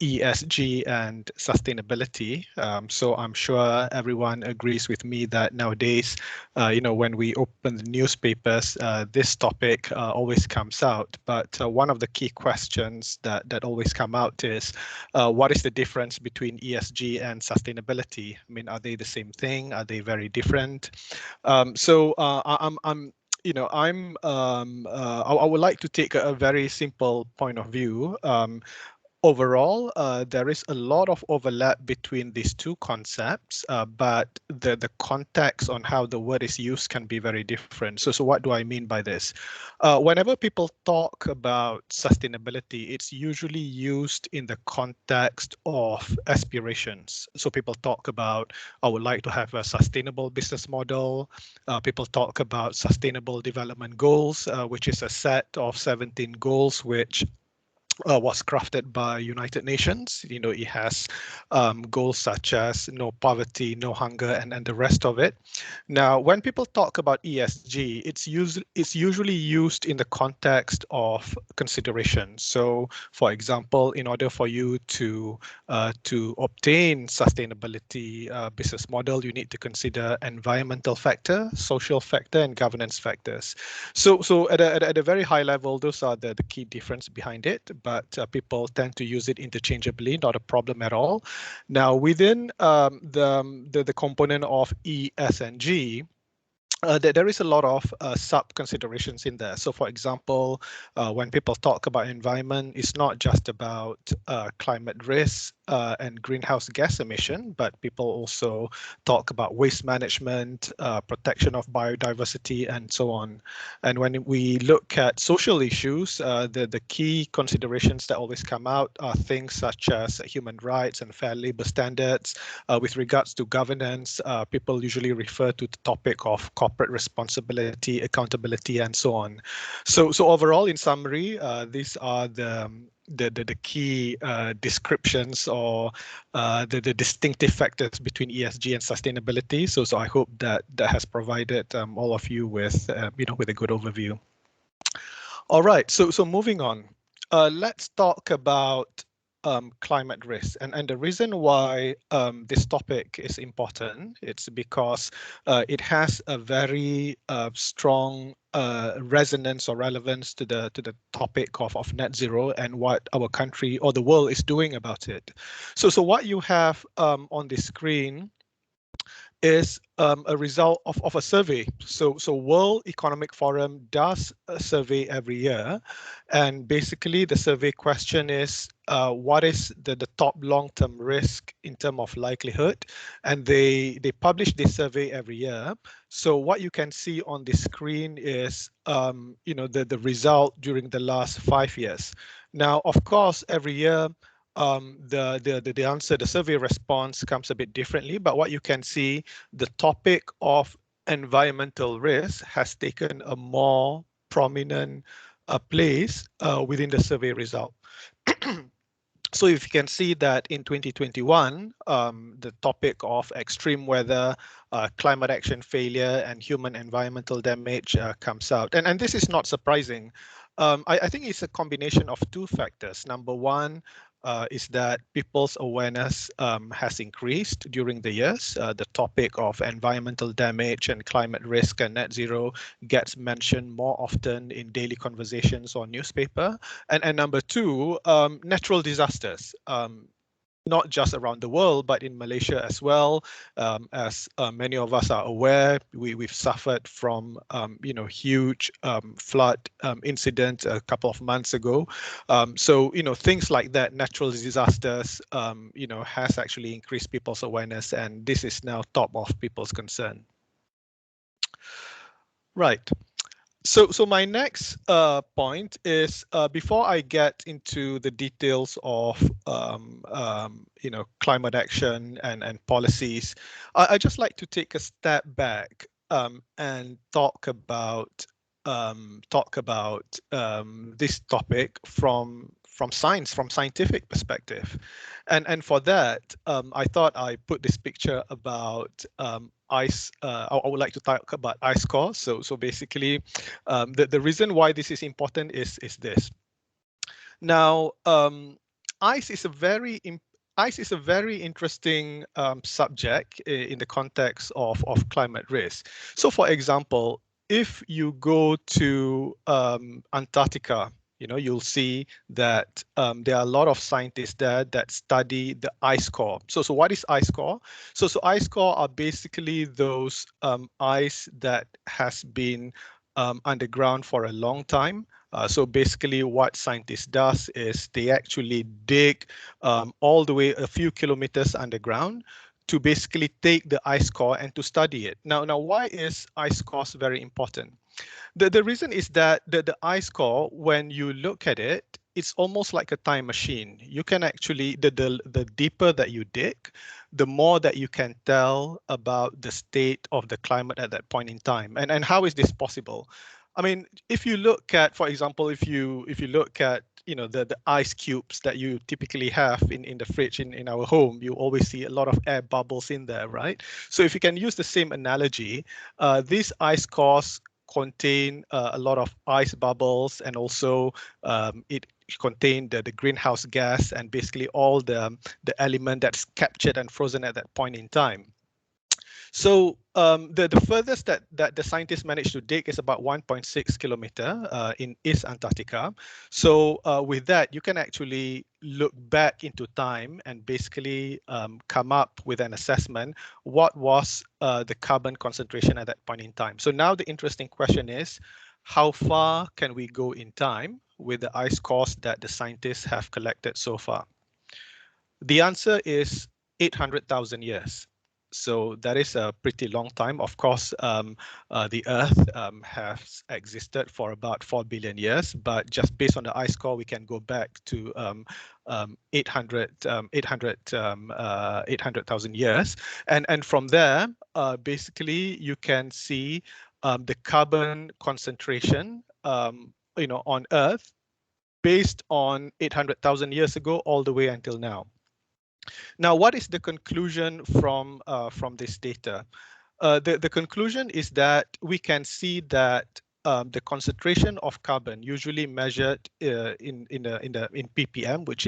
ESG and sustainability. So I'm sure everyone agrees with me that nowadays, when we open the newspapers, this topic always comes out. But one of the key questions that always come out is, what is the difference between ESG and sustainability? I mean, are they the same thing? Are they very different? I would like to take a very simple point of view. Overall, there is a lot of overlap between these two concepts, but the context on how the word is used can be very different. So what do I mean by this? Whenever people talk about sustainability, it's usually used in the context of aspirations. So people talk about, I would like to have a sustainable business model. People talk about sustainable development goals, which is a set of 17 goals, which was crafted by United Nations. It has goals such as no poverty, no hunger, and the rest of it. Now, when people talk about ESG, it's usually used in the context of consideration. So, for example, in order for you to obtain sustainability business model, you need to consider environmental factor, social factor, and governance factors. So at a very high level, those are the key difference behind it. But people tend to use it interchangeably, not a problem at all. Now, within the component of E, S, and G, there is a lot of sub-considerations in there. So, for example, when people talk about environment, it's not just about climate risk and greenhouse gas emission, but people also talk about waste management, protection of biodiversity, and so on. And when we look at social issues, the key considerations that always come out are things such as human rights and fair labor standards. With regards to governance, people usually refer to the topic of corporate responsibility, accountability, and so on. So overall, in summary, these are the key descriptions or the distinctive factors between ESG and sustainability. So I hope that has provided all of you with with a good overview. All right. So moving on, let's talk about climate risk. And the reason why this topic is important, it's because it has a very strong resonance or relevance to the topic of net zero and what our country or the world is doing about it. So what you have on the screen is a result of a survey. So World Economic Forum does a survey every year, and basically the survey question is what is the top long-term risk in terms of likelihood, and they publish this survey every year. So what you can see on the screen is the result during the last 5 years. Now, of course, every year the answer, the survey response comes a bit differently, but what you can see, the topic of environmental risk has taken a more prominent place within the survey result. So if you can see that in 2021, the topic of extreme weather, climate action failure, and human environmental damage comes out. And this is not surprising. I think it's a combination of two factors. Number one, is that people's awareness has increased during the years. The topic of environmental damage and climate risk and net zero gets mentioned more often in daily conversations or newspaper. And number two, natural disasters. Not just around the world, but in Malaysia as well. As many of us are aware, we've suffered from huge flood incident a couple of months ago. So things like that, natural disasters, has actually increased people's awareness, and this is now top of people's concern. Right. So my next point is before I get into the details of climate action and policies, I just like to take a step back and talk about this topic from scientific perspective, and for that I thought I put this picture about ice. I would like to talk about ice core. So basically, the reason why this is important is this. Now, ice is a very interesting subject in the context of climate risk. So, for example, if you go to Antarctica, you'll see that there are a lot of scientists there that study the ice core. So what is ice core? So ice core are basically those ice that has been underground for a long time. So basically what scientists does is they actually dig all the way a few kilometers underground to basically take the ice core and to study it. Now why is ice cores very important? The reason is that the ice core, when you look at it, it's almost like a time machine. You can actually, the deeper that you dig, the more that you can tell about the state of the climate at that point in time. And how is this possible? I mean, if you look at, for example, if you look at the ice cubes that you typically have in the fridge in our home, you always see a lot of air bubbles in there, right? So if you can use the same analogy, these ice cores contain a lot of ice bubbles, and also it contain the greenhouse gas and basically all the element that's captured and frozen at that point in time. So the furthest that the scientists managed to dig is about 1.6 kilometer in East Antarctica. So with that, you can actually look back into time and basically come up with an assessment. What was the carbon concentration at that point in time? So now the interesting question is, how far can we go in time with the ice cores that the scientists have collected so far? The answer is 800,000 years. So that is a pretty long time. Of course, the Earth has existed for about 4 billion years, but just based on the ice core, we can go back to 800,000 years. And from there, basically, you can see the carbon concentration on Earth based on 800,000 years ago all the way until now. Now, what is the conclusion from this data? The conclusion is that we can see that the concentration of carbon, usually measured in ppm, which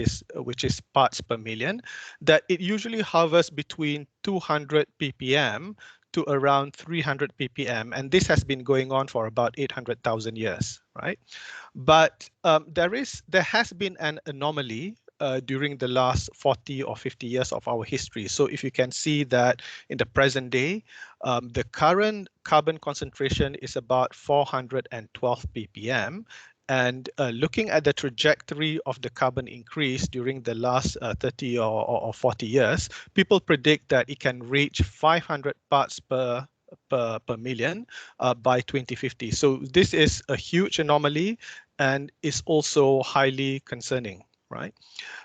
is parts per million, that it usually hovers between 200 ppm to around 300 ppm, and this has been going on for about 800,000 years, right? But there has been an anomaly during the last 40 or 50 years of our history. So if you can see that in the present day, the current carbon concentration is about 412 ppm. And looking at the trajectory of the carbon increase during the last 30 or 40 years, people predict that it can reach 500 parts per million by 2050. So this is a huge anomaly and is also highly concerning, right?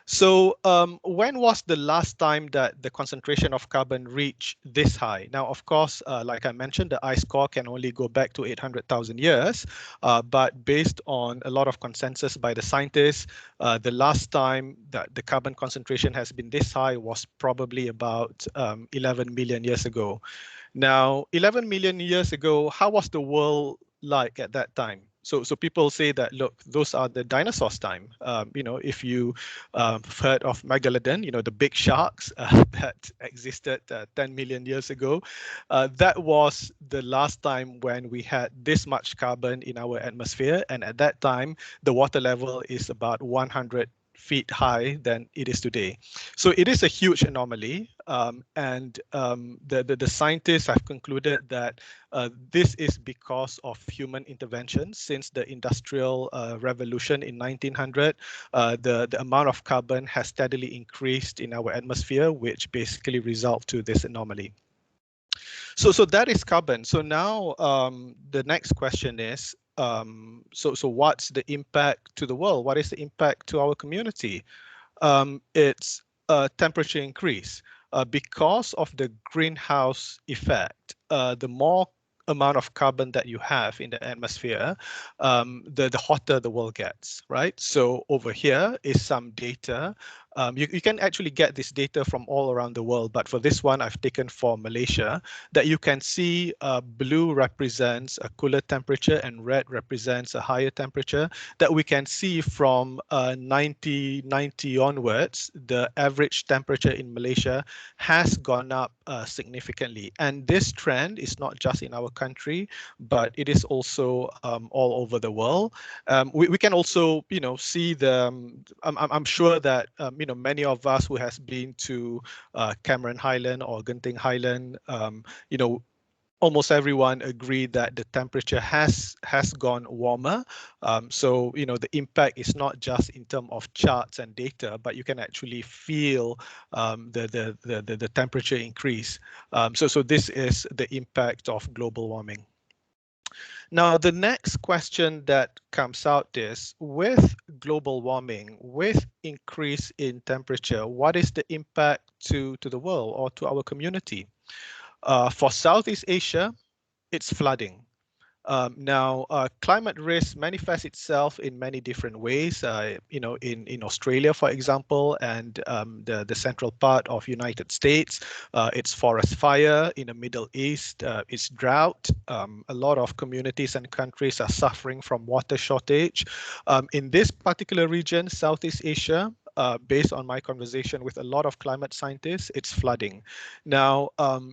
So when was the last time that the concentration of carbon reached this high? Now, of course, like I mentioned, the ice core can only go back to 800,000 years, but based on a lot of consensus by the scientists, the last time that the carbon concentration has been this high was probably about 11 million years ago. Now, 11 million years ago, how was the world like at that time? So people say that, look, those are the dinosaurs' time. If you heard of Megalodon, the big sharks that existed 10 million years ago, that was the last time when we had this much carbon in our atmosphere. And at that time, the water level is about 100 feet high than it is today. So it is a huge anomaly, and the scientists have concluded that this is because of human intervention. Since the Industrial Revolution in 1900, the amount of carbon has steadily increased in our atmosphere, which basically result to this anomaly. So that is carbon. So now the next question is, so what's the impact to the world? What is the impact to our community? It's a temperature increase. Because of the greenhouse effect, the more amount of carbon that you have in the atmosphere, the hotter the world gets, right? So over here is some data You can actually get this data from all around the world, but for this one I've taken for Malaysia, that you can see blue represents a cooler temperature and red represents a higher temperature, that we can see from 1990 onwards, the average temperature in Malaysia has gone up significantly. And this trend is not just in our country, but it is also all over the world. We can also, see the. I'm sure that many of us who has been to Cameron Highland or Genting Highland, almost everyone agreed that the temperature has gone warmer. So the impact is not just in terms of charts and data, but you can actually feel the temperature increase. So this is the impact of global warming. Now, the next question that comes out is, with global warming, with increase in temperature, what is the impact to the world or to our community? For Southeast Asia, it's flooding. Now, climate risk manifests itself in many different ways. In Australia, for example, and the central part of United States, it's forest fire. In the Middle East, it's drought. A lot of communities and countries are suffering from water shortage. In this particular region, Southeast Asia, based on my conversation with a lot of climate scientists, it's flooding. Now,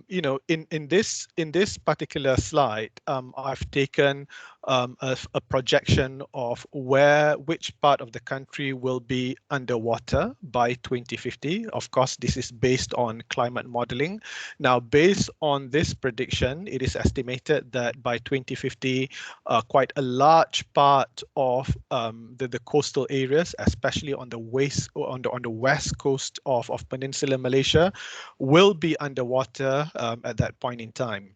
in this particular slide, I've taken a projection of which part of the country will be underwater by 2050. Of course, this is based on climate modeling. Now, based on this prediction, it is estimated that by 2050, quite a large part of the coastal areas, especially on the west coast of Peninsular Malaysia, will be underwater at that point in time.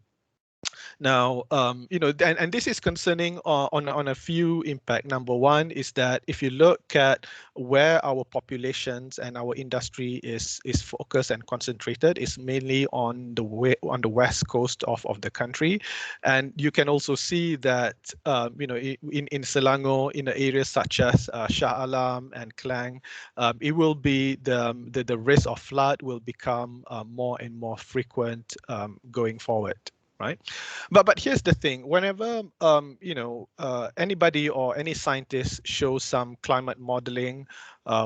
Now, and this is concerning on a few impact. Number one is that if you look at where our populations and our industry is focused and concentrated, is mainly on the west coast of the country, and you can also see that in Selangor, in the areas such as Shah Alam and Klang, it will be the risk of flood will become more and more frequent going forward. Right, but here's the thing: whenever anybody or any scientist shows some climate modeling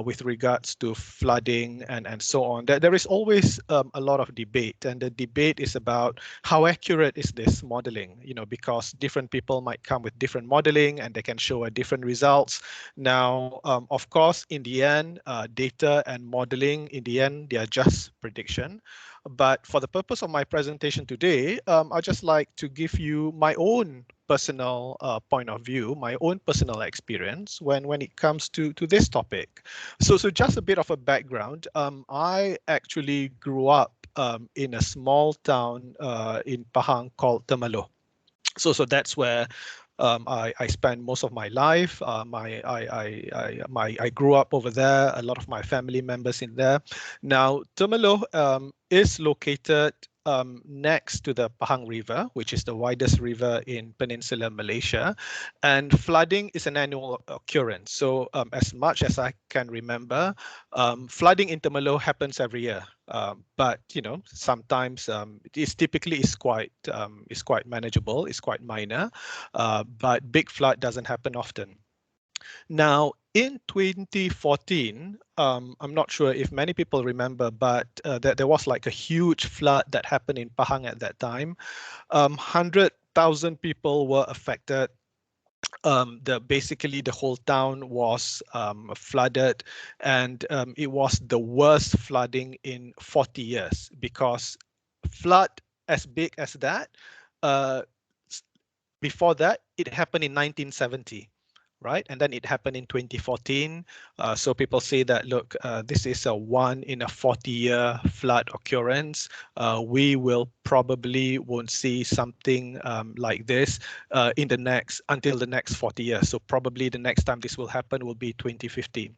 with regards to flooding and so on, there is always a lot of debate, and the debate is about how accurate is this modeling. Because different people might come with different modeling, and they can show a different results. Now, of course, in the end, data and modeling, in the end, they are just prediction. But for the purpose of my presentation today, I'd just like to give you my own personal point of view, my own personal experience when it comes to this topic. So just a bit of a background. I actually grew up in a small town in Pahang called Temerloh. So that's where I spent most of my life. I grew up over there. A lot of my family members in there. Now, Temerloh is located next to the Pahang River, which is the widest river in Peninsular Malaysia, and flooding is an annual occurrence. So as much as I can remember, flooding in Temerloh happens every year. But sometimes typically is quite manageable, it's quite minor, but big flood doesn't happen often. Now, in 2014, I'm not sure if many people remember, but there was like a huge flood that happened in Pahang at that time. 100,000 people were affected. Basically the whole town was flooded, and it was the worst flooding in 40 years, because flood as big as that, before that, it happened in 1970. Right, and then it happened in 2014. So people say that, look, this is a 1 in a 40-year flood occurrence. We will probably won't see something like this until the next 40 years. So probably the next time this will happen will be 2050.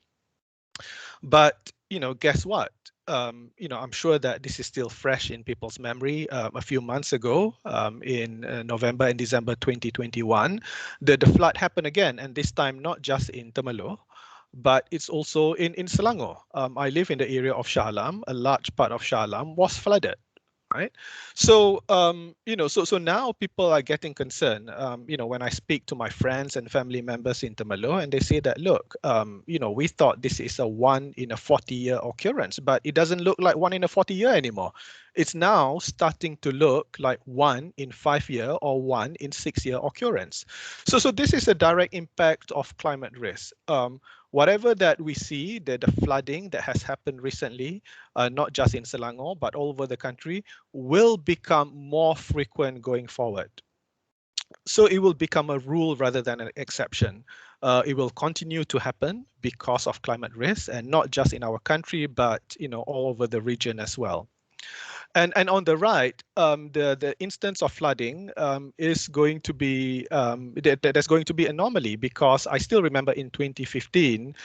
But guess what? I'm sure that this is still fresh in people's memory. A few months ago, in November and December 2021, the flood happened again, and this time not just in Temerloh, but it's also in Selangor. I live in the area of Shah Alam. A large part of Shah Alam was flooded. Right. So, so now people are getting concerned, when I speak to my friends and family members in Temerloh, and they say that, look, we thought this is a 1 in a 40-year occurrence, but it doesn't look like 1 in a 40-year anymore. It's now starting to look like 1 in 5-year or 1 in 6-year occurrence. So this is a direct impact of climate risk. Whatever that we see, the flooding that has happened recently, not just in Selangor, but all over the country, will become more frequent going forward. So it will become a rule rather than an exception. It will continue to happen because of climate risk, and not just in our country, but all over the region as well. And on the right, the instance of flooding is going to be there's going to be anomaly, because I still remember in 2015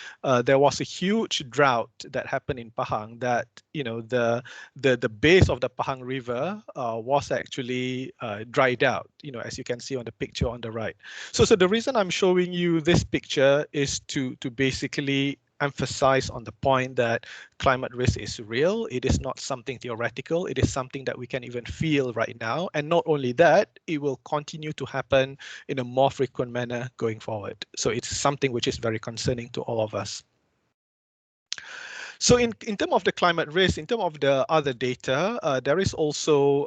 there was a huge drought that happened in Pahang, that the base of the Pahang River was actually dried out, as you can see on the picture on the right. So the reason I'm showing you this picture is to basically emphasize on the point that climate risk is real. It is not something theoretical. It is something that we can even feel right now. And not only that, it will continue to happen in a more frequent manner going forward. So it's something which is very concerning to all of us. So in terms of the climate risk, in terms of the other data, there is also,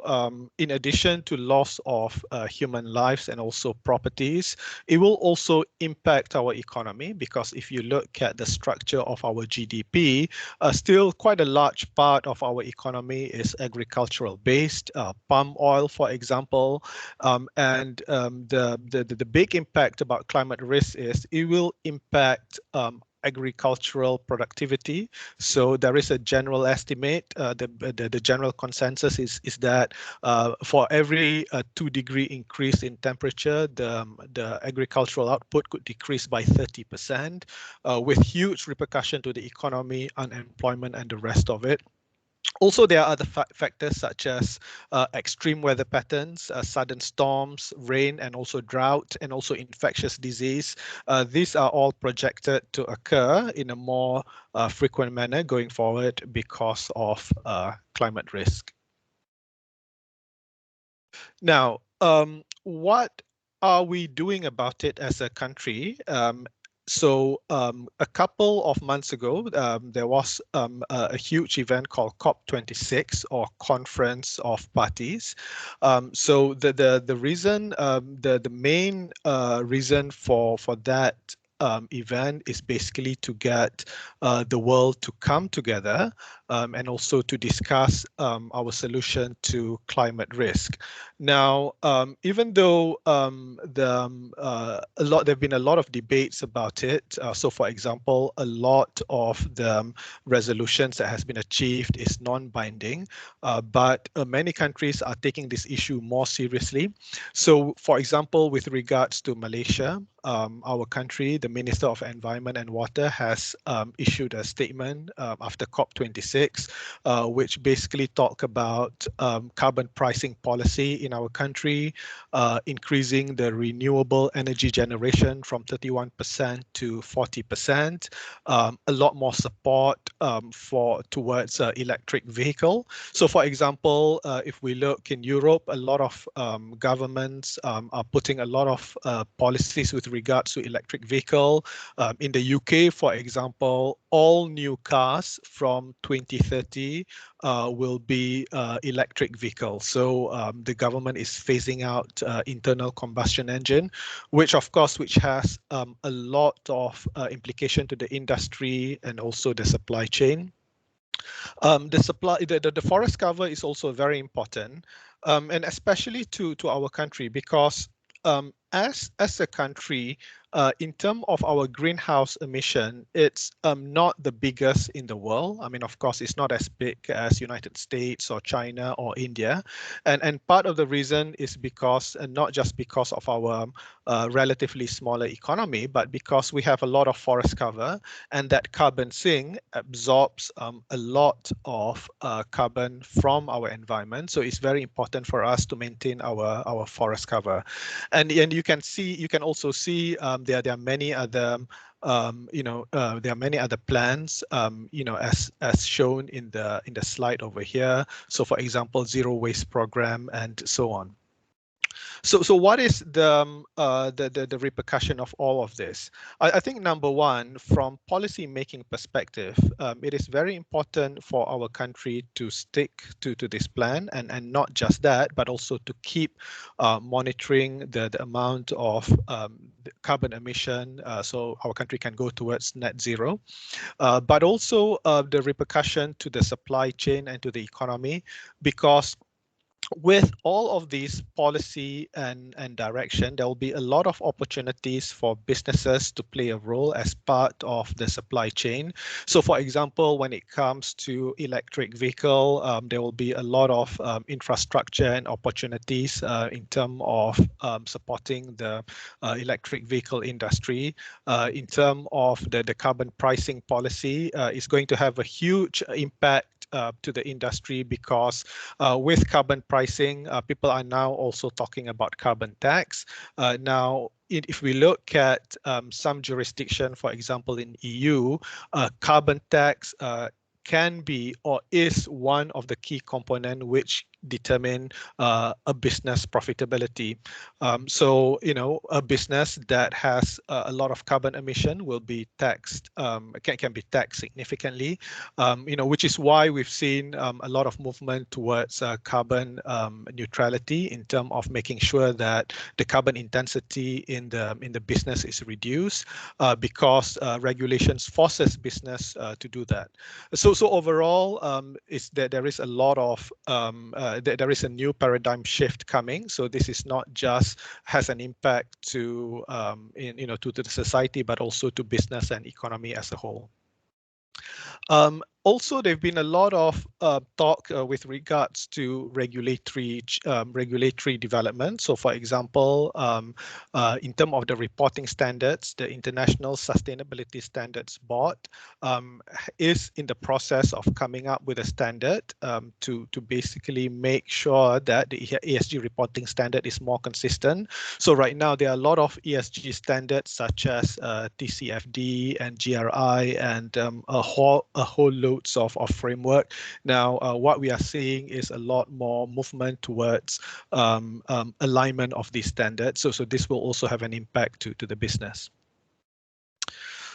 in addition to loss of human lives and also properties, it will also impact our economy, because if you look at the structure of our GDP, still quite a large part of our economy is agricultural based, palm oil, for example, and the big impact about climate risk is it will impact agricultural productivity. So there is a general estimate, the general consensus is that for every 2-degree increase in temperature, the agricultural output could decrease by 30%, with huge repercussion to the economy, unemployment, and the rest of it. Also, there are other factors such as extreme weather patterns, sudden storms, rain, and also drought, and also infectious disease. These are all projected to occur in a more frequent manner going forward because of climate risk. Now, what are we doing about it as a country? So a couple of months ago, there was a huge event called COP26, or Conference of Parties. So the reason, the main reason for that event is basically to get the world to come together and also to discuss our solution to climate risk. Now, even though there have been a lot of debates about it. So, for example, a lot of the resolutions that has been achieved is non-binding, but many countries are taking this issue more seriously. So, for example, with regards to Malaysia, our country, the Minister of Environment and Water has issued a statement after COP26, which basically talk about carbon pricing policy in our country, increasing the renewable energy generation from 31% to 40%, a lot more support towards electric vehicle. So, for example, if we look in Europe, a lot of governments are putting a lot of policies with regards to electric vehicle. In the UK, for example, all new cars from 2030 will be electric vehicles. So the government is phasing out internal combustion engine, which has a lot of implication to the industry and also the supply chain. The forest cover is also very important, and especially to our country, because as a country, in terms of our greenhouse emission, it's not the biggest in the world. I mean, of course, it's not as big as United States or China or India. And part of the reason is because, and not just because of our relatively smaller economy, but because we have a lot of forest cover, and that carbon sink absorbs a lot of carbon from our environment. So it's very important for us to maintain our forest cover. And you can also see there are many other there are many other plans, as shown in the slide over here. So, for example, zero waste program and so on. So what is the repercussion of all of this? I think number one, from policy making perspective, it is very important for our country to stick to this plan, and not just that, but also to keep monitoring the amount of carbon emission, so our country can go towards net zero, but also the repercussion to the supply chain and to the economy, because with all of these policy and direction, there will be a lot of opportunities for businesses to play a role as part of the supply chain. So, for example, when it comes to electric vehicle, there will be a lot of infrastructure and opportunities in terms of supporting the electric vehicle industry. In terms of the carbon pricing policy, it's going to have a huge impact to the industry, because with carbon pricing, people are now also talking about carbon tax. Now, if we look at some jurisdiction, for example, in EU, carbon tax can be or is one of the key components which determine a business profitability. So, a business that has a lot of carbon emission will be taxed, can be taxed significantly, which is why we've seen a lot of movement towards carbon neutrality in terms of making sure that the carbon intensity in the business is reduced, because regulations forces business to do that. So overall, is that there is a lot of there is a new paradigm shift coming. So this is not just has an impact to to the society, but also to business and economy as a whole. Also, there've been a lot of talk with regards to regulatory development. So, for example, in terms of the reporting standards, the International Sustainability Standards Board is in the process of coming up with a standard to basically make sure that the ESG reporting standard is more consistent. So right now, there are a lot of ESG standards such as TCFD and GRI and a whole loads of framework. Now, what we are seeing is a lot more movement towards alignment of these standards. So this will also have an impact to the business.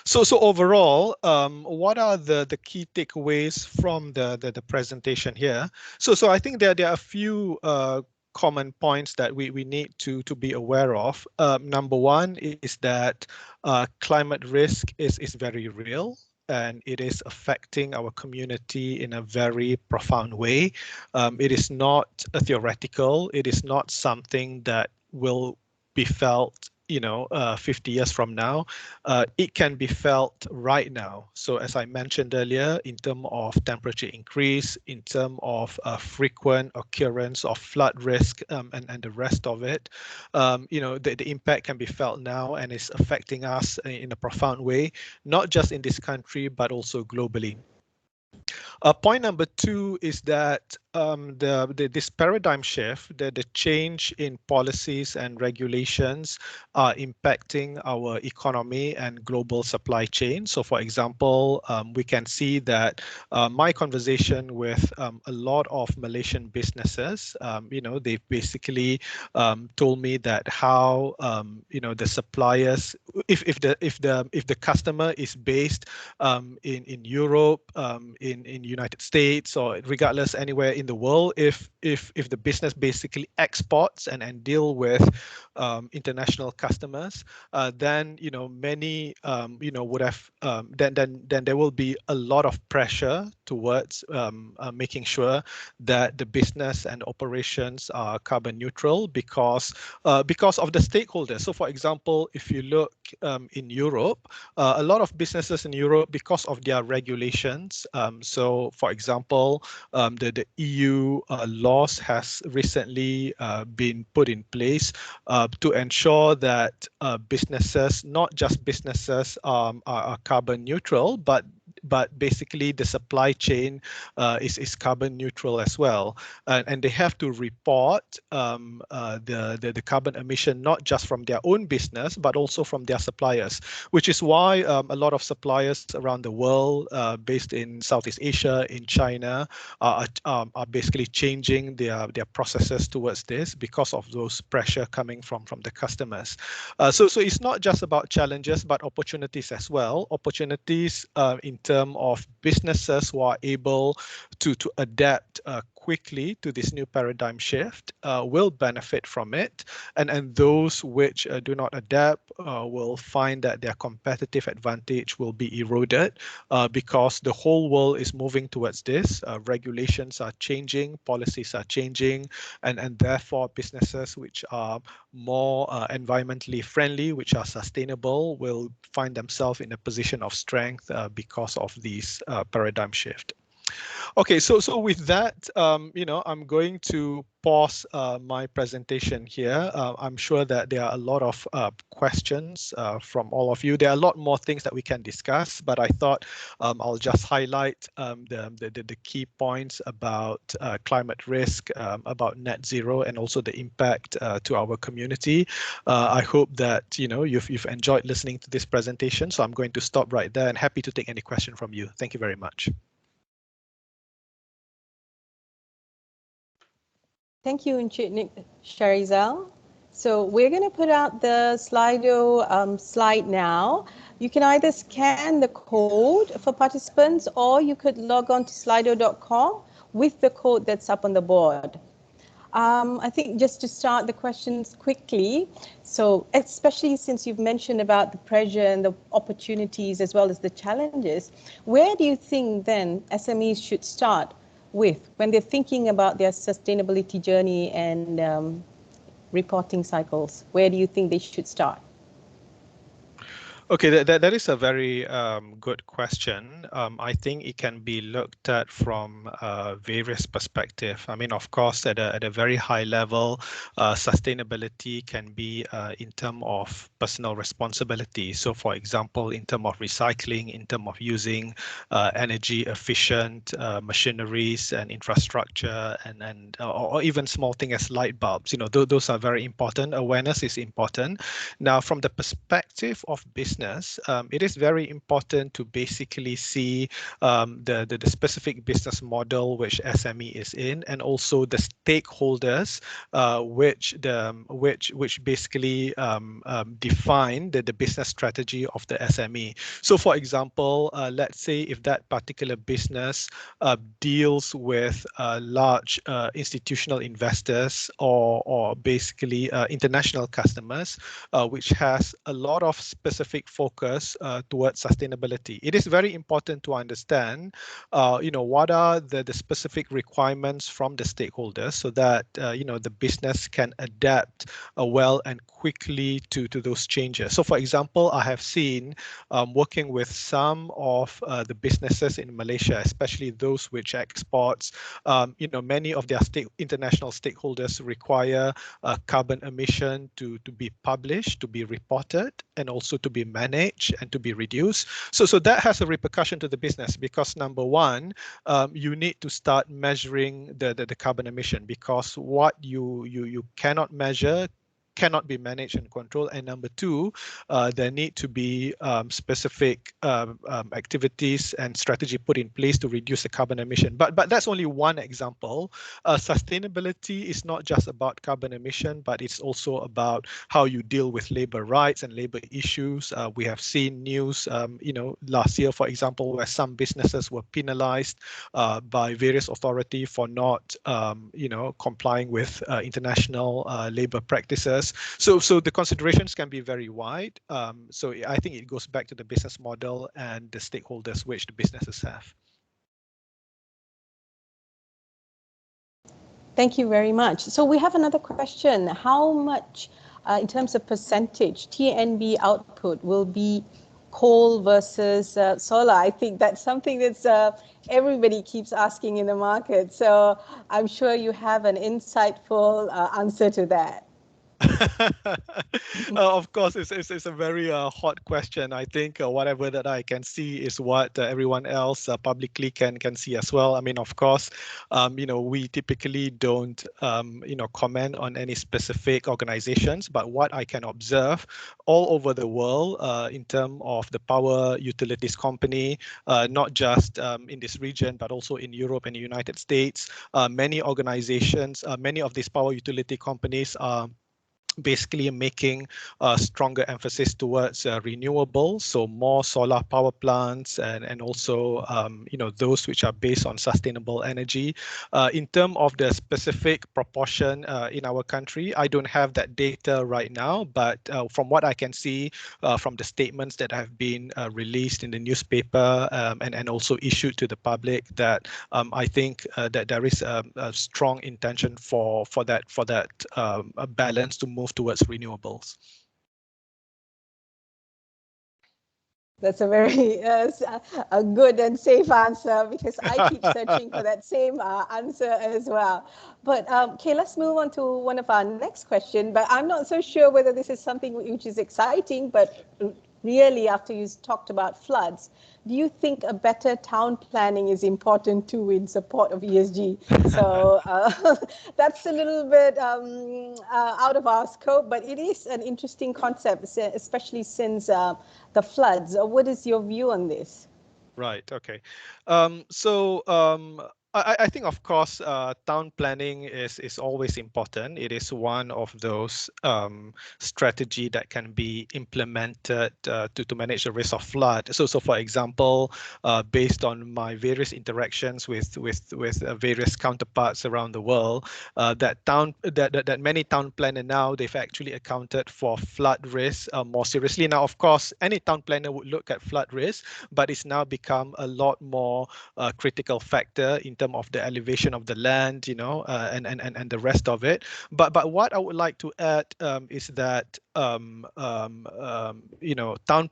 So overall, what are the key takeaways from the presentation here? So I think there are a few common points that we need to be aware of. Number one is that climate risk is very real, and it is affecting our community in a very profound way. It is not a theoretical. It is not something that will be felt 50 years from now. It can be felt right now. So as I mentioned earlier, in terms of temperature increase, in terms of frequent occurrence of flood risk and the rest of it, the impact can be felt now and is affecting us in a profound way, not just in this country, but also globally. Point number two is that this paradigm shift, the change in policies and regulations are impacting our economy and global supply chain. So, for example, we can see that my conversation with a lot of Malaysian businesses, they've basically told me that how the suppliers, if the customer is based in Europe, in United States, or regardless anywhere in the world, if the business basically exports and deal with international customers, then many would have then there will be a lot of pressure towards making sure that the business and operations are carbon neutral because of the stakeholders. So, for example, if you look in Europe, a lot of businesses in Europe, because of their regulations, so for example, the EU laws has recently been put in place to ensure that businesses, not just businesses, are carbon neutral, but but basically the supply chain is carbon neutral as well, and they have to report the carbon emission not just from their own business but also from their suppliers, which is why a lot of suppliers around the world, based in Southeast Asia, in China, are basically changing their processes towards this because of those pressure coming from the customers. So it's not just about challenges but opportunities as well. Opportunities in terms of businesses who are able to adapt quickly to this new paradigm shift will benefit from it, and those which do not adapt will find that their competitive advantage will be eroded because the whole world is moving towards this. Regulations are changing, policies are changing, and therefore businesses which are more environmentally friendly, which are sustainable, will find themselves in a position of strength because of this paradigm shift. Okay, so with that, I'm going to pause my presentation here. I'm sure that there are a lot of questions from all of you. There are a lot more things that we can discuss, but I thought I'll just highlight the key points about climate risk, about net zero, and also the impact to our community. I hope that you've enjoyed listening to this presentation. So I'm going to stop right there and happy to take any question from you. Thank you very much. Thank you, Shahrizal. So we're going to put out the Slido slide now. You can either scan the code for participants, or you could log on to slido.com with the code that's up on the board. I think just to start the questions quickly, so especially since you've mentioned about the pressure and the opportunities as well as the challenges, where do you think then SMEs should start with when they're thinking about their sustainability journey and reporting cycles? Where do you think they should start? Okay, that is a very good question. I think it can be looked at from various perspectives. I mean, of course, at a very high level, sustainability can be in terms of personal responsibility. So, for example, in terms of recycling, in terms of using energy efficient machineries and infrastructure, or even small things as light bulbs. Those are very important. Awareness is important. Now, from the perspective of business, it is very important to basically see the specific business model which SME is in, and also the stakeholders which basically define the business strategy of the SME. So, for example, let's say if that particular business deals with large institutional investors or basically international customers, which has a lot of specific focus towards sustainability. It is very important to understand, what are the specific requirements from the stakeholders so that, the business can adapt well and quickly to those changes. So, for example, I have seen working with some of the businesses in Malaysia, especially those which exports, many of their international stakeholders require carbon emission to be published, to be reported, and also to be managed and to be reduced. So that has a repercussion to the business because number one, you need to start measuring the carbon emission, because what you cannot measure cannot be managed and controlled. And number two, there need to be specific activities and strategy put in place to reduce the carbon emission. But that's only one example. Sustainability is not just about carbon emission, but it's also about how you deal with labor rights and labor issues. We have seen news, last year, for example, where some businesses were penalized by various authorities for not, complying with international labor practices. So the considerations can be very wide. So I think it goes back to the business model and the stakeholders which the businesses have. Thank you very much. So we have another question. How much, in terms of percentage, TNB output will be coal versus solar? I think that's something that's everybody keeps asking in the market. So I'm sure you have an insightful answer to that. Of course, it's a very hot question. I think whatever that I can see is what everyone else publicly can see as well. I mean, of course, we typically don't, comment on any specific organizations, but what I can observe all over the world in terms of the power utilities company, not just in this region, but also in Europe and the United States, many organizations, many of these power utility companies are basically making a stronger emphasis towards renewables, so more solar power plants and also those which are based on sustainable energy. In terms of the specific proportion in our country, I don't have that data right now, but from what I can see from the statements that have been released in the newspaper and also issued to the public, that I think that there is a strong intention for that balance to move towards renewables. That's a very a good and safe answer, because I keep searching for that same answer as well. But okay, let's move on to one of our next question. But I'm not so sure whether this is something which is exciting, but really after you talked about floods, do you think a better town planning is important too in support of ESG? So that's a little bit out of our scope, but it is an interesting concept, especially since the floods. What is your view on this? Right. Okay. I think, of course, town planning is always important. It is one of those strategy that can be implemented to manage the risk of flood. So for example, based on my various interactions with various counterparts around the world, that many town planner now, they've actually accounted for flood risk more seriously. Now, of course, any town planner would look at flood risk, but it's now become a lot more critical factor in terms of the elevation of the land, and the rest of it. But what I would like to add is that town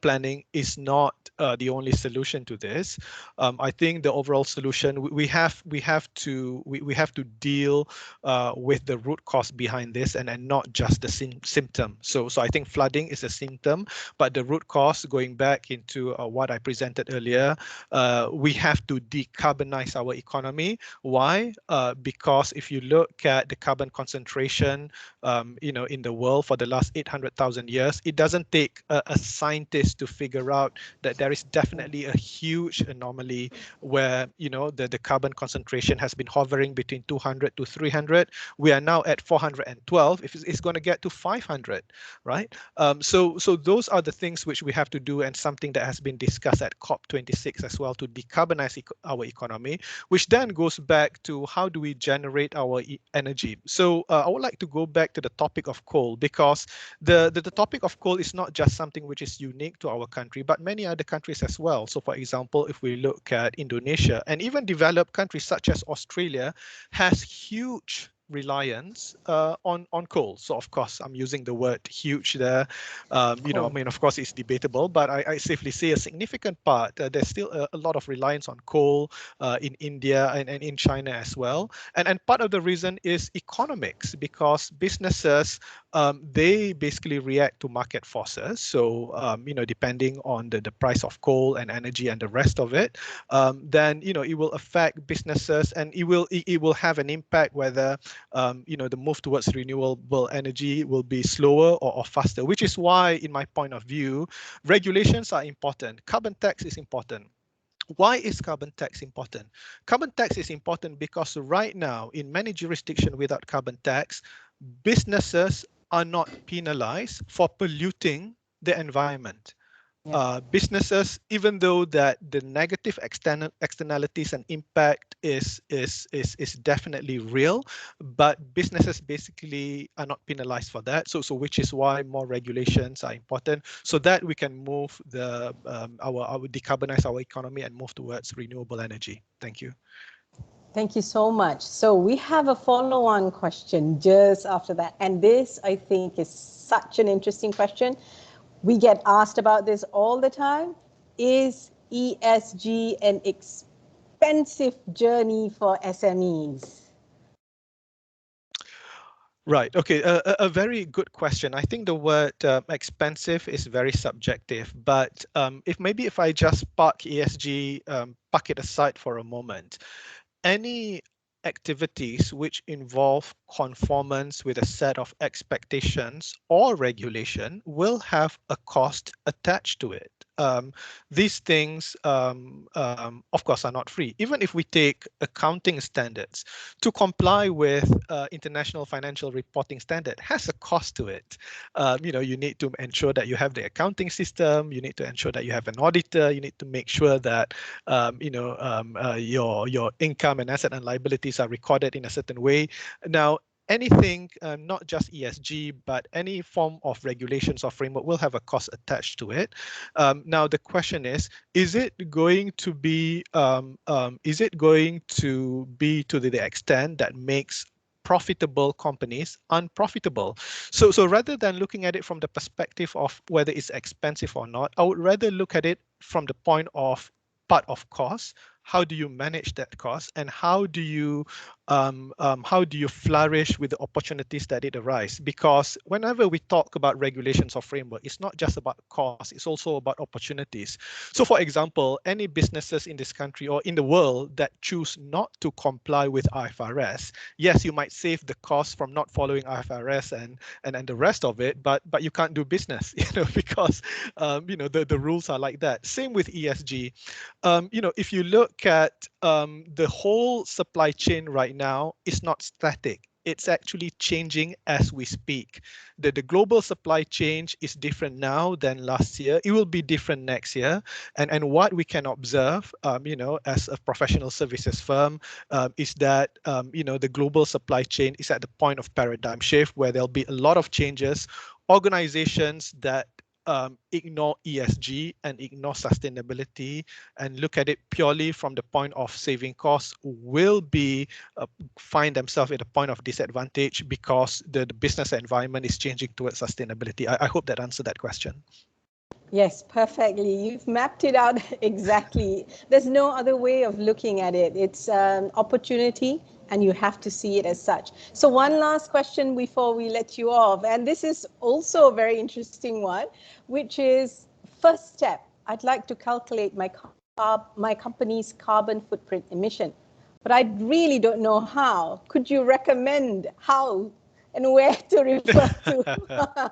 planning is not the only solution to this. I think the overall solution, we have to deal with the root cause behind this, and not just the symptom. So I think flooding is a symptom, but the root cause, going back into what I presented earlier, we have to decarbonize our economy. Why? Because if you look at the carbon concentration, in the world for the last 800,000 years, it doesn't take a scientist to figure out that there is definitely a huge anomaly where, the carbon concentration has been hovering between 200 to 300. We are now at 412. If it's going to get to 500, right? So those are the things which we have to do, and something that has been discussed at COP26 as well, to decarbonize our economy, which then goes back to how do we generate our energy. So I would like to go back to the topic of coal, because the topic of coal is not just something which is unique to our country, but many other countries as well. So for example, if we look at Indonesia, and even developed countries such as Australia, has huge reliance on coal. So of course, I'm using the word huge there. I mean, of course, it's debatable, but I safely say a significant part. There's still a lot of reliance on coal in India and in China as well. And part of the reason is economics, because businesses, they basically react to market forces. So depending on the price of coal and energy and the rest of it, then it will affect businesses, and it will have an impact whether the move towards renewable energy will be slower or faster, which is why, in my point of view, regulations are important. Carbon tax is important. Why is carbon tax important? Carbon tax is important because right now, in many jurisdictions without carbon tax, businesses are not penalized for polluting the environment. Businesses, even though that the negative externalities and impact is definitely real, but businesses basically are not penalized for that. So which is why more regulations are important, so that we can move our decarbonize our economy and move towards renewable energy. Thank you. Thank you so much. So we have a follow-on question just after that, and this, I think, is such an interesting question. We get asked about this all the time. Is ESG an expensive journey for SMEs? Right. Okay. A very good question. I think the word expensive is very subjective, but if I just park ESG, park it aside for a moment, any activities which involve conformance with a set of expectations or regulation will have a cost attached to it. These things, of course, are not free. Even if we take accounting standards, to comply with international financial reporting standard has a cost to it. You need to ensure that you have the accounting system. You need to ensure that you have an auditor. You need to make sure that your income and asset and liabilities are recorded in a certain way. Now, anything, not just ESG, but any form of regulations or framework will have a cost attached to it. Now, the question is it going to be to the extent that makes profitable companies unprofitable? So rather than looking at it from the perspective of whether it's expensive or not, I would rather look at it from the point of part of cost. How do you manage that cost, and how do you flourish with the opportunities that it arise? Because whenever we talk about regulations or framework, it's not just about cost, it's also about opportunities. So for example, any businesses in this country or in the world that choose not to comply with IFRS, yes, you might save the cost from not following IFRS and the rest of it, but you can't do business, because the rules are like that. Same with ESG. If you look at the whole supply chain right now, it's not static. It's actually changing as we speak. The global supply chain is different now than last year. It will be different next year. And what we can observe, as a professional services firm, is that, the global supply chain is at the point of paradigm shift where there'll be a lot of changes. Organizations that ignore ESG and ignore sustainability and look at it purely from the point of saving costs will find themselves at a point of disadvantage because the business environment is changing towards sustainability. I hope that answered that question. Yes, perfectly. You've mapped it out exactly. There's no other way of looking at it. It's an opportunity and you have to see it as such. So one last question before we let you off, and this is also a very interesting one, which is first step. I'd like to calculate my company's carbon footprint emission, but I really don't know how. Could you recommend how and where to refer to?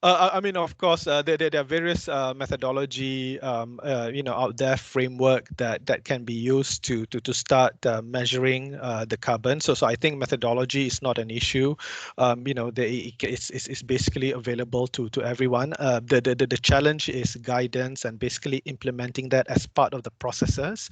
Of course, there are various methodology, out there, framework that can be used to start measuring the carbon. So I think methodology is not an issue. It's basically available to everyone. The challenge is guidance and basically implementing that as part of the processes,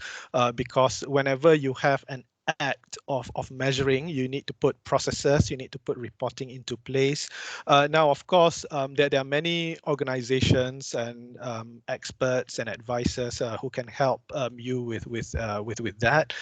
because whenever you have an act of measuring, you need to put processes, you need to put reporting into place. Now, of course, there are many organizations and experts and advisors who can help you with that.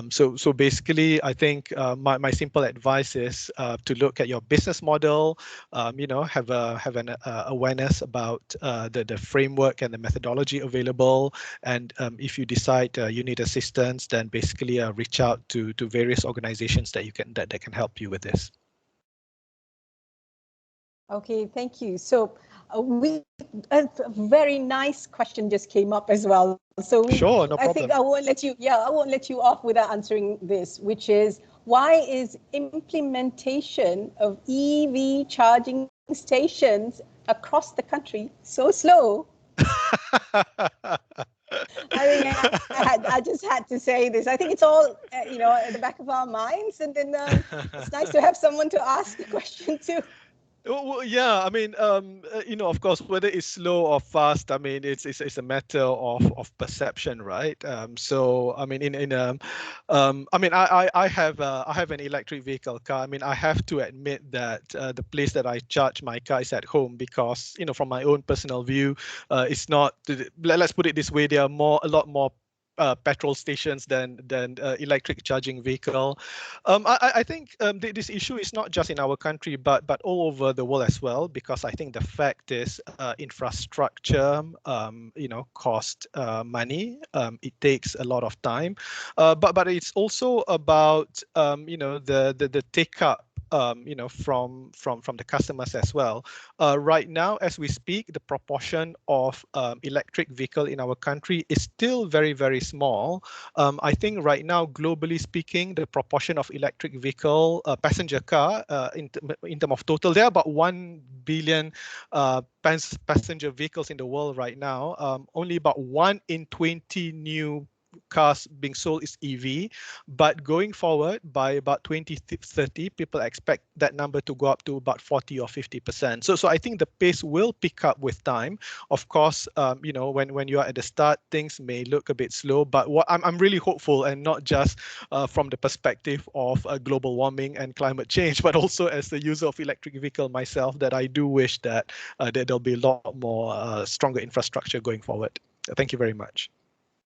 So basically, I think my simple advice is to look at your business model, have an awareness about the framework and the methodology available, and if you decide you need assistance, then basically reach out to various organizations that can help you with this. Okay, thank you. So a very nice question just came up as well. So sure, no problem. I think I won't let you off without answering this, which is, why is implementation of EV charging stations across the country so slow? I mean, I just had to say this. I think it's all, at the back of our minds, and then it's nice to have someone to ask the question to. Well, yeah, of course, whether it's slow or fast, it's a matter of perception, right? I have an electric vehicle car. I have to admit that the place that I charge my car is at home because, from my own personal view, it's not. Let's put it this way: there are a lot more petrol stations than electric charging vehicle. I think this issue is not just in our country, but all over the world as well, because I think the fact is infrastructure, cost money. It takes a lot of time, but it's also about the take up. From the customers as well. Right now, as we speak, the proportion of electric vehicle in our country is still very, very small. I think right now, globally speaking, the proportion of electric vehicle passenger car in terms of total, there are about 1 billion passenger vehicles in the world right now. Only about 1 in 20 new cars being sold is EV, but going forward by about 2030, people expect that number to go up to about 40 or 50%. So I think the pace will pick up with time. Of course, when you are at the start, things may look a bit slow, but I'm really hopeful, and not just from the perspective of global warming and climate change, but also as the user of electric vehicle myself, that I do wish that there'll be a lot more stronger infrastructure going forward. Thank you very much.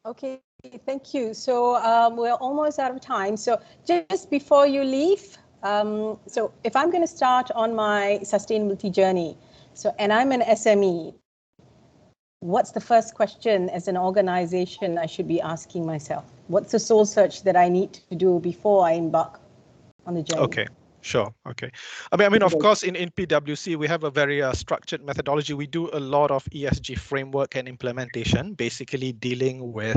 Okay, thank you. So we're almost out of time. So just before you leave, so if I'm going to start on my sustainability journey, and I'm an SME, what's the first question as an organization I should be asking myself? What's the soul search that I need to do before I embark on the journey? Okay. Sure. Okay. I mean, of course, in PwC, we have a very structured methodology. We do a lot of ESG framework and implementation, basically dealing with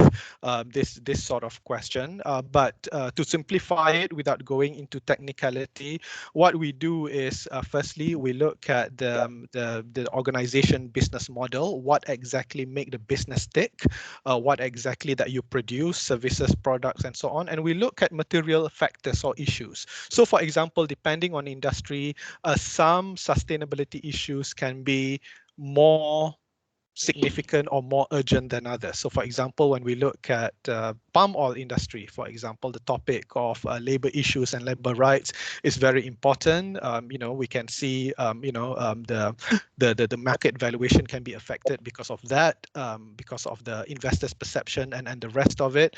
this sort of question. But to simplify it without going into technicality, what we do is, firstly, we look at the organization business model, what exactly make the business tick, what exactly that you produce, services, products, and so on. And we look at material factors or issues. So, for example, depending on industry, some sustainability issues can be more significant or more urgent than others. So, for example, when we look at palm oil industry, for example, the topic of labor issues and labor rights is very important. We can see, the market valuation can be affected because of that, because of the investors' perception and the rest of it.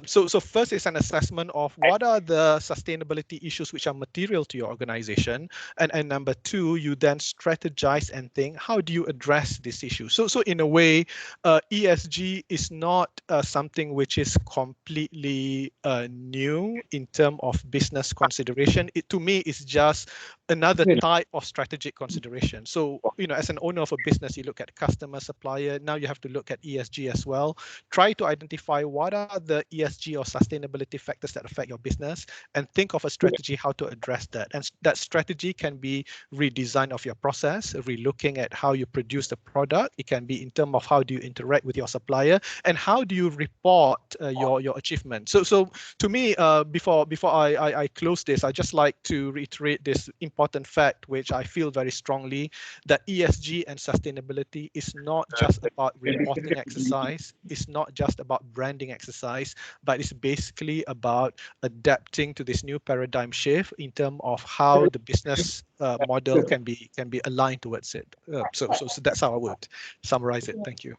So first is an assessment of what are the sustainability issues which are material to your organization, and number two, you then strategize and think, how do you address this issue? So in a way, ESG is not something which is completely new in terms of business consideration. It, to me, is just another type of strategic consideration. So, as an owner of a business, you look at customer, supplier. Now you have to look at ESG as well. Try to identify what are the ESG or sustainability factors that affect your business, and think of a strategy how to address that. And that strategy can be redesign of your process, re-looking at how you produce the product. It can be in terms of how do you interact with your supplier, and how do you report your achievement. So to me, before I close this, I just like to reiterate this important fact, which I feel very strongly, that ESG and sustainability is not just about reporting exercise, it's not just about branding exercise, but it's basically about adapting to this new paradigm shift in terms of how the business model can be aligned towards it. So that's how I would summarize it. Thank you.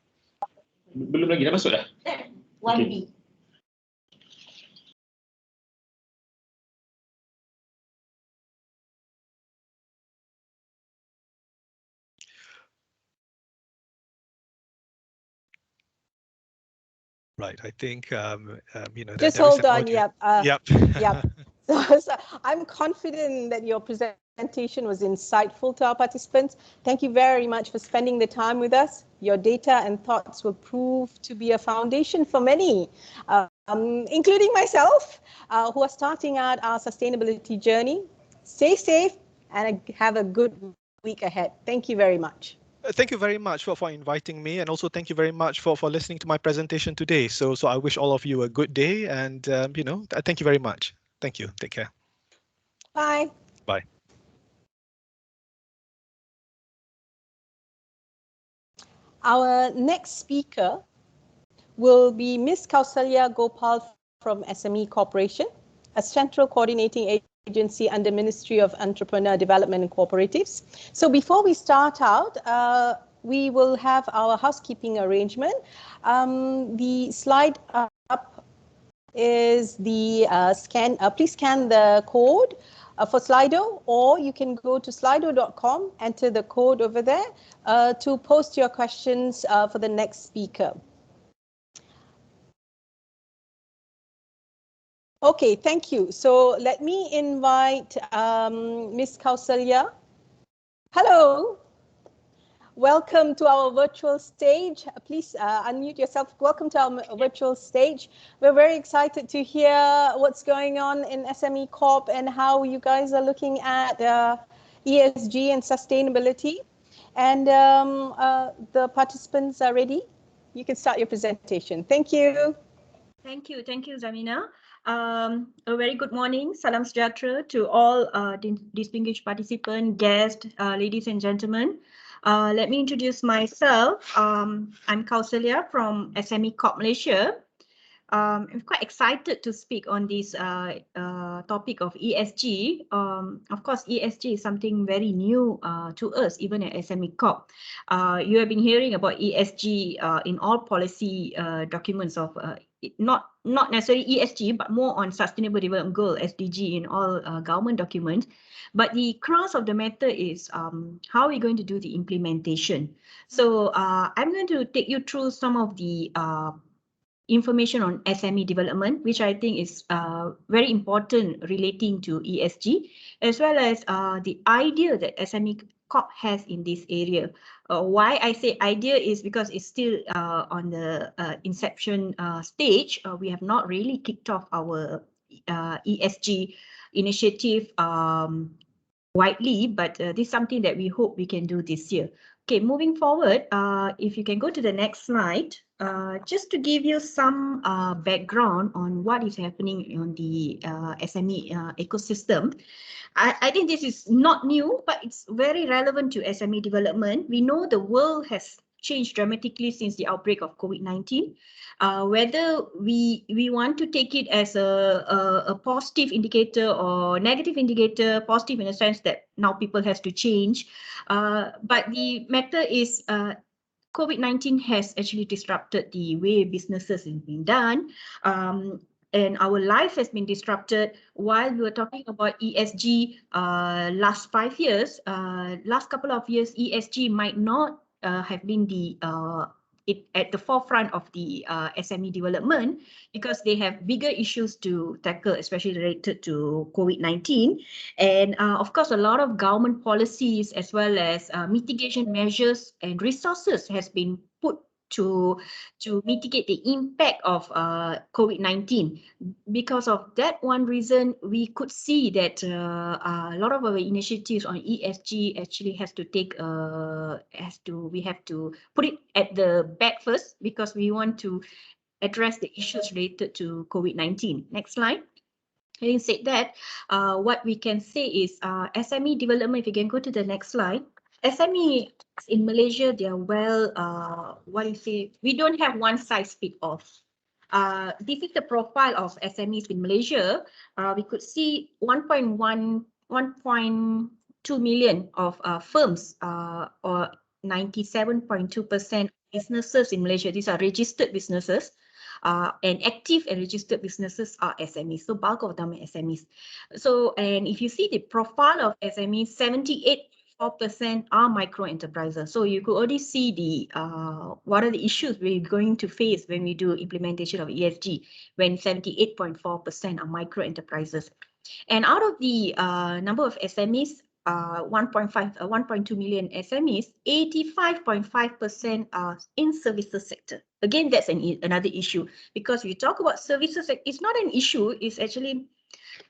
Belum lagi, dah masuk dah? 1B. Right, I think Just hold on. Yep. Yep. So I'm confident that your presentation was insightful to our participants. Thank you very much for spending the time with us. Your data and thoughts will prove to be a foundation for many, including myself, who are starting out our sustainability journey. Stay safe and have a good week ahead. Thank you very much. Thank you very much for inviting me, and also thank you very much for listening to my presentation today. So I wish all of you a good day, and thank you very much. Thank you. Take care. Bye. Bye. Our next speaker will be Ms. Kausalya Gopal from SME Corporation, a central coordinating agency under Ministry of Entrepreneur Development and Cooperatives. So before we start out, we will have our housekeeping arrangement. The slide up is the scan. Please scan the code for Slido, or you can go to slido.com, enter the code over there to post your questions for the next speaker. Okay, thank you. So let me invite Ms. Kausalya. Hello. Welcome to our virtual stage. Please unmute yourself. Welcome to our virtual stage. We're very excited to hear what's going on in SME Corp and how you guys are looking at ESG and sustainability. And the participants are ready. You can start your presentation. Thank you. Thank you, Zameema. A very good morning, salam sejahtera to all distinguished participants, guests, ladies and gentlemen. Let me introduce myself. I'm Kausalya from SME Corp Malaysia. I'm quite excited to speak on this topic of ESG. Of course, ESG is something very new to us, even at SME Corp. You have been hearing about ESG in all policy documents of not necessarily ESG, but more on Sustainable Development Goal, SDG, in all government documents. But the crux of the matter is how are we going to do the implementation? So I'm going to take you through some of the information on SME development, which I think is very important relating to ESG, as well as the idea that SME Corp has in this area. Why I say idea is because it's still on the inception stage. We have not really kicked off our ESG initiative widely, but this is something that we hope we can do this year. Okay, moving forward, if you can go to the next slide, just to give you some background on what is happening on the SME ecosystem. I think this is not new, but it's very relevant to SME development. We know the world has changed dramatically since the outbreak of COVID-19. Whether we want to take it as a positive indicator or negative indicator, positive in a sense that now people have to change. But the matter is COVID-19 has actually disrupted the way businesses is being done. And our life has been disrupted. While we were talking about ESG last 5 years, last couple of years, ESG might not have been at the forefront of the SME development because they have bigger issues to tackle, especially related to COVID-19. And of course, a lot of government policies as well as mitigation measures and resources has been put to mitigate the impact of COVID-19. Because of that one reason, we could see that a lot of our initiatives on ESG actually has to take we have to put it at the back first because we want to address the issues related to COVID-19. Next slide. Having said that, what we can say is SME development, if you can go to the next slide. SME in Malaysia, they are well, we don't have one size fits all. This is the profile of SMEs in Malaysia. We could see 1.2 million of firms or 97.2% businesses in Malaysia. These are registered businesses. And active and registered businesses are SMEs. So bulk of them are SMEs. So, and if you see the profile of SMEs, 78% are micro enterprises. So you could already see the what are the issues we're going to face when we do implementation of ESG, when 78.4% are micro enterprises. And out of the number of SMEs, 1.2 million SMEs, 85.5% are in services sector. Again, that's another issue because we talk about services, it's not an issue, it's actually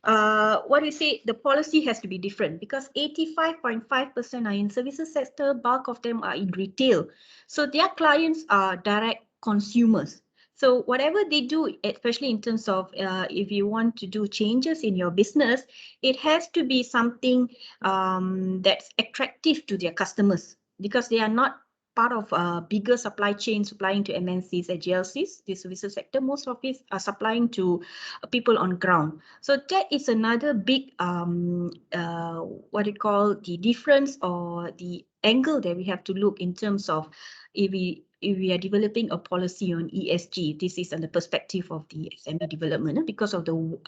what we say, the policy has to be different because 85.5% are in services sector, bulk of them are in retail. So their clients are direct consumers. So whatever they do, especially in terms of if you want to do changes in your business, it has to be something that's attractive to their customers because they are not part of a bigger supply chain supplying to MNCs and GLCs, the services sector. Most of it are supplying to people on ground. So that is another big, what you call the difference or the angle that we have to look in terms of if we are developing a policy on ESG. This is on the perspective of the SME development because of the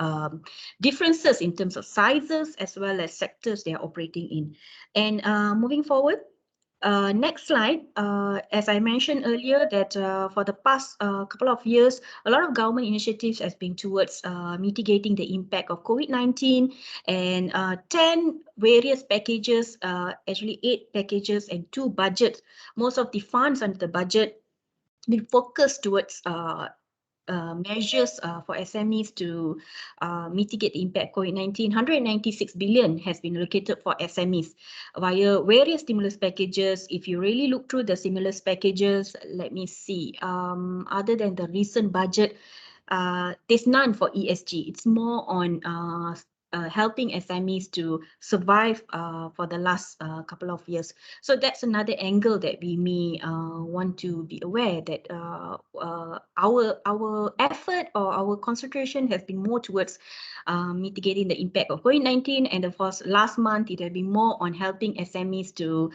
differences in terms of sizes as well as sectors they are operating in. And moving forward, next slide, as I mentioned earlier that for the past couple of years, a lot of government initiatives has been towards mitigating the impact of COVID-19 and 10 various packages, actually 8 packages and 2 budgets. Most of the funds under the budget been focused towards measures for SMEs to mitigate the impact of COVID-19. 196 billion has been allocated for SMEs via various stimulus packages. If you really look through the stimulus packages, let me see, other than the recent budget, there's none for ESG. It's more on helping SMEs to survive for the last couple of years. So that's another angle that we may want to be aware that our effort or our concentration has been more towards mitigating the impact of COVID-19, and of course last month it had been more on helping SMEs to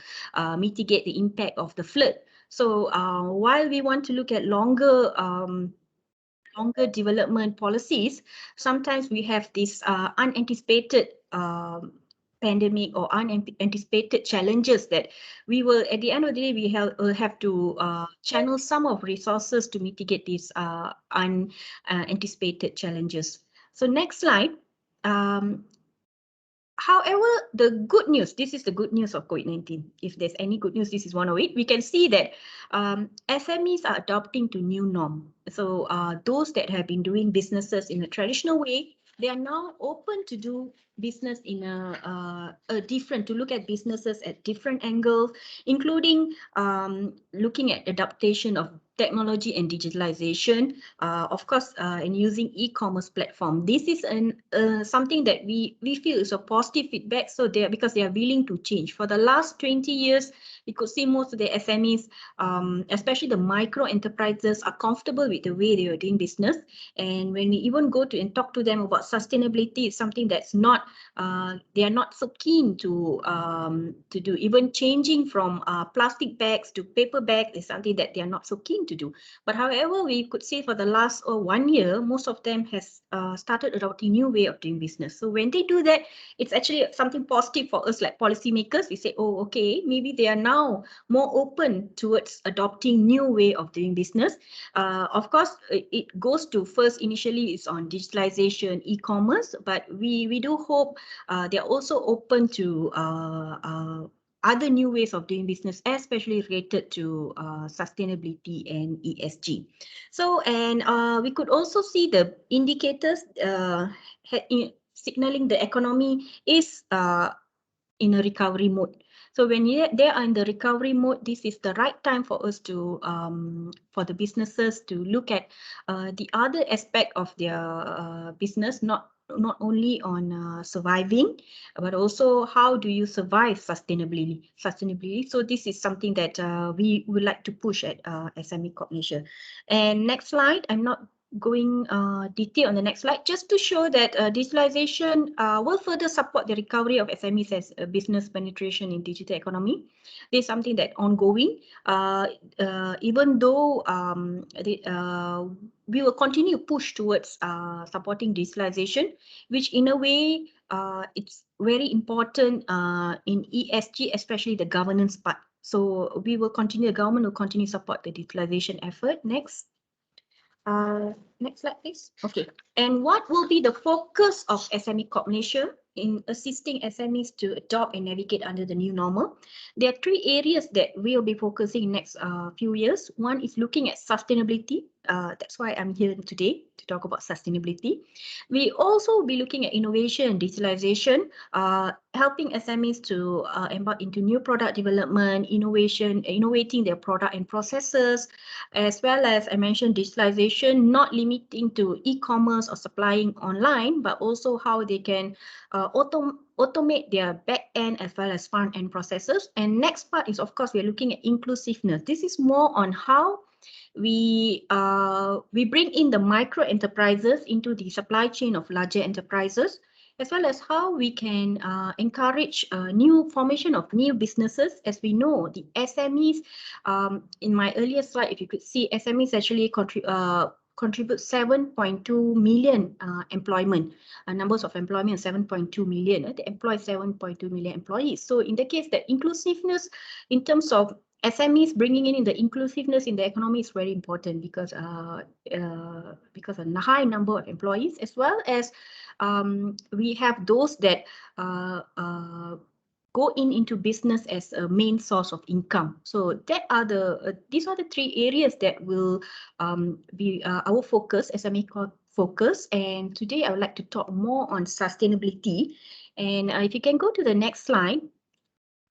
mitigate the impact of the flood. So while we want to look at longer development policies, sometimes we have this unanticipated pandemic or unanticipated challenges that we will, at the end of the day, we have to channel some of resources to mitigate these unanticipated challenges. So next slide. However, the good news, this is the good news of COVID-19. If there's any good news, this is one of it. We can see that SMEs are adopting to new norm. So those that have been doing businesses in a traditional way, they are now open to do business in a different, to look at businesses at different angles, including looking at adaptation of technology and digitalization, of course, and using e-commerce platform. This is something that we feel is a positive feedback. So because they are willing to change. For the last 20 years, we could see most of the SMEs, especially the micro enterprises, are comfortable with the way they are doing business. And when we even go to and talk to them about sustainability, it's something that's not, they are not so keen to do. Even changing from plastic bags to paper bags is something that they are not so keen to do. But however, we could say for the last 1 year, most of them has started adopting new way of doing business. So when they do that, it's actually something positive for us like policymakers. We say, oh, okay, maybe they are now more open towards adopting new way of doing business. Of course, it goes to first initially it's on digitalization, e-commerce, but we do hope they're also open to other new ways of doing business, especially related to sustainability and ESG. So, and we could also see the indicators signaling the economy is in a recovery mode. So when they are in the recovery mode, this is the right time for us to, for the businesses to look at the other aspect of their business, not only on surviving, but also how do you survive sustainably. So this is something that we would like to push at SME Corp Malaysia. And next slide, I'm not going detail on the next slide, just to show that digitalization will further support the recovery of SMEs as business penetration in digital economy. This is something that ongoing, even though we will continue push towards supporting digitalization, which in a way it's very important in ESG, especially the governance part. So we will continue, the government will continue to support the digitalization effort. Next. Next slide, please. Okay. And what will be the focus of SME Corp Malaysia in assisting SMEs to adopt and navigate under the new normal? There are 3 areas that we'll be focusing next few years. One is looking at sustainability. that's why I'm here today to talk about sustainability. We also be looking at innovation and digitalization, helping SMEs to embark into new product development, innovating their product and processes, as well as I mentioned digitalization, not limiting to e-commerce or supplying online, but also how they can automate their back end as well as front end processes. And next part is, of course, we're looking at inclusiveness. This is more on how we bring in the micro enterprises into the supply chain of larger enterprises, as well as how we can encourage new formation of new businesses. As we know, the SMEs, in my earlier slide, if you could see, SMEs actually contribute 7.2 million employment, numbers of employment 7.2 million. They employ 7.2 million employees. So in the case that inclusiveness in terms of SMEs bringing in the inclusiveness in the economy is very important because a high number of employees, as well as we have those that go into business as a main source of income. So that are these are the three areas that will be our focus, SME focus. And today I would like to talk more on sustainability. And if you can go to the next slide.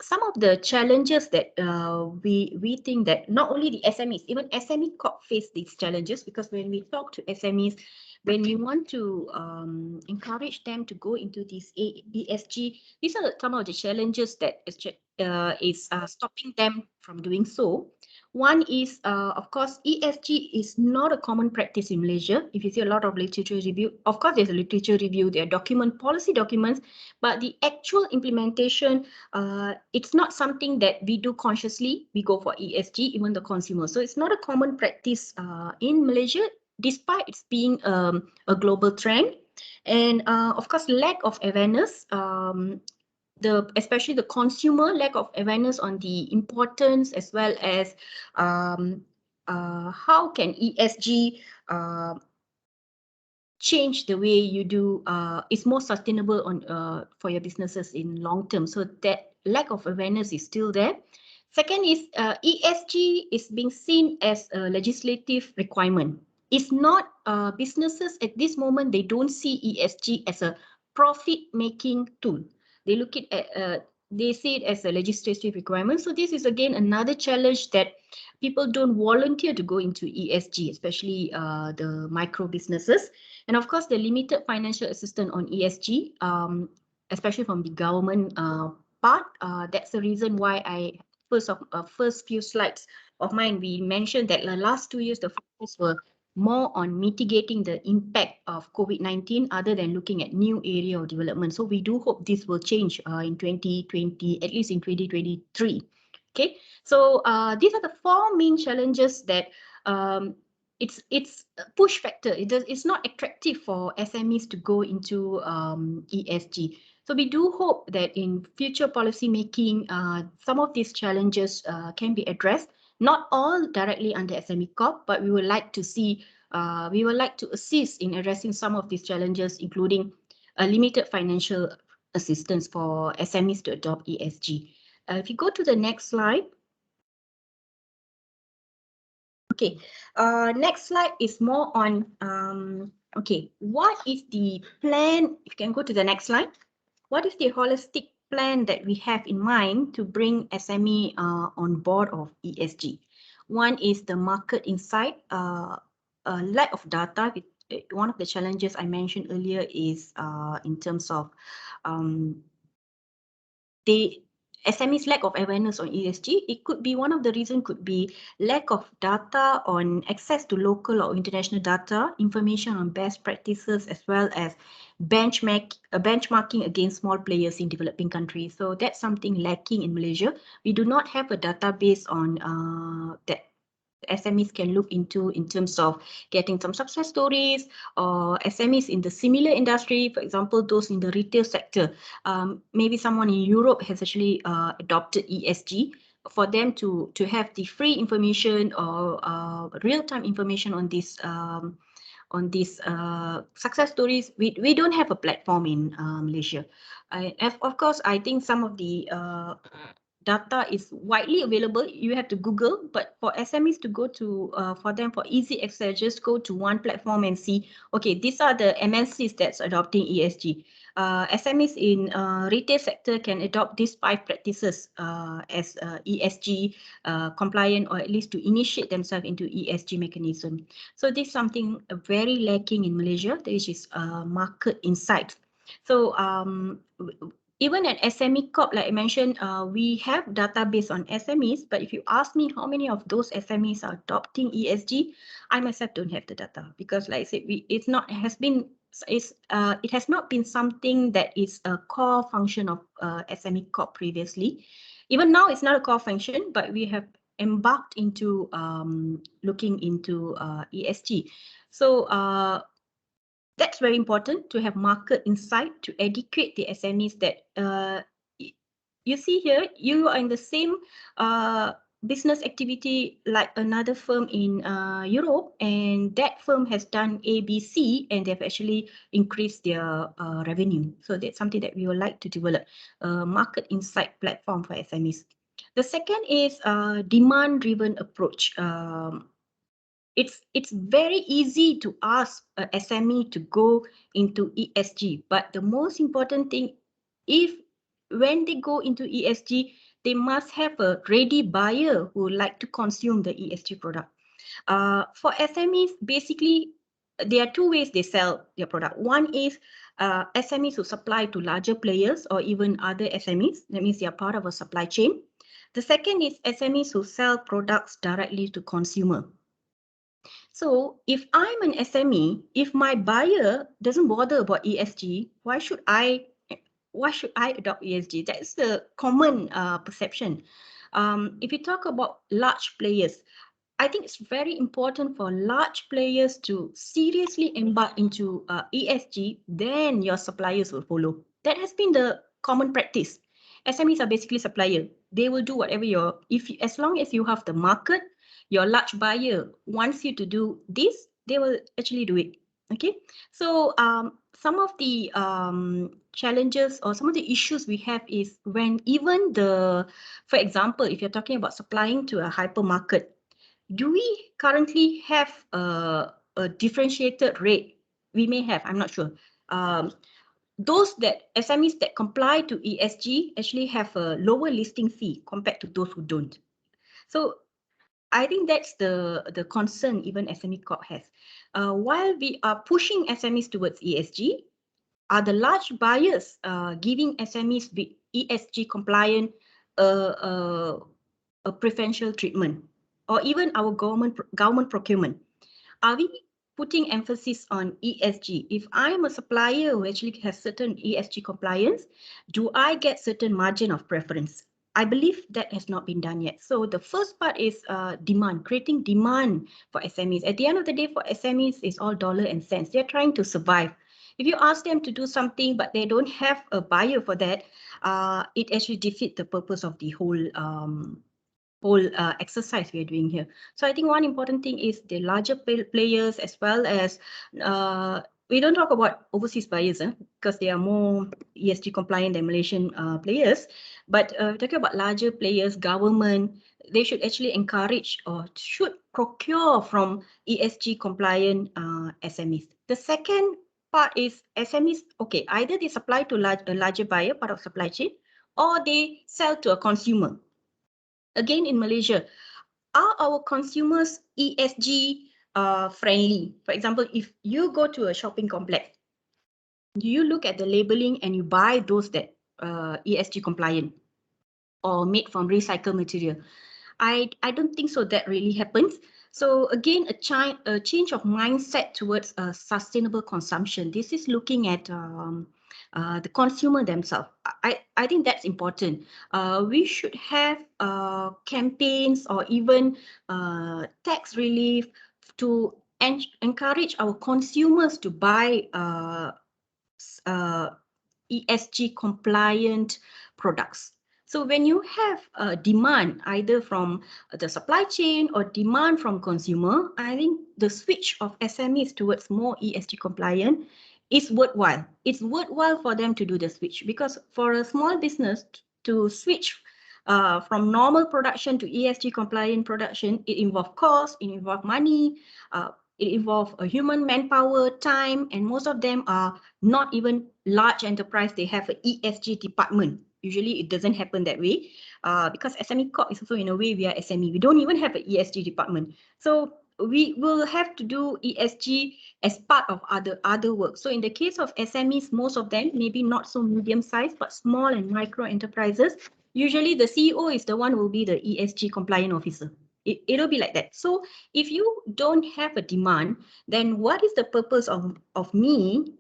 Some of the challenges that we think that not only the SMEs, even SME Corp face these challenges, because when we talk to SMEs, when we want to encourage them to go into this ESG, these are some of the challenges that is stopping them from doing so. One is, of course, ESG is not a common practice in Malaysia. If you see a lot of literature review, of course, there's a literature review, there are policy documents, but the actual implementation, it's not something that we do consciously. We go for ESG, even the consumer. So it's not a common practice in Malaysia, despite it's being a global trend. And of course, lack of awareness, especially the consumer, lack of awareness on the importance, as well as how can ESG change the way you do, is more sustainable for your businesses in long term. So that lack of awareness is still there. Second is ESG is being seen as a legislative requirement. It's not businesses at this moment, they don't see ESG as a profit-making tool. They look at they see it as a legislative requirement. So this is again another challenge that people don't volunteer to go into ESG, especially the micro businesses. And of course, the limited financial assistance on ESG, especially from the government part. That's the reason why first few slides of mine, we mentioned that the last 2 years, the focus were more on mitigating the impact of COVID-19 other than looking at new area of development. So we do hope this will change in 2020, at least in 2023. Okay, so these are the 4 main challenges that it's a push factor. It's not attractive for SMEs to go into ESG. So we do hope that in future policy making, some of these challenges can be addressed. Not all directly under SME Corp, but we would like to see, we would like to assist in addressing some of these challenges, including limited financial assistance for SMEs to adopt ESG. If you go to the next slide. Okay, next slide is more on, okay, what is the plan? If you can go to the next slide. What is the holistic plan that we have in mind to bring SME on board of ESG? One is the market insight, lack of data. One of the challenges I mentioned earlier is in terms of the SME's lack of awareness on ESG. It could be one of the reasons, could be lack of data on access to local or international data, information on best practices, as well as benchmarking against small players in developing countries. So that's something lacking in Malaysia. We do not have a database on that SMEs can look into in terms of getting some success stories, or SMEs in the similar industry, for example, those in the retail sector. Maybe someone in Europe has actually adopted ESG. For them to have the free information or real-time information on these success stories, we don't have a platform in Malaysia. Of course, I think some of the data is widely available. You have to Google, but for SMEs to go to, for them, for easy access, just go to one platform and see, okay, these are the MNCs that's adopting ESG. SMEs in retail sector can adopt these 5 practices as ESG compliant, or at least to initiate themselves into ESG mechanism. So this is something very lacking in Malaysia, which is market insight. So even at SME Corp, like I mentioned, we have database on SMEs, but if you ask me how many of those SMEs are adopting ESG, I myself don't have the data, because like I said, it has not been something that is a core function of SME Corp previously. Even now, it's not a core function, but we have embarked into looking into ESG. So that's very important, to have market insight to educate the SMEs that you see here, you are in the same business activity like another firm in Europe, and that firm has done ABC and they've actually increased their revenue. So that's something that we would like to develop, a market insight platform for SMEs. The second is demand-driven approach. It's very easy to ask a SME to go into ESG, but the most important thing, when they go into ESG, they must have a ready buyer who would like to consume the ESG product. For SMEs, basically, there are 2 ways they sell their product. One is SMEs who supply to larger players or even other SMEs. That means they are part of a supply chain. The second is SMEs who sell products directly to consumer. So if I'm an SME, if my buyer doesn't bother about ESG, why should I adopt ESG? That's the common perception. If you talk about large players, I think it's very important for large players to seriously embark into ESG, then your suppliers will follow. That has been the common practice. SMEs are basically supplier. They will do whatever as long as you have the market, your large buyer wants you to do this, they will actually do it. Okay, so some of the challenges or some of the issues we have is when even for example, if you're talking about supplying to a hypermarket, do we currently have a differentiated rate? We may have, I'm not sure. Those SMEs that comply to ESG actually have a lower listing fee compared to those who don't. So I think that's the concern even SME Corp has. While we are pushing SMEs towards ESG, are the large buyers giving SMEs with ESG compliant a preferential treatment, or even our government procurement? Are we putting emphasis on ESG? If I'm a supplier who actually has certain ESG compliance, do I get certain margin of preference? I believe that has not been done yet. So the first part is demand, creating demand for SMEs. At the end of the day, for SMEs, it's all dollar and cents. They're trying to survive. If you ask them to do something, but they don't have a buyer for that, it actually defeats the purpose of the whole exercise we are doing here. So I think one important thing is the larger players, as well as we don't talk about overseas buyers because they are more ESG compliant than Malaysian players. But talking about larger players, government, they should actually encourage or should procure from ESG compliant SMEs. The second part is SMEs, okay, either they supply to a larger buyer, part of supply chain, or they sell to a consumer. Again, in Malaysia, are our consumers ESG friendly? For example, if you go to a shopping complex, do you look at the labeling and you buy those that ESG compliant or made from recycled material? I don't think so that really happens. So again, a change of mindset towards sustainable consumption. This is looking at the consumer themselves. I think that's important. We should have campaigns or even tax relief to encourage our consumers to buy ESG compliant products. So when you have demand either from the supply chain or demand from consumer, I think the switch of SMEs towards more ESG compliant is worthwhile. It's worthwhile for them to do the switch, because for a small business to switch From normal production to ESG compliant production, it involves cost, it involves money, it involves human manpower, time, and most of them are not even large enterprise. They have an ESG department. Usually it doesn't happen that way because SME Corp is also in a way we are SME. We don't even have an ESG department. So we will have to do ESG as part of other work. So in the case of SMEs, most of them, maybe not so medium sized, but small and micro enterprises, usually the CEO is the one who will be the ESG compliant officer. It'll be like that. So if you don't have a demand, then what is the purpose of me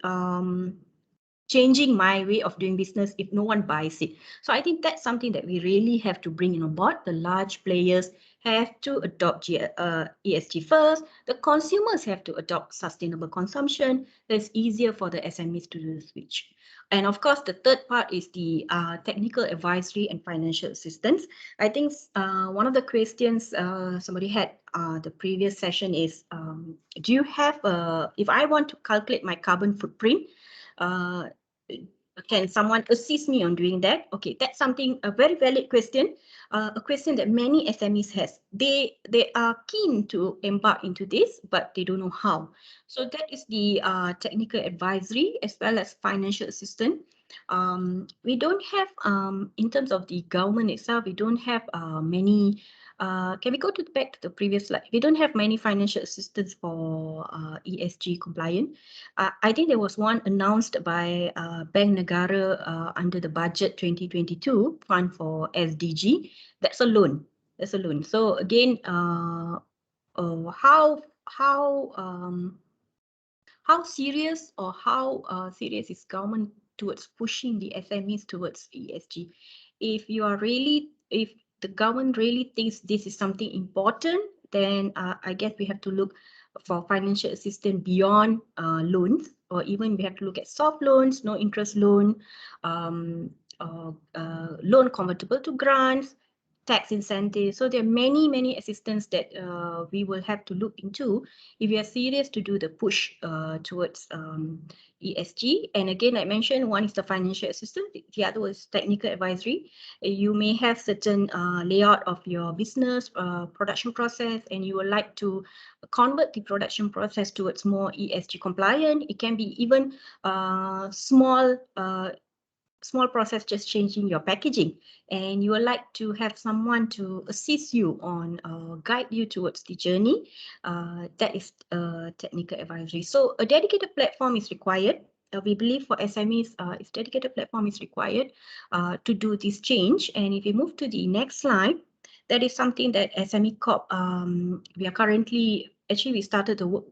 changing my way of doing business if no one buys it? So I think that's something that we really have to bring on board. The large players have to adopt ESG first. The consumers have to adopt sustainable consumption. That's easier for the SMEs to do the switch. And of course, the third part is the technical advisory and financial assistance. I think one of the questions somebody had the previous session is, do you have, if I want to calculate my carbon footprint, can someone assist me on doing that? Okay, that's something, a very valid question, a question that many SMEs has. They are keen to embark into this, but they don't know how. So that is the technical advisory as well as financial assistance. We don't have, in terms of the government itself, we don't have many. Can we go back to the previous slide? We don't have many financial assistance for ESG compliant. I think there was one announced by Bank Negara under the budget 2022 fund for SDG. That's a loan. That's a loan. So again, how serious or how serious is government towards pushing the SMEs towards ESG? If you are really, if the government really thinks this is something important, then I guess we have to look for financial assistance beyond loans, or even we have to look at soft loans, no interest loan, loan convertible to grants, tax incentives. So there are many assistance that we will have to look into if we are serious to do the push towards ESG. And again, I mentioned, one is the financial assistance, the other was technical advisory. You may have certain layout of your business production process, and you would like to convert the production process towards more ESG compliant. It can be even small process, just changing your packaging, and you would like to have someone to assist you on guide you towards the journey. That is technical advisory. So a dedicated platform is required. We believe for SMEs, a dedicated platform is required to do this change. And if you move to the next slide, that is something that SME Corp, we are currently, actually we started the work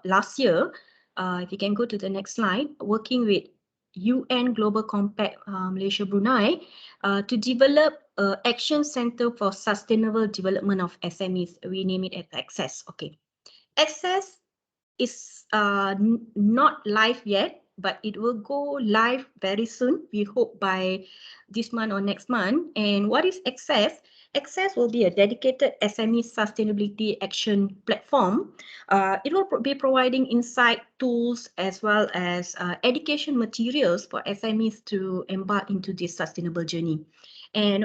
last year. If you can go to the next slide, working with UN Global Compact Malaysia Brunei to develop an action center for sustainable development of SMEs. We name it as Access. Okay, Access is not live yet, but it will go live very soon. We hope by this month or next month. And what is Access? Access will be a dedicated SME sustainability action platform. It will be providing insight, tools, as well as education materials for SMEs to embark into this sustainable journey. And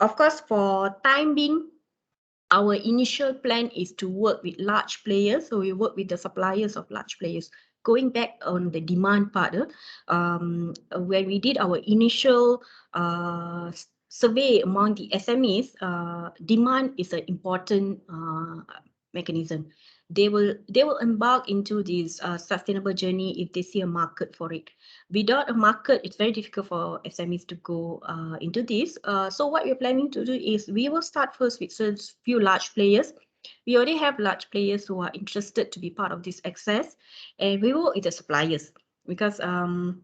of course, for time being, our initial plan is to work with large players. So we work with the suppliers of large players. Going back on the demand part, when we did our initial survey among the SMEs, demand is an important mechanism. They will embark into this sustainable journey if they see a market for it. Without a market, it's very difficult for SMEs to go into this. So what we're planning to do is we will start first with a few large players. We already have large players who are interested to be part of this access, and we work with the suppliers because and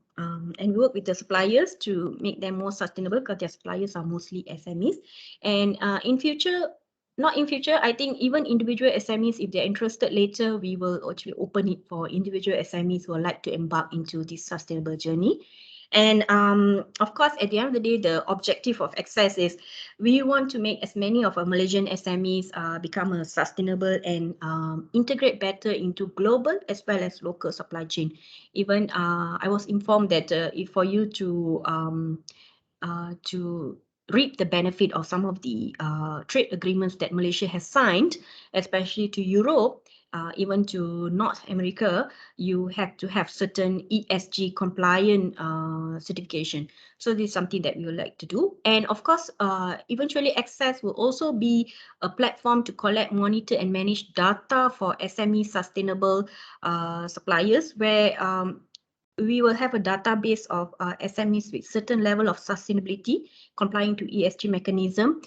we work with the suppliers to make them more sustainable because their suppliers are mostly SMEs. And in future, I think even individual SMEs, if they're interested later, we will actually open it for individual SMEs who would like to embark into this sustainable journey. And of course, at the end of the day, the objective of Access is we want to make as many of our Malaysian SMEs become a sustainable and integrate better into global as well as local supply chain. Even I was informed that if for you to reap the benefit of some of the trade agreements that Malaysia has signed, especially to Europe, even to North America, you have to have certain ESG compliant certification. So this is something that we would like to do. And of course, eventually Access will also be a platform to collect, monitor and manage data for SME sustainable suppliers, where we will have a database of SMEs with certain level of sustainability complying to ESG mechanism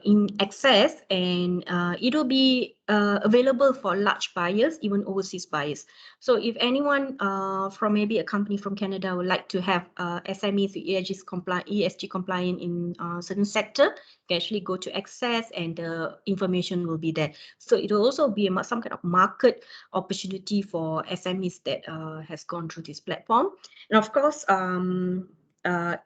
in Access, and it will be available for large buyers, even overseas buyers. So if anyone from maybe a company from Canada would like to have SMEs with ESG compliant in certain sector, you can actually go to Access and the information will be there. So it will also be some kind of market opportunity for SMEs that has gone through this platform. And of course,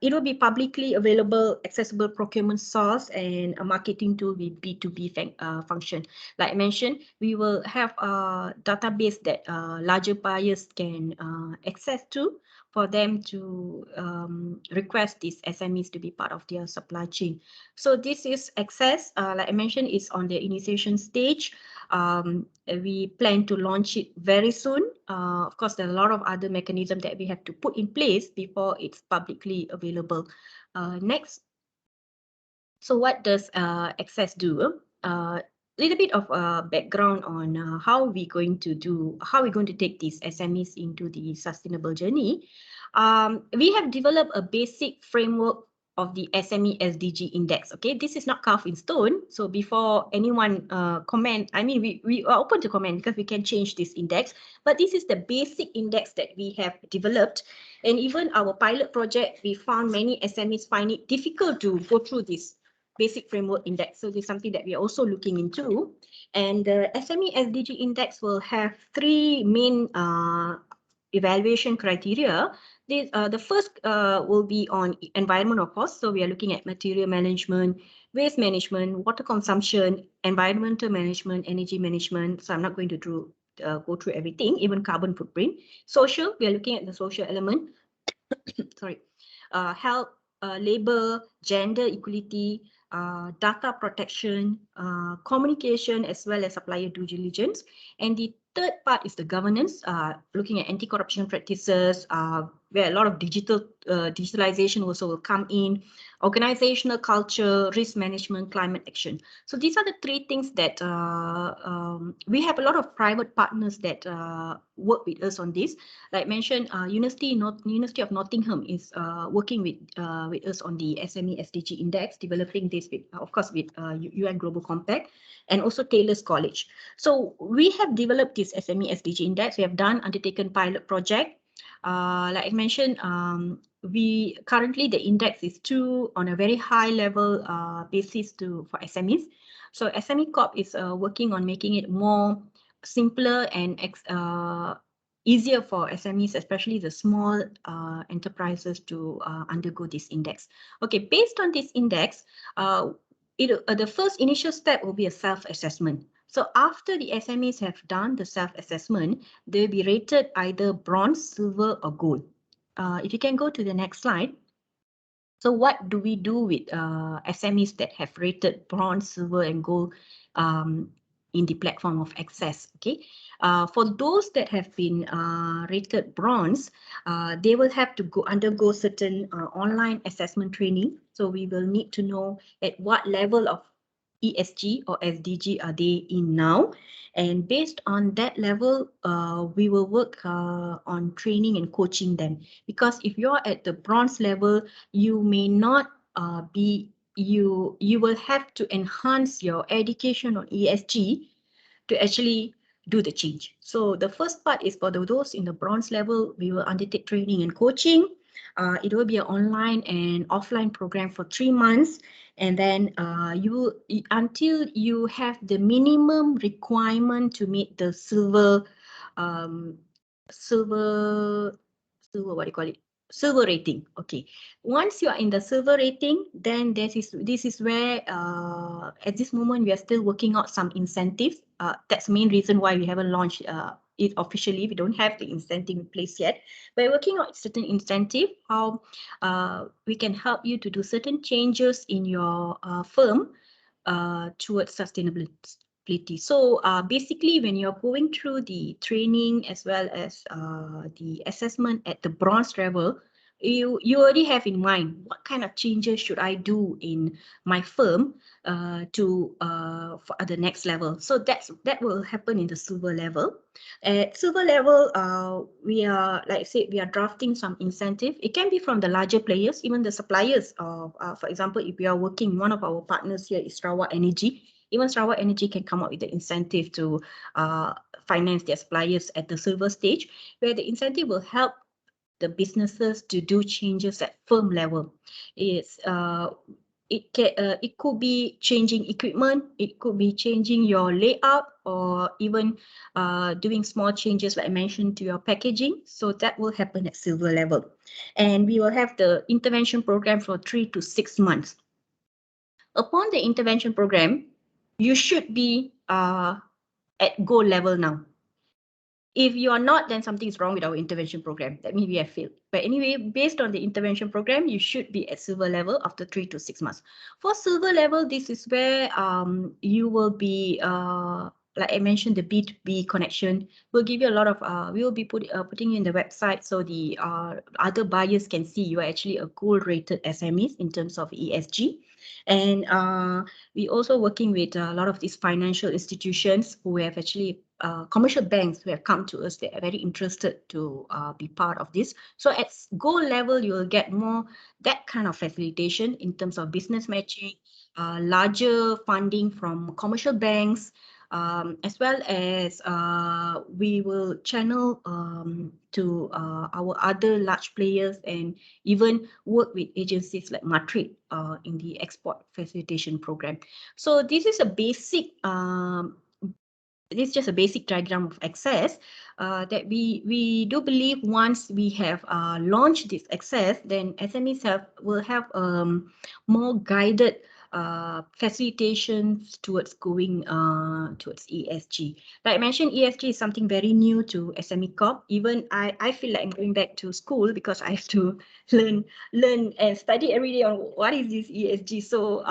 it will be publicly available, accessible procurement source and a marketing tool with B2B function. Like I mentioned, we will have a database that larger buyers can access to for them to request these SMEs to be part of their supply chain. So this is Access, like I mentioned, is on the initiation stage. We plan to launch it very soon. Of course, there are a lot of other mechanisms that we have to put in place before it's publicly available. Next. So what does Access do? Little bit of background on how we're going to take these SMEs into the sustainable journey. We have developed a basic framework of the SME Sdg Index. Okay, this is not carved in stone. So before anyone comment, I mean, we are open to comment because we can change this index. But this is the basic index that we have developed. And even our pilot project, we found many SMEs find it difficult to go through this basic framework index. So this is something that we are also looking into. And the SME Sdg Index will have three main evaluation criteria. The first will be on environment, of course. So we are looking at material management, waste management, water consumption, environmental management, energy management. So I'm not going to go through everything, even carbon footprint. Social, we are looking at the social element. Sorry, health, labor, gender equality, data protection, communication, as well as supplier due diligence. And the third part is the governance, looking at anti-corruption practices, where a lot of digitalization also will come in, organizational culture, risk management, climate action. So these are the three things that we have a lot of private partners that work with us on this. Like I mentioned, University of Nottingham is working with us on the SME Sdg Index, developing this with, of course, with UN Global Compact, and also Taylor's College. So we have developed this SME Sdg Index. We have undertaken pilot project. Like I mentioned, we currently the index is 2 on a very high level basis for SMEs. So SME Corp is working on making it more simpler and easier for SMEs, especially the small enterprises, to undergo this index. Okay, based on this index, the first initial step will be a self-assessment. So after the SMEs have done the self-assessment, they'll be rated either bronze, silver, or gold. If you can go to the next slide. So what do we do with SMEs that have rated bronze, silver, and gold in the platform of Access? Okay, for those that have been rated bronze, they will have to undergo certain online assessment training. So we will need to know at what level of ESG or SDG are they in now, and based on that level, we will work on training and coaching them. Because if you're at the bronze level, you may not you will have to enhance your education on ESG to actually do the change. So the first part is for those in the bronze level, we will undertake training and coaching. It will be an online and offline program for 3 months. And then until you have the minimum requirement to meet the silver rating. Okay, once you are in the silver rating, then this is where at this moment we are still working out some incentives. That's the main reason why we haven't launched it officially. We don't have the incentive in place yet. We're working on certain incentive, how we can help you to do certain changes in your firm towards sustainability. So basically, when you're going through the training as well as the assessment at the bronze level, you already have in mind what kind of changes should I do in my firm for the next level. So that will happen in the silver level. At silver level, we are, like I said, we are drafting some incentive. It can be from the larger players, even the suppliers of, for example, if we are working, one of our partners here is Sarawak Energy. Even Sarawak Energy can come up with the incentive to finance their suppliers at the silver stage, where the incentive will help the businesses to do changes at firm level. It could be changing equipment, it could be changing your layout, or even doing small changes like I mentioned to your packaging. So that will happen at silver level. And we will have the intervention program for 3 to 6 months. Upon the intervention program, you should be at gold level now. If you are not, then something is wrong with our intervention program. That means we have failed. But anyway, based on the intervention program, you should be at silver level after 3 to 6 months. For silver level, this is where you will be, like I mentioned, the B2B connection. We'll give you a lot of, we will be putting in the website so the other buyers can see you are actually a gold-rated SMEs in terms of ESG. And we also working with a lot of these financial institutions who have actually commercial banks who have come to us. They are very interested to be part of this. So at gold level, you will get more that kind of facilitation in terms of business matching, larger funding from commercial banks, as well as we will channel to our other large players and even work with agencies like Madrid in the export facilitation program. So this is a basic this is just a basic diagram of access that we do believe once we have launched this access, then SMEs will have more guided facilitations towards going towards ESG. Like I mentioned, ESG is something very new to SME Corp. Even I feel like I'm going back to school because I have to learn and study every day on what is this ESG. So,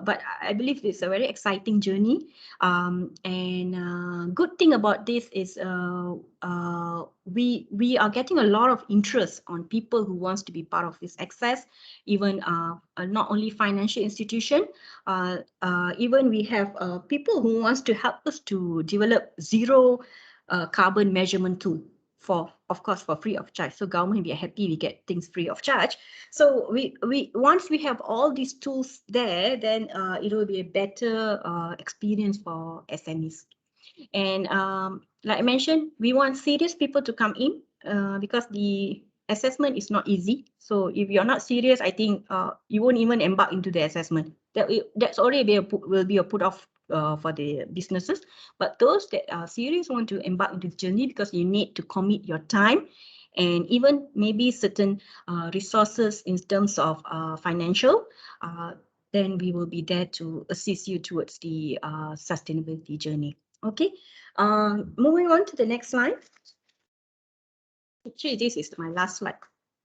but I believe it's a very exciting journey. Good thing about this is we are getting a lot of interest on people who wants to be part of this access, even not only financial institution, even we have people who wants to help us to develop zero carbon measurement tool for, of course, for free of charge. So government will be happy we get things free of charge. So we once we have all these tools there, then it will be a better experience for SMEs. And like I mentioned, we want serious people to come in because the assessment is not easy. So if you're not serious, I think you won't even embark into the assessment. That's already will be a put off for the businesses. But those that are serious want to embark into the journey because you need to commit your time and even maybe certain resources in terms of financial, then we will be there to assist you towards the sustainability journey. Okay, moving on to the next slide. Actually, this is my last slide.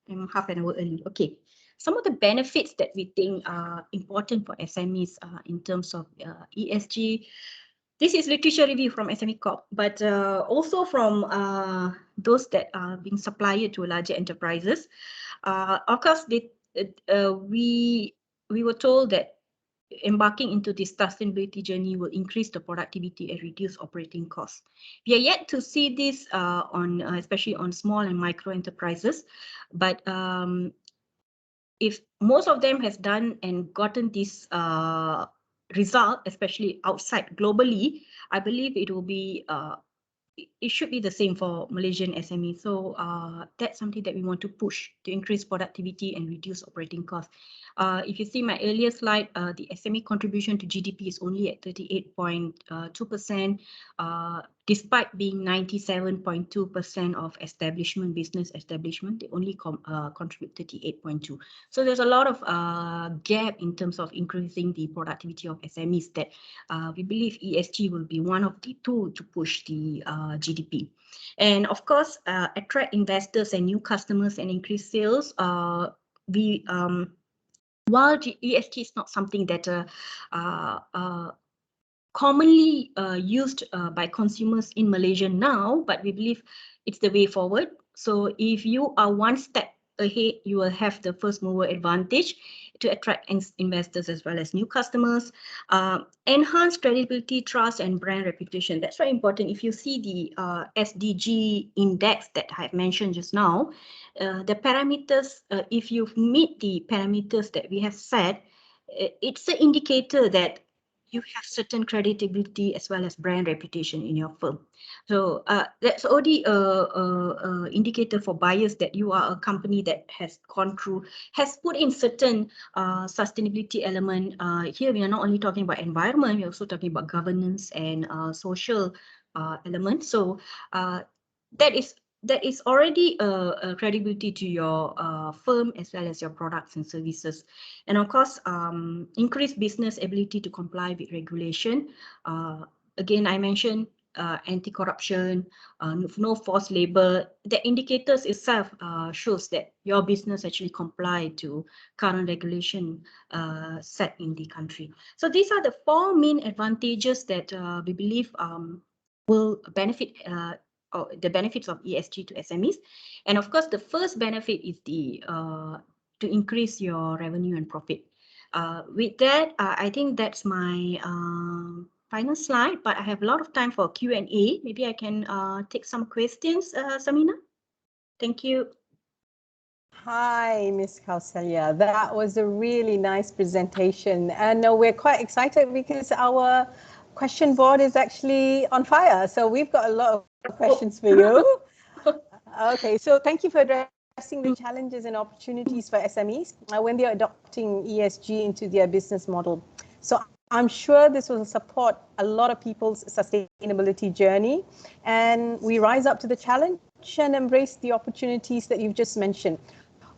I'm half an hour early. Okay, some of the benefits that we think are important for SMEs in terms of ESG. This is literature review from SME Corp, but also from those that are being supplied to larger enterprises. Of course, we were told that embarking into this sustainability journey will increase the productivity and reduce operating costs. We are yet to see this especially on small and micro enterprises, but if most of them has done and gotten this result, especially outside globally, I believe it will be it should be the same for Malaysian SME. So that's something that we want to push to increase productivity and reduce operating costs. If you see my earlier slide, the SME contribution to GDP is only at 38.2%, despite being 97.2% of business establishment, they only contribute 38.2%. So there's a lot of gap in terms of increasing the productivity of SMEs that we believe ESG will be one of the tools to push the GDP. And of course, attract investors and new customers and increase sales. While ESG is not something that commonly used by consumers in Malaysia now, but we believe it's the way forward. So if you are one step ahead, you will have the first mover advantage to attract investors as well as new customers, enhance credibility, trust, and brand reputation. That's very important. If you see the SDG index that I have mentioned just now, the parameters, if you meet the parameters that we have set, it's an indicator that you have certain credibility as well as brand reputation in your firm. So that's already an indicator for buyers that you are a company that has gone through, has put in certain sustainability element. Here we are not only talking about environment, we're also talking about governance and social elements. So that is already a credibility to your firm as well as your products and services. And of course, increased business ability to comply with regulation. Again, I mentioned anti-corruption, no forced labor. The indicators itself shows that your business actually comply to current regulation set in the country. So these are the 4 main advantages that we believe will benefit the benefits of ESG to SMEs. And of course, the first benefit is the to increase your revenue and profit. With that, I think that's my final slide, but I have a lot of time for Q&A. Maybe I can take some questions, Zameema. Thank you. Hi, Ms. Kausalya. That was a really nice presentation. And we're quite excited because our question board is actually on fire. So we've got a lot of questions for you. Okay, so thank you for addressing the challenges and opportunities for SMEs when they're adopting ESG into their business model. So I'm sure this will support a lot of people's sustainability journey, and we rise up to the challenge and embrace the opportunities that you've just mentioned.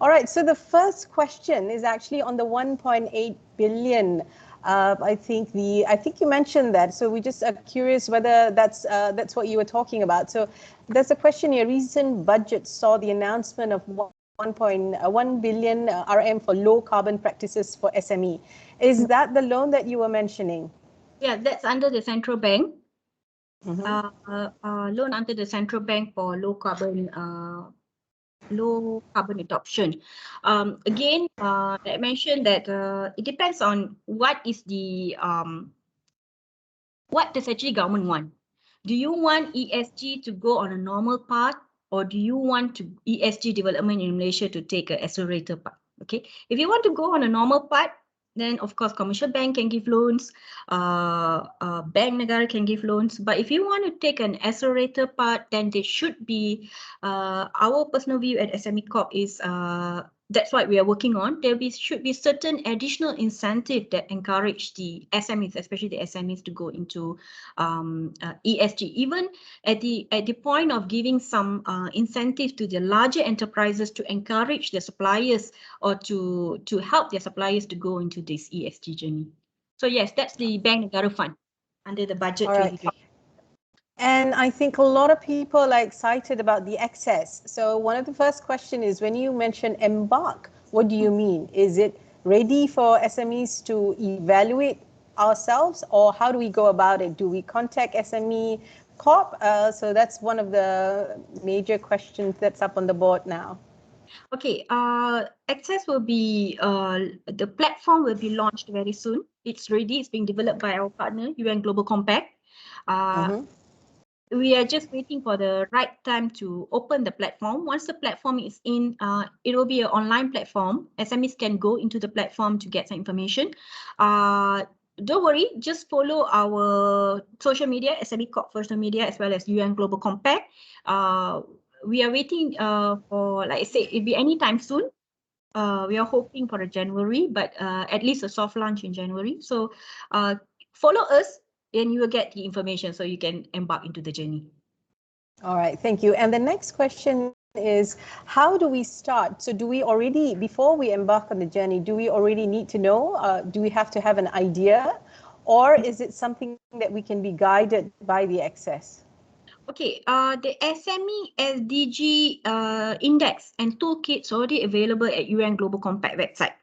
All right, so the first question is actually on the 1.8 billion. I think you mentioned that, so we just are curious whether that's what you were talking about. So there's a question here. Recent budget saw the announcement of 1.1 billion RM for low carbon practices for SME. Is that the loan that you were mentioning? Yeah, that's under the central bank. Mm-hmm. Loan under the central bank for low carbon adoption. Again, I mentioned that it depends on what is the what does actually government want. Do you want ESG to go on a normal path, or do you want ESG development in Malaysia to take an accelerator path? Okay, if you want to go on a normal path, then of course commercial bank can give loans, bank negara can give loans. But if you want to take an accelerator path, then there should be our personal view at SME Corp is that's what we are working on. Should be certain additional incentive that encourage the SMEs, especially the SMEs, to go into ESG. Even at the point of giving some incentive to the larger enterprises to encourage the suppliers or to help their suppliers to go into this ESG journey. So yes, that's the Bank Negara Fund under the budget. All right. And I think a lot of people are excited about the access. So one of the first questions is, when you mention embark, what do you mean? Is it ready for SMEs to evaluate ourselves, or how do we go about it? Do we contact SME Corp? So that's one of the major questions that's up on the board now. Okay, access will be, the platform will be launched very soon. It's ready, it's being developed by our partner, UN Global Compact. We are just waiting for the right time to open the platform. Once the platform is in, it will be an online platform. SMEs can go into the platform to get some information. Don't worry, just follow our social media, SME Corp social media, as well as UN Global Compact. We are waiting for, like I say, it'll be anytime soon. We are hoping for a January, but at least a soft launch in January. So follow us, and you will get the information so you can embark into the journey. All right, thank you. And the next question is, how do we start? So do we already, before we embark on the journey, do we already need to know? Do we have to have an idea? Or is it something that we can be guided by the access? Okay, the SME SDG Index and Toolkit is already available at UN Global Compact website.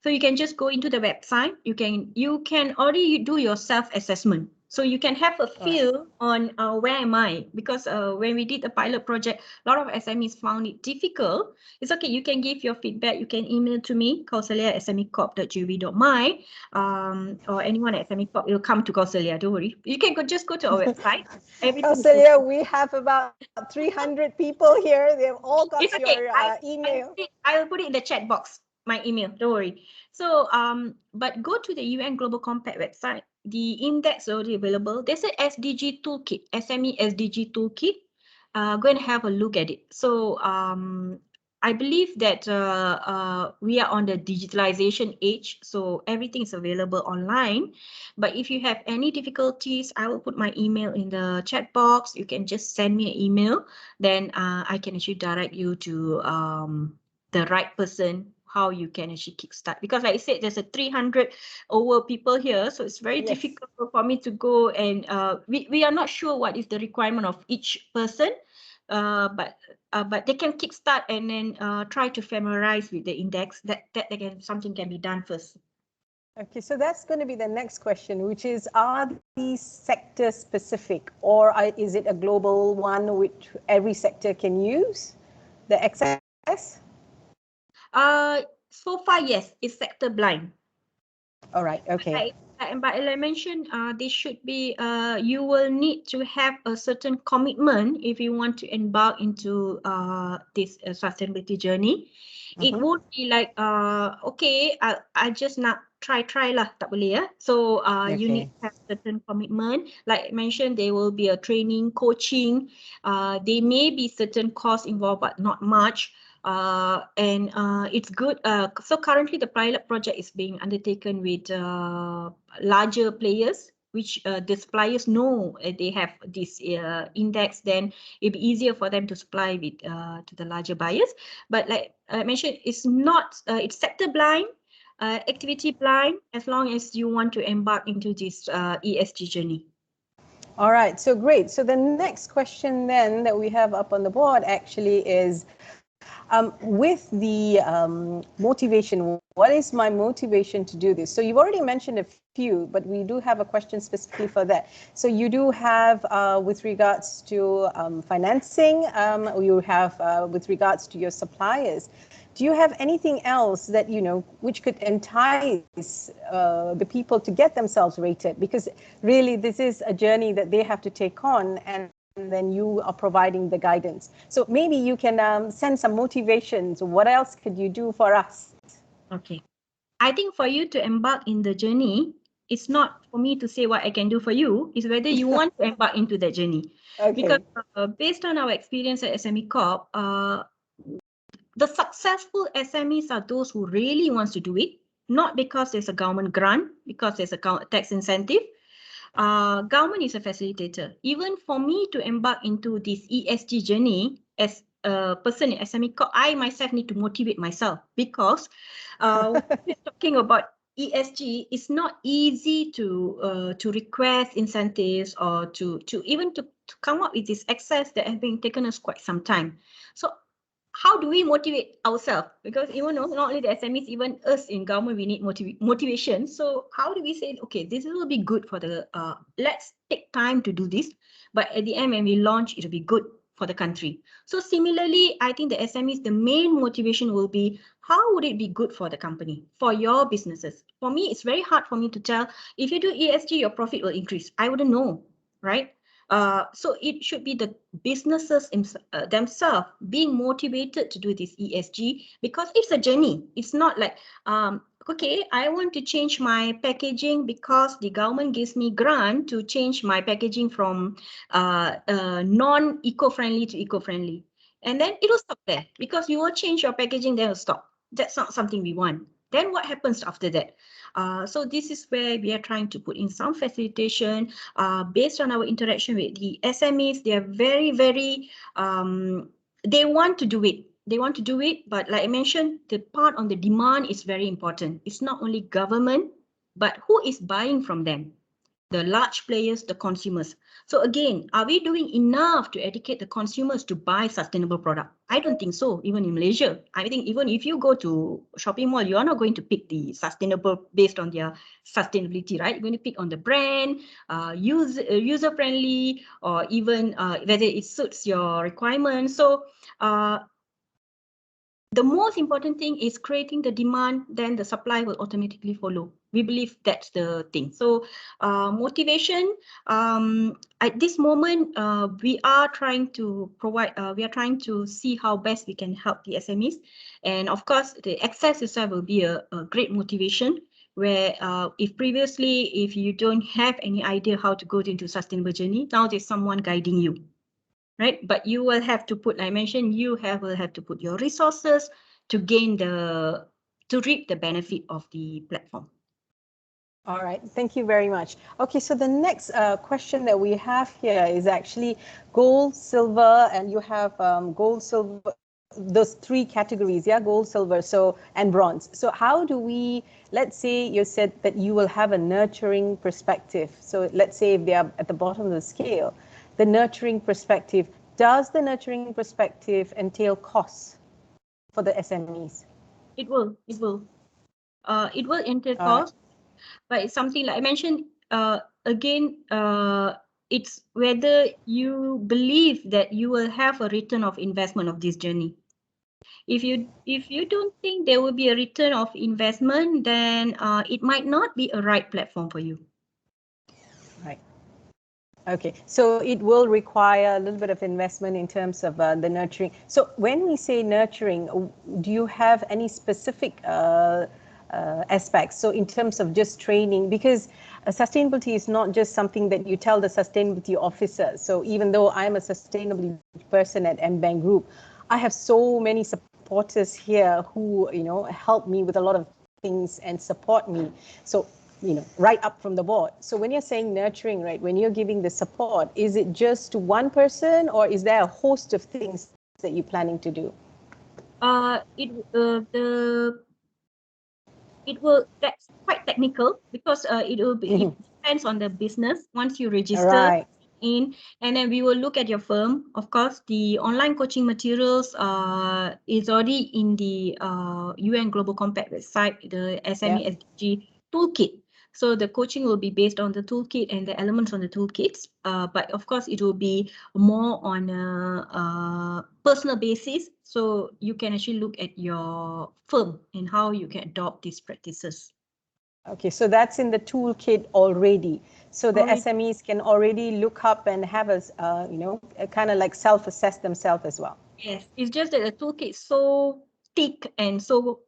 So you can just go into the website. You can already do your self-assessment. So you can have a feel on where am I? Because when we did the pilot project, a lot of SMEs found it difficult. It's okay. You can give your feedback. You can email to me, kausalya@smecorp.gov.my, or anyone at SME Corp will come to Kausalya. Don't worry. You can just go to our website. Kausalya, we have about 300 people here. They've all got It's okay. your email. I will put it in the chat box. My email. Don't worry. So but go to the UN Global Compact website. The index is already available. There's an SDG toolkit, SME SDG toolkit. Go and have a look at it. So I believe that we are on the digitalization age, so everything is available online. But if you have any difficulties, I will put my email in the chat box. You can just send me an email. Then I can actually direct you to the right person, how you can actually kickstart. Because like I said, there's a 300 over people here, so it's very difficult for me to go and we are not sure what is the requirement of each person, but they can kickstart and then try to familiarize with the index. That something can be done first. Okay, so that's going to be the next question, which is, are these sector specific, or is it a global one which every sector can use the access? So far, yes, it's sector blind. All right, okay. But as I mentioned, they should be, you will need to have a certain commitment if you want to embark into this sustainability journey. It won't be like, okay, I just not try lah, tak boleh ya. So you need to have certain commitment. Like I mentioned, there will be a training, coaching. There may be certain costs involved, but not much. And it's good. So currently the pilot project is being undertaken with larger players, which the suppliers know they have this index, then it'll be easier for them to supply with to the larger buyers. But like I mentioned, it's not, it's sector blind, activity blind, as long as you want to embark into this ESG journey. All right, so great. So the next question then that we have up on the board actually is, with the motivation, what is my motivation to do this? So you've already mentioned a few, but we do have a question specifically for that. So you do have with regards to financing, you have with regards to your suppliers. Do you have anything else that, you know, which could entice the people to get themselves rated? Because really this is a journey that they have to take on, and then you are providing the guidance. So maybe you can send some motivations. What else could you do for us? Okay. I think for you to embark in the journey, it's not for me to say what I can do for you. It's whether you want to embark into that journey. Okay. Because based on our experience at SME Corp, the successful SMEs are those who really wants to do it, not because there's a government grant, because there's a tax incentive. Government is a facilitator. Even for me to embark into this ESG journey as a person in SME Corp, I myself need to motivate myself, because we're talking about ESG, it's not easy to request incentives or to even to come up with this access that has been taken us quite some time. So how do we motivate ourselves? Because even not only the SMEs, even us in government, we need motivation. So how do we say, okay, this will be good for the, let's take time to do this, but at the end when we launch, it'll be good for the country. So similarly, I think the SMEs, the main motivation will be, how would it be good for the company, for your businesses? For me, it's very hard for me to tell, if you do ESG, your profit will increase. I wouldn't know, right? So it should be the businesses themselves being motivated to do this ESG, because it's a journey. It's not like, okay, I want to change my packaging because the government gives me grant to change my packaging from non-eco-friendly to eco-friendly. And then it'll stop there, because you will change your packaging, then it'll stop. That's not something we want. Then what happens after that? So this is where we are trying to put in some facilitation based on our interaction with the SMEs. They are very, very, they want to do it. They want to do it, but like I mentioned, the part on the demand is very important. It's not only government, but who is buying from them? the large players, the consumers. So again, are we doing enough to educate the consumers to buy sustainable product? I don't think so, even in Malaysia. I think even if you go to shopping mall, you are not going to pick the sustainable based on their sustainability, right? You're going to pick on the brand, user-friendly, or even whether it suits your requirements. So the most important thing is creating the demand, then the supply will automatically follow. We believe that's the thing. So motivation, at this moment, we are trying to provide, we are trying to see how best we can help the SMEs. And of course, the access itself will be a great motivation where if previously, if you don't have any idea how to go into sustainable journey, now there's someone guiding you. Right, but you will have to put, I mentioned, you will have to put your resources to gain to reap the benefit of the platform. All right, thank you very much. Okay, so the next question that we have here is actually gold, silver, and you have gold, silver, those three categories, yeah, gold, silver, so and bronze. So how do we, let's say you said that you will have a nurturing perspective. So let's say if they are at the bottom of the scale, the nurturing perspective, does the nurturing perspective entail costs for the SMEs? It will entail costs, but it's something like I mentioned, again, it's whether you believe that you will have a return of investment of this journey. If you don't think there will be a return of investment, then it might not be a right platform for you. Right. Okay, so it will require a little bit of investment in terms of the nurturing. So when we say nurturing, do you have any specific aspects? So in terms of just training, because sustainability is not just something that you tell the sustainability officer. So even though I'm a sustainability person at AmBank Group, I have so many supporters here who, you know, help me with a lot of things and support me. So, you know, right up from the board. So when you're saying nurturing, right, when you're giving the support, is it just to one person or is there a host of things that you're planning to do? That's quite technical because it will be, it depends on the business. Once you register, right, in, and then we will look at your firm. Of course, the online coaching materials is already in the UN Global Compact website, the SME Sdg toolkit. So the coaching will be based on the toolkit and the elements on the toolkits. But of course, it will be more on a personal basis. So you can actually look at your firm and how you can adopt these practices. Okay, so that's in the toolkit already. So the SMEs can already look up and have a, you know, kind of like self-assess themselves as well. Yes, it's just that the toolkit is so thick and so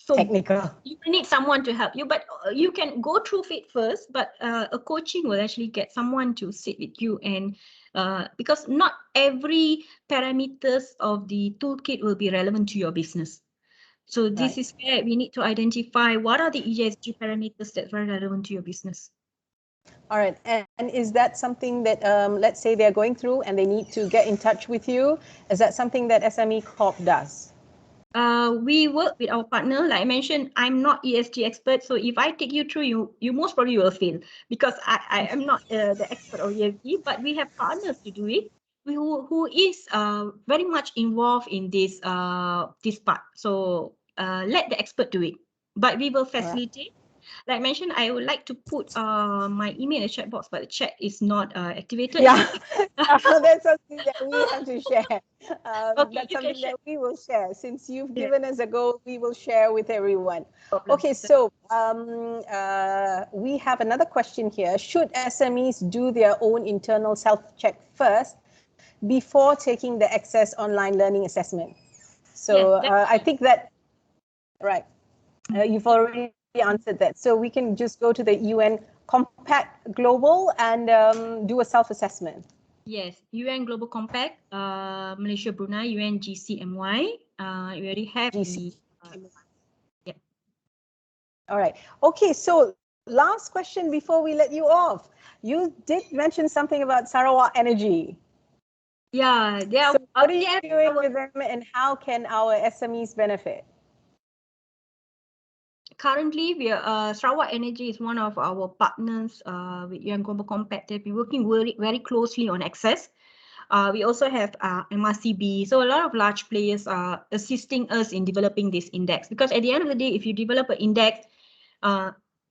technical. You need someone to help you, but you can go through it first. But a coaching will actually get someone to sit with you, and because not every parameters of the toolkit will be relevant to your business. So this is where we need to identify what are the ESG parameters that are relevant to your business. All right, and is that something that, let's say they're going through and they need to get in touch with you? Is that something that SME Corp does? We work with our partner. Like I mentioned, I'm not ESG expert. So if I take you through, you most probably will fail because I am not the expert of ESG, but we have partners to do it who is very much involved in this part. So let the expert do it, but we will facilitate. Like I mentioned, I would like to put my email in the chat box, but the chat is not activated. Yeah, that's something that we have to share. Okay, that's something that we will share. Since you've given us a go, we will share with everyone. Okay, so we have another question here. Should SMEs do their own internal self-check first before taking the Access online learning assessment? So I think that, right, you've already answered that. So we can just go to the UN Compact Global and do a self-assessment. Yes, UN Global Compact, Malaysia, Brunei, UNGCMY. We already have the. Yeah. All right. Okay. So last question before we let you off. You did mention something about Sarawak Energy. Yeah. So what are you doing with them, and how can our SMEs benefit? currently, Sarawak Energy is one of our partners with UN Global Compact. They've been working very, very closely on access. We also have MRCB. So a lot of large players are assisting us in developing this index, because at the end of the day, if you develop an index,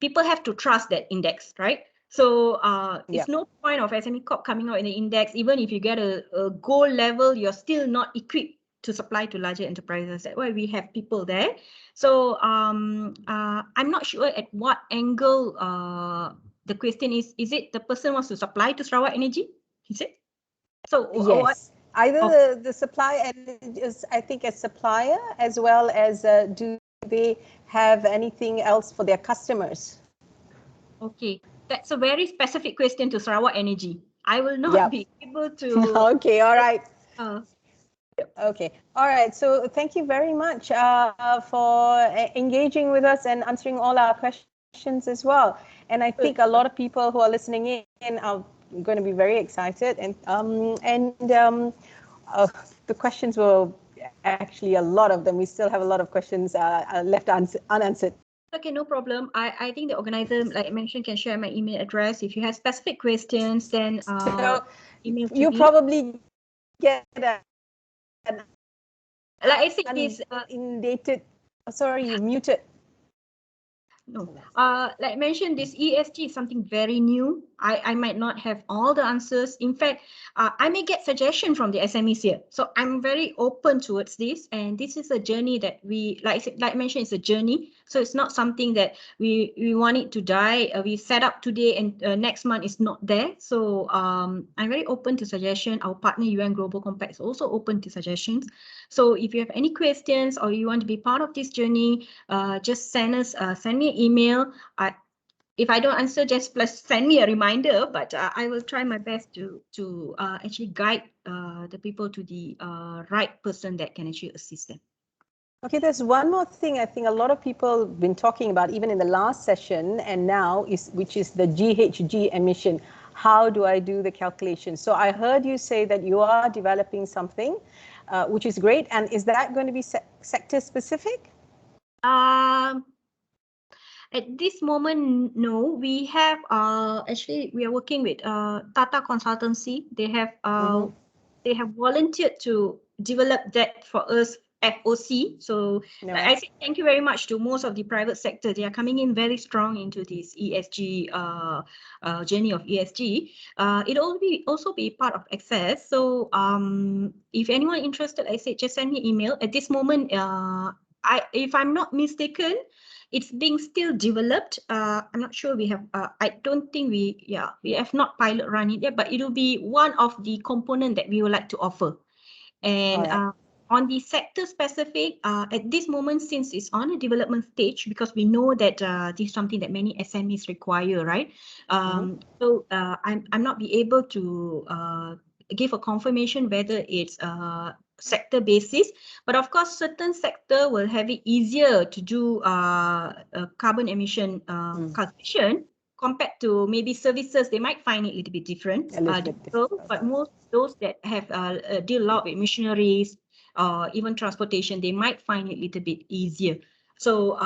people have to trust that index, right? So it's no point of SME Corp coming out in the index, even if you get a gold level, you're still not equipped to supply to larger enterprises. That's why we have people there. So I'm not sure at what angle the question is it the person wants to supply to Sarawak Energy? Is it? So yes, either the supply is, I think, a supplier, as well as do they have anything else for their customers? Okay, that's a very specific question to Sarawak Energy. I will not be able to. Okay, all right. Okay, all right. So thank you very much for engaging with us and answering all our questions as well. And I think a lot of people who are listening in are going to be very excited. And the questions were actually a lot of them. We still have a lot of questions left unanswered. Okay, no problem. I think the organizer, like I mentioned, can share my email address. If you have specific questions, then email to me. You probably get like I said, this undated. Sorry, you muted. No, like I mentioned, this ESG is something very new. I might not have all the answers. In fact, I may get suggestion from the SMEs here. So I'm very open towards this. And this is a journey that we, like I mentioned, it's a journey. So it's not something that we want it to die. We set up today and next month is not there. So I'm very open to suggestion. Our partner UN Global Compact is also open to suggestions. So if you have any questions or you want to be part of this journey, just send me an email. If I don't answer, just plus send me a reminder. But I will try my best to actually guide the people to the right person that can actually assist them. Okay, there's one more thing I think a lot of people have been talking about, even in the last session and now, which is the GHG emission. How do I do the calculation? So I heard you say that you are developing something, which is great. And is that going to be sector specific? At this moment, no. We have actually we are working with Tata Consultancy. They have volunteered to develop that for us. FOC. So I say thank you very much to most of the private sector. They are coming in very strong into this ESG journey of ESG. It'll also be part of access. So if anyone interested, I say just send me email. At this moment, if I'm not mistaken, it's being still developed. I'm not sure we have. I don't think we have not pilot run it yet, but it will be one of the component that we would like to offer. And on the sector specific, at this moment, since it's on a development stage, because we know that this is something that many SMEs require, right? So I'm not be able to give a confirmation whether it's sector basis, but of course certain sector will have it easier to do carbon emission calculation compared to maybe services. They might find it a little bit different, but most those that have deal a lot with missionaries, even transportation, they might find it a little bit easier. So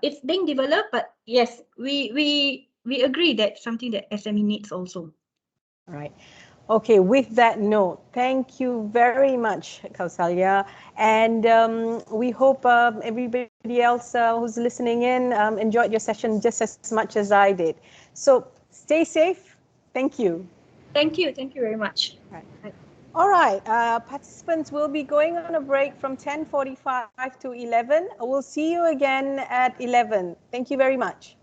it's being developed, but yes, we agree that something that SME needs also. All right. Okay, with that note, thank you very much, Kausalya. And we hope everybody else who's listening in enjoyed your session just as much as I did. So stay safe. Thank you. Thank you. Thank you very much. All right. Participants will be going on a break from 10:45 to 11. We'll see you again at 11. Thank you very much.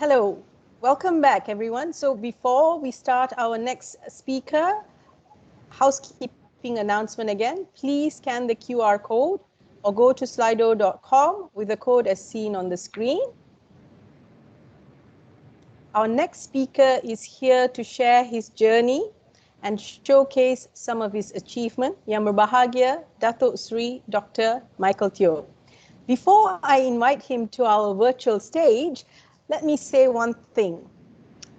Hello, welcome back everyone. So before we start our next speaker, housekeeping announcement again, please scan the QR code or go to slido.com with the code as seen on the screen. Our next speaker is here to share his journey and showcase some of his achievement. Yang berbahagia, Dato Sri Dr. Michael Teo. Before I invite him to our virtual stage, let me say one thing.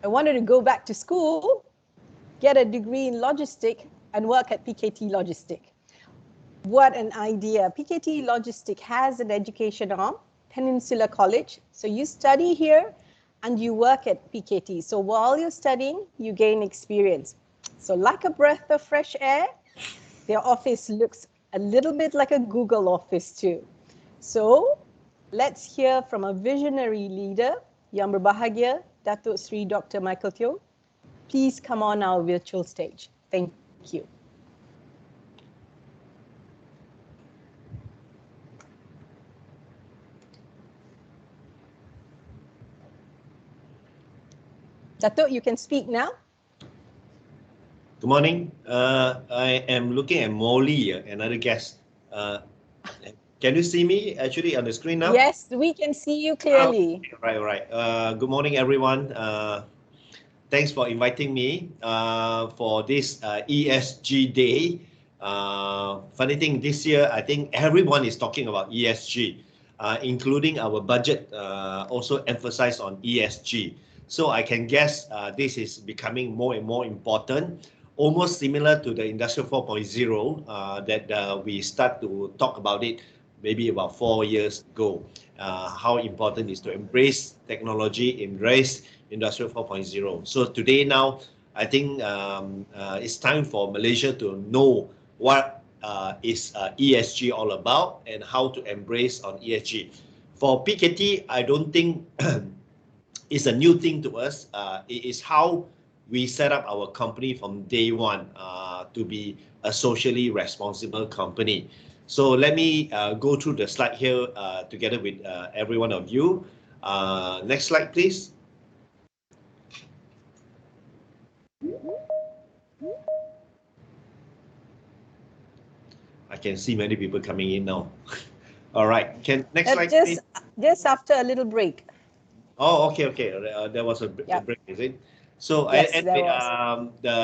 I wanted to go back to school, get a degree in logistics, and work at PKT Logistic. What an idea. PKT Logistic has an education arm, Peninsula College. So you study here and you work at PKT. So while you're studying, you gain experience. So like a breath of fresh air, their office looks a little bit like a Google office too. So let's hear from a visionary leader, Yang berbahagia, Dato Sri Dr. Michael Teo. Please come on our virtual stage. Thank you. Dato, you can speak now. Good morning. I am looking at Molly, another guest. Can you see me actually on the screen now? Yes, we can see you clearly. Right. Good morning, everyone. Thanks for inviting me for this ESG day. Funny thing, this year, I think everyone is talking about ESG, including our budget also emphasized on ESG. So I can guess this is becoming more and more important, almost similar to the Industrial 4.0 that we start to talk about it maybe about 4 years ago. How important it is to embrace technology, embrace Industrial 4.0. So today now, I think it's time for Malaysia to know what is ESG all about and how to embrace on ESG. For PKT, I don't think it's a new thing to us. It is how we set up our company from day one to be a socially responsible company. So let me go through the slide here together with every one of you. Next slide, please. I can see many people coming in now. All right, next slide, please. Just after a little break. Oh, okay. There was a break, is it? So yes, anyway,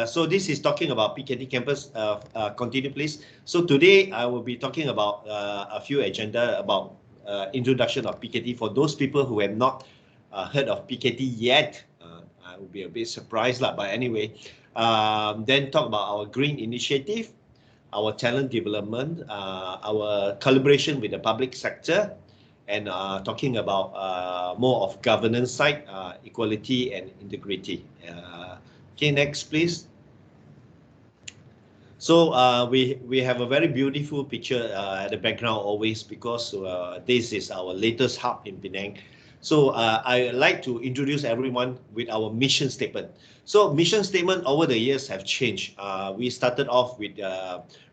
so this is talking about PKT campus. Continue, please. So today I will be talking about a few agenda about introduction of PKT for those people who have not heard of PKT yet. I will be a bit surprised, but anyway, then talk about our green initiative, our talent development, our collaboration with the public sector, and talking about more of governance side, equality and integrity. Okay, next please. So we have a very beautiful picture at the background always, because this is our latest hub in Penang. So I like to introduce everyone with our mission statement. So mission statement over the years have changed. We started off with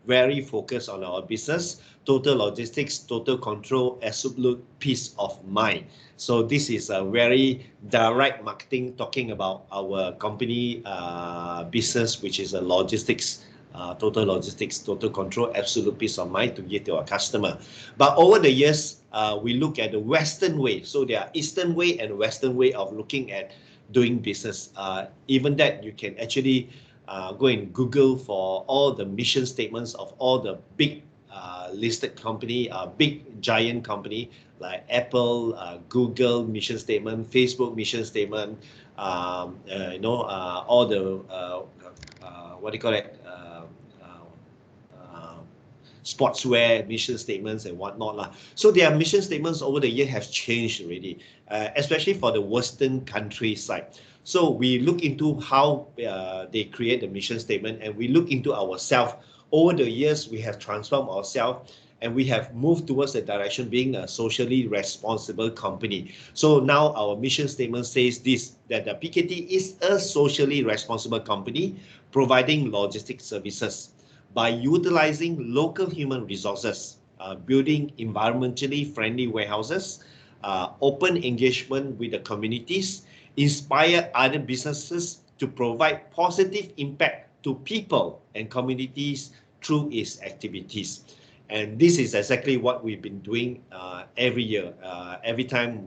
very focused on our business, total logistics, total control, absolute peace of mind. So this is a very direct marketing talking about our company business, which is a logistics, total logistics, total control, absolute peace of mind to give to our customer. But over the years, we look at the Western way. So there are Eastern way and Western way of looking at doing business. Even that you can actually go and Google for all the mission statements of all the big listed company, big giant company like Apple, Google mission statement, Facebook mission statement, all the what do you call it? Sportswear mission statements and whatnot. So their mission statements over the year have changed already, especially for the Western country side. So we look into how they create the mission statement, and we look into ourselves. Over the years, we have transformed ourselves and we have moved towards the direction being a socially responsible company. So now our mission statement says this, that the PKT is a socially responsible company providing logistics services by utilizing local human resources, building environmentally friendly warehouses, open engagement with the communities, inspire other businesses to provide positive impact to people and communities through its activities. And this is exactly what we've been doing every year. Every time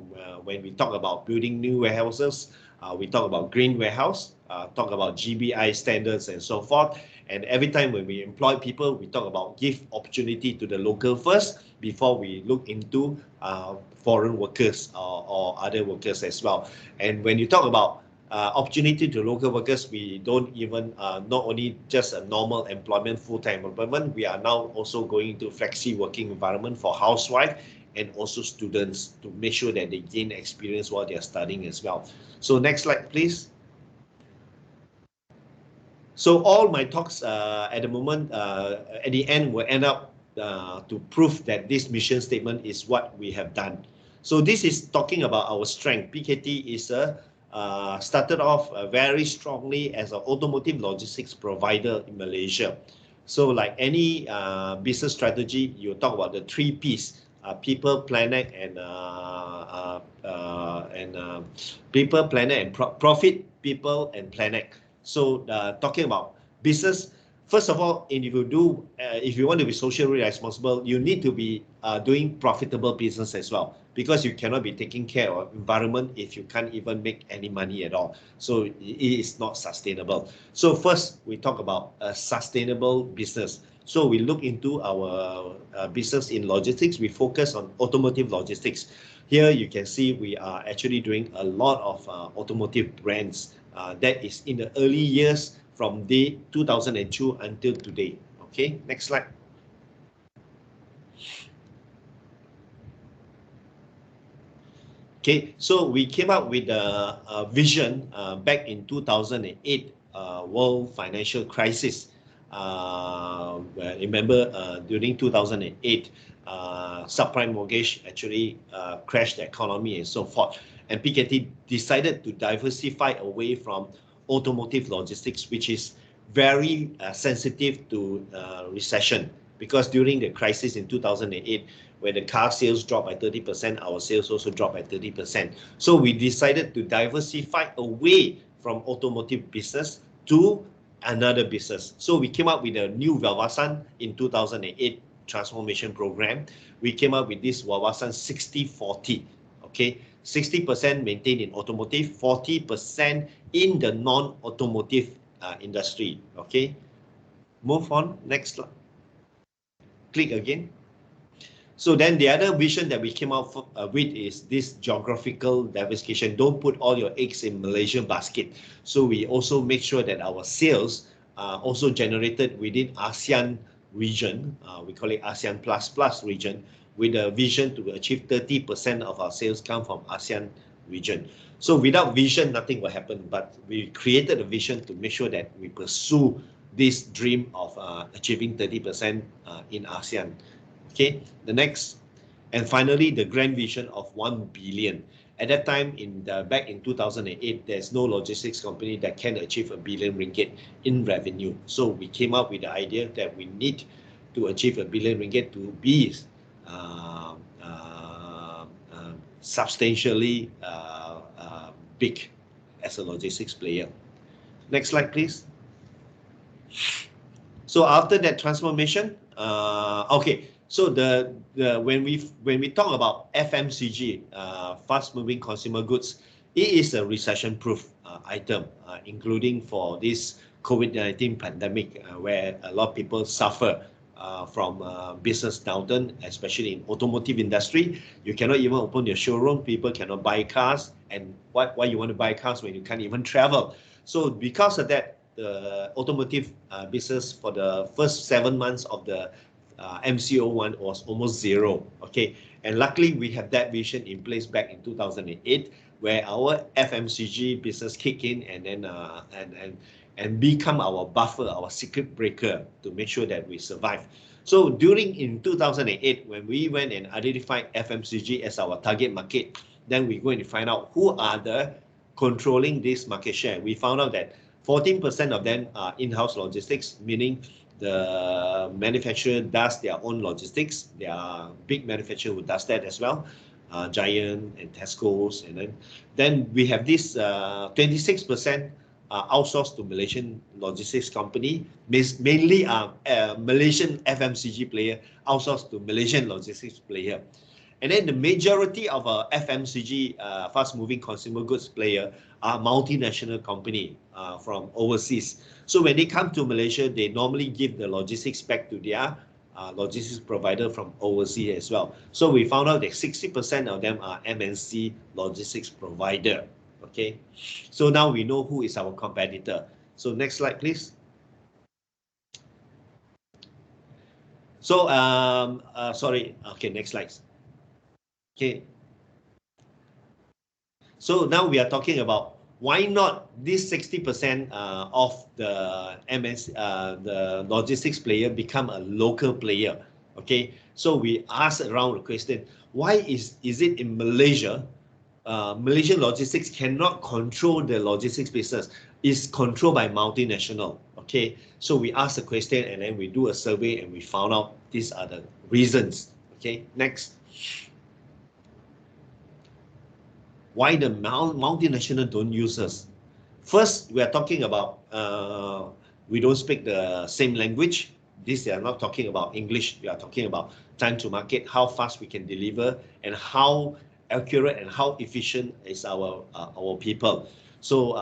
when we talk about building new warehouses, we talk about green warehouse, talk about GBI standards and so forth. And every time when we employ people, we talk about give opportunity to the local first before we look into foreign workers or other workers as well. And when you talk about opportunity to local workers, we don't even not only just a normal employment, full-time employment, we are now also going into flexi working environment for housewives and also students to make sure that they gain experience while they are studying as well. So next slide, please. So all my talks at the moment, at the end, will end up to prove that this mission statement is what we have done. So this is talking about our strength. PKT is started off very strongly as an automotive logistics provider in Malaysia. So like any business strategy, you talk about the 3 P's: people, planet, and people, planet, and profit, people, and planet. So talking about business, first of all, if you want to be socially responsible, you need to be doing profitable business as well, because you cannot be taking care of environment if you can't even make any money at all. So it is not sustainable. So first, we talk about a sustainable business. So we look into our business in logistics. We focus on automotive logistics. Here you can see we are actually doing a lot of automotive brands. That is in the early years from day 2002 until today. Okay, next slide. Okay, so we came up with a vision back in 2008, world financial crisis. Remember during 2008, subprime mortgage actually crashed the economy and so forth. And PKT decided to diversify away from automotive logistics, which is very sensitive to recession, because during the crisis in 2008, when the car sales dropped by 30%, our sales also dropped by 30%. So we decided to diversify away from automotive business to another business. So we came up with a new wawasan in 2008 transformation program. We came up with this wawasan 60-40. Okay, 60% maintained in automotive, 40% in the non-automotive industry. Okay, move on, next slide. Click again. So then the other vision that we came out with is this geographical diversification. Don't put all your eggs in Malaysian basket. So we also make sure that our sales are also generated within ASEAN region. We call it ASEAN Plus region, with a vision to achieve 30% of our sales come from ASEAN region. So without vision, nothing will happen. But we created a vision to make sure that we pursue this dream of achieving 30% in ASEAN. Okay, the next, and finally, the grand vision of 1 billion. At that time, back in 2008, there's no logistics company that can achieve 1 billion ringgit in revenue. So we came up with the idea that we need to achieve 1 billion ringgit to be substantially big as a logistics player. Next slide, please. So after that transformation, okay. So when we talk about FMCG, fast-moving consumer goods, it is a recession-proof item, including for this COVID-19 pandemic, where a lot of people suffer from business downturn, especially in automotive industry. You cannot even open your showroom. People cannot buy cars, and why you want to buy cars when you can't even travel? So because of that, the automotive business for the first 7 months of the MCO1 was almost zero. Okay, and luckily we have that vision in place back in 2008, where our FMCG business kicked in and then and become our buffer, our circuit breaker to make sure that we survive. So in 2008, when we went and identified FMCG as our target market, then we're going to find out who are the controlling this market share. We found out that 14% of them are in-house logistics, meaning the manufacturer does their own logistics. There are big manufacturer who does that as well. Giant and Tesco's, and then we have this 26% outsourced to Malaysian logistics company, mainly Malaysian FMCG player outsourced to Malaysian logistics player. And then the majority of FMCG, fast-moving consumer goods player, are multinational company from overseas. So when they come to Malaysia, they normally give the logistics back to their logistics provider from overseas as well. So we found out that 60% of them are MNC logistics provider. Okay, so now we know who is our competitor. So next slide, please. So sorry. Okay, next slide. Okay. So now we are talking about why not this 60% of the the logistics player become a local player. Okay, so we asked around the question, why is it in Malaysia, Malaysian logistics cannot control the logistics business, is controlled by multinational. Okay, so we asked the question and then we do a survey and we found out these are the reasons. Okay, next. Why the multinational don't use us? First, we are talking about we don't speak the same language. This they are not talking about English. We are talking about time to market, how fast we can deliver, and how accurate and how efficient is our people. So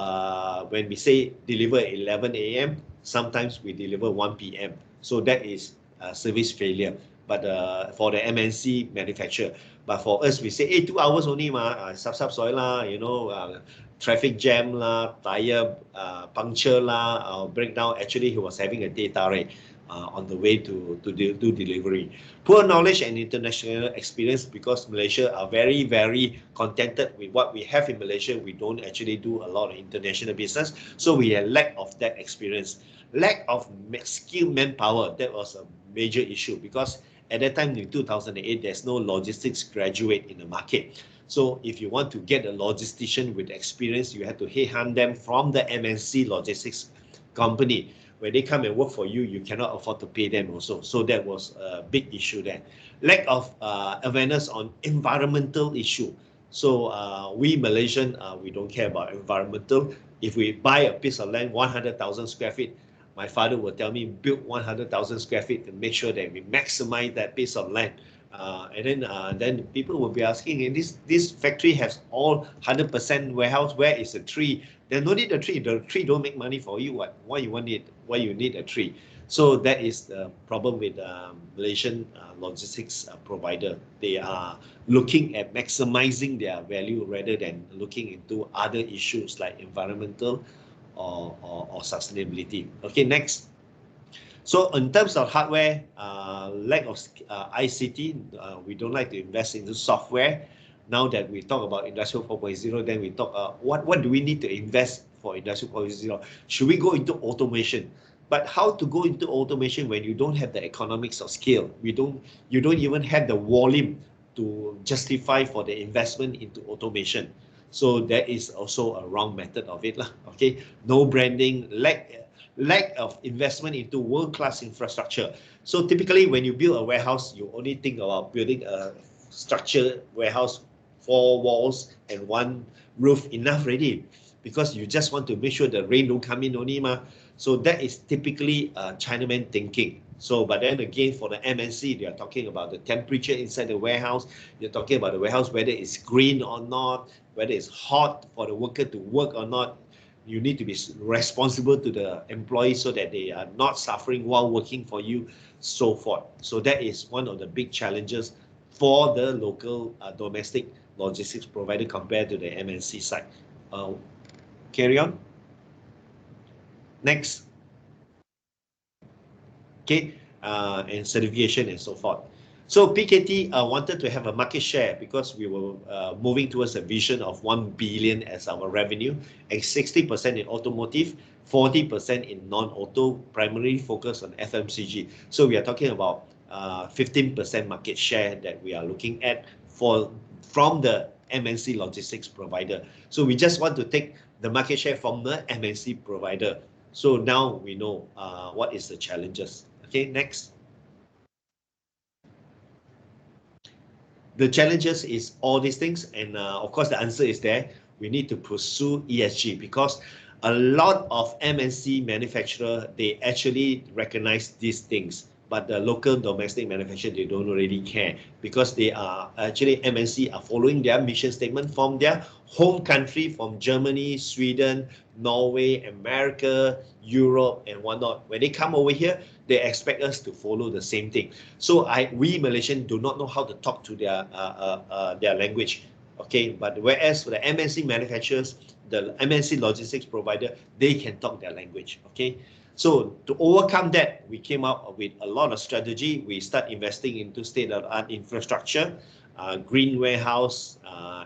when we say deliver at 11 a.m., sometimes we deliver 1 p.m. So that is service failure. But for the MNC manufacturer, but for us, we say, hey, 2 hours only, sub soil lah, you know, traffic jam lah, tire puncture lah, breakdown. Actually, he was having a data rate on the way to do delivery. Poor knowledge and international experience, because Malaysia are very, very contented with what we have in Malaysia. We don't actually do a lot of international business, so we have lack of that experience. Lack of skilled manpower, that was a major issue, because at that time in 2008, there's no logistics graduate in the market. So if you want to get a logistician with experience, you have to headhunt them from the MNC logistics company. When they come and work for you, you cannot afford to pay them also. So that was a big issue there. Lack of awareness on environmental issue. So we Malaysian, we don't care about environmental. If we buy a piece of land, 100,000 square feet, my father will tell me, build 100,000 square feet to make sure that we maximize that piece of land. And then people will be asking, and this factory has all 100% warehouse, where is the tree? There's no need a tree. The tree don't make money for you. What? Why you want it? Why you need a tree? So that is the problem with Malaysian logistics provider. They are looking at maximizing their value rather than looking into other issues like environmental or sustainability. Okay, next. So in terms of hardware, lack of ICT, we don't like to invest into software. Now that we talk about Industrial 4.0, then we talk what do we need to invest for Industrial 4.0? Should we go into automation? But how to go into automation when you don't have the economics of scale? You don't even have the volume to justify for the investment into automation. So that is also a wrong method of it lah. Okay, no branding, lack of investment into world-class infrastructure. So typically when you build a warehouse, you only think about building a structured warehouse, 4 walls and 1 roof, enough already, because you just want to make sure the rain don't come in only ma. So that is typically Chinaman thinking. So, but then again, for the MNC, they are talking about the temperature inside the warehouse. You're talking about the warehouse, whether it's green or not, whether it's hot for the worker to work or not. You need to be responsible to the employees so that they are not suffering while working for you, so forth. So that is one of the big challenges for the local domestic logistics provider compared to the MNC side. Carry on. Next. Okay, and certification and so forth. So PKT wanted to have a market share because we were moving towards a vision of 1 billion as our revenue, and 60% in automotive, 40% in non-auto, primarily focused on FMCG. So we are talking about 15% market share that we are looking at from the MNC logistics provider. So we just want to take the market share from the MNC provider. So now we know what is the challenges. Okay, next. the challenges is all these things, and of course the answer is there. We need to pursue ESG because a lot of MNC manufacturer, they actually recognize these things, but the local domestic manufacturer, they don't really care because they are actually MNC are following their mission statement from their home country, from Germany, Sweden, Norway, America, Europe, and whatnot. When they come over here, they expect us to follow the same thing. So we Malaysians do not know how to talk to their language. Okay, but whereas for the MNC manufacturers, the MNC logistics provider, they can talk their language. Okay, so to overcome that, we came up with a lot of strategy. We start investing into state-of-the-art infrastructure, green warehouse,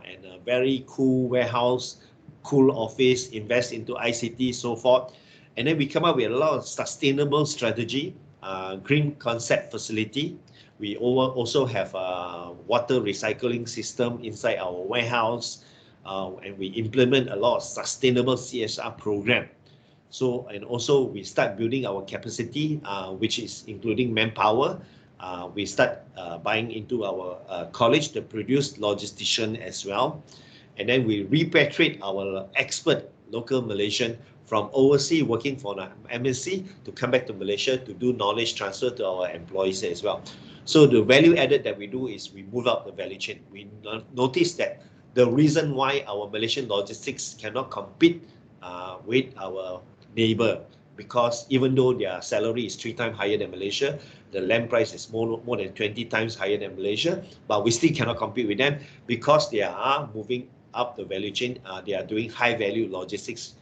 and a very cool warehouse, cool office, invest into ICT, so forth. And then we come up with a lot of sustainable strategy, green concept facility. We also have a water recycling system inside our warehouse, and we implement a lot of sustainable CSR program. So, and also we start building our capacity, which is including manpower. We start buying into our college to produce logistician as well. And then we repatriate our expert local Malaysian from overseas working for an MNC to come back to Malaysia to do knowledge transfer to our employees as well. So the value added that we do is we move up the value chain. We notice that the reason why our Malaysian logistics cannot compete with our neighbor, because even though their salary is 3 times higher than Malaysia, the land price is more than 20 times higher than Malaysia, but we still cannot compete with them because they are moving up the value chain. They are doing high value logistics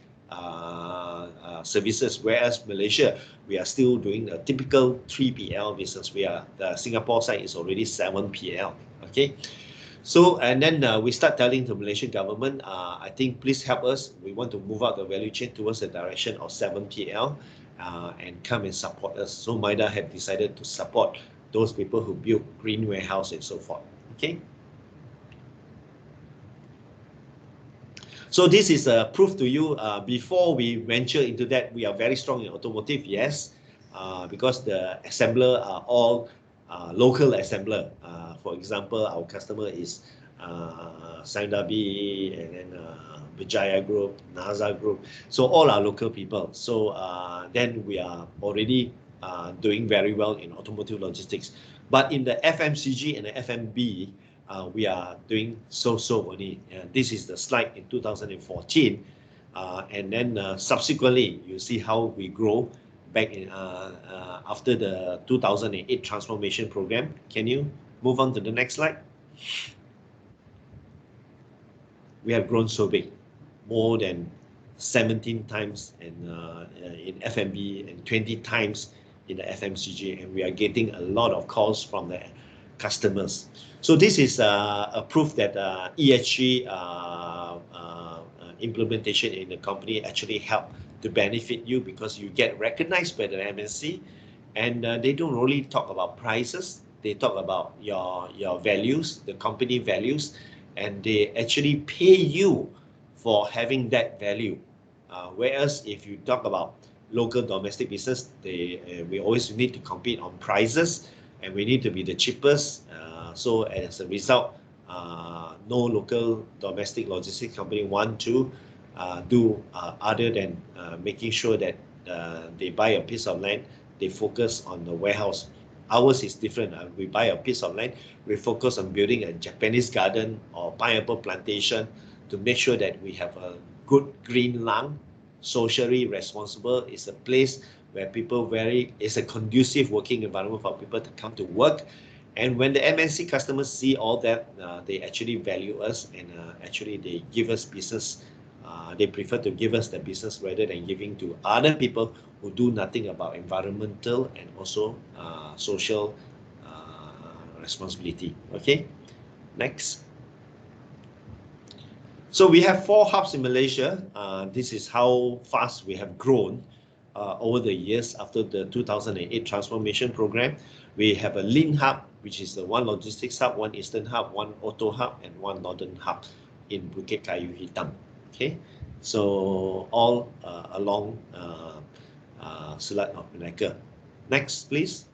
services, whereas Malaysia, we are still doing a typical 3PL business. The Singapore side is already 7PL. Okay, so and then we start telling the Malaysian government, I think please help us. We want to move out the value chain towards the direction of 7PL and come and support us. So MIDA have decided to support those people who build green warehouse and so forth. Okay. So this is a proof to you. Before we venture into that, we are very strong in automotive, yes, because the assembler are all local assembler. For example, our customer is Sandabi, and then Vijaya Group, NASA Group. So all are local people. So then we are already doing very well in automotive logistics. But in the FMCG and the FMB, we are doing so only. This is the slide in 2014, and then subsequently you see how we grow back in after the 2008 transformation program. Can you move on to the next slide? We have grown so big, more than 17 times in FMB and 20 times in the FMCG, and we are getting a lot of calls from the customers. So this is a proof that ESG implementation in the company actually help to benefit you, because you get recognized by the MNC, and they don't really talk about prices. They talk about your values, the company values, and they actually pay you for having that value. Whereas if you talk about local domestic business, we always need to compete on prices, and we need to be the cheapest. So as a result, no local domestic logistics company want to do other than making sure that they buy a piece of land, they focus on the warehouse. Ours is different. We buy a piece of land, we focus on building a Japanese garden or pineapple plantation to make sure that we have a good green lung, socially responsible. It's a place where people it's a conducive working environment for people to come to work. And when the MNC customers see all that, they actually value us, and actually they give us business. They prefer to give us the business rather than giving to other people who do nothing about environmental and also social responsibility. Okay, next. So we have 4 hubs in Malaysia. This is how fast we have grown over the years after the 2008 transformation program. We have a lean hub, which is the 1 logistics hub, 1 eastern hub, 1 auto hub, and 1 northern hub in Bukit Kayu Hitam. Okay, so all along Selat of Malacca. Next, please.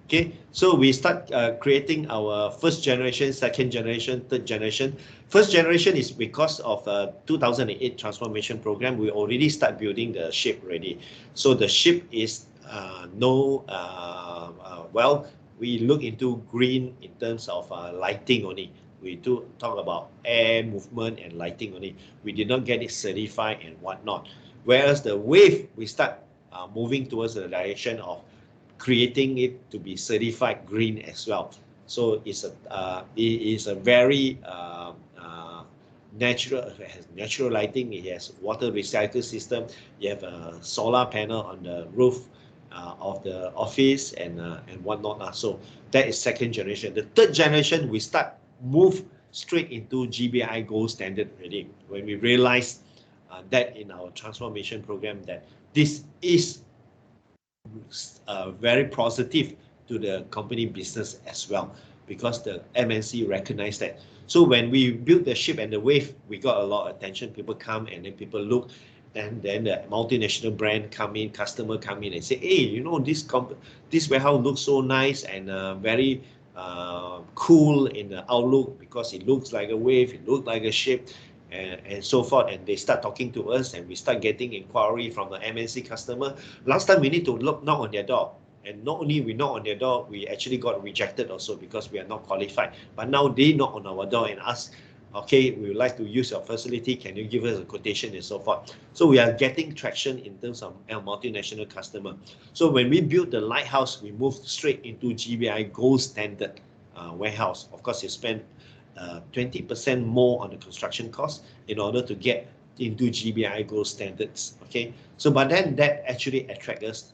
Okay, so we start creating our first generation, second generation, third generation. First generation is because of 2008 transformation program. We already start building the ship already. So the ship is well, we look into green in terms of lighting only. We do talk about air movement and lighting only. We did not get it certified and whatnot. Whereas the wave, we start moving towards the direction of creating it to be certified green as well. So it is a very natural. It has natural lighting. It has water recycle system. You have a solar panel on the roof of the office and whatnot. So that is second generation. The third generation, we start move straight into GBI gold standard already when we realize that in our transformation program that this is very positive to the company business as well, because the MNC recognized that. So when we built the ship and the wave, we got a lot of attention. People come and then people look, and then the multinational brand come in, customer come in and say, hey, you know, this warehouse looks so nice and very cool in the outlook, because it looks like a wave, it looks like a ship, and so forth. And they start talking to us, and we start getting inquiry from the MNC customer. Last time we need to knock on their door, and not only we knock on their door, we actually got rejected also because we are not qualified. But now they knock on our door and ask, okay, we would like to use your facility, can you give us a quotation and so forth. So we are getting traction in terms of our multinational customer. So when we built the lighthouse, we moved straight into GBI gold standard warehouse. Of course, you spend 20% more on the construction cost in order to get into GBI gold standards. Okay, so but then that actually attracts us.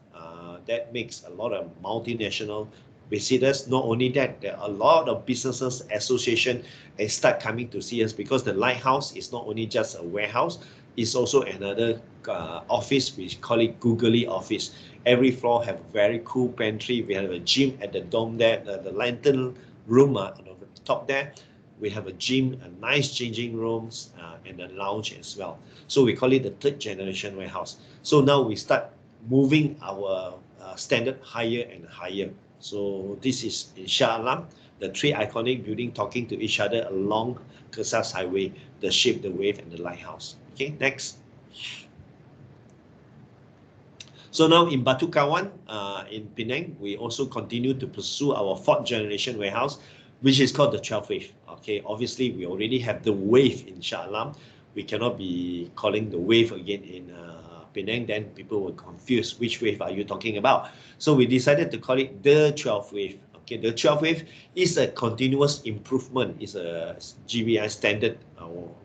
That makes a lot of multinational visitors. Not only that, there are a lot of businesses association and start coming to see us, because the lighthouse is not only just a warehouse, it's also another office. We call it googly office. Every floor have a very cool pantry. We have a gym at the dome there, the lantern room on the top there. We have a gym, a nice changing rooms, and a lounge as well. So we call it the third generation warehouse. So now we start moving our standard higher and higher. So this is in Shah Alam, the three iconic buildings talking to each other along Kesas Highway, the ship, the wave, and the lighthouse. Okay, next. So now in Batu Kawan, in Penang, we also continue to pursue our fourth generation warehouse, which is called the 12 wave. Okay, obviously we already have the wave in Shah Alam. We cannot be calling the wave again in Penang, then people will confuse which wave are you talking about. So we decided to call it the 12 wave. Okay, the 12 wave is a continuous improvement. It's a GBI standard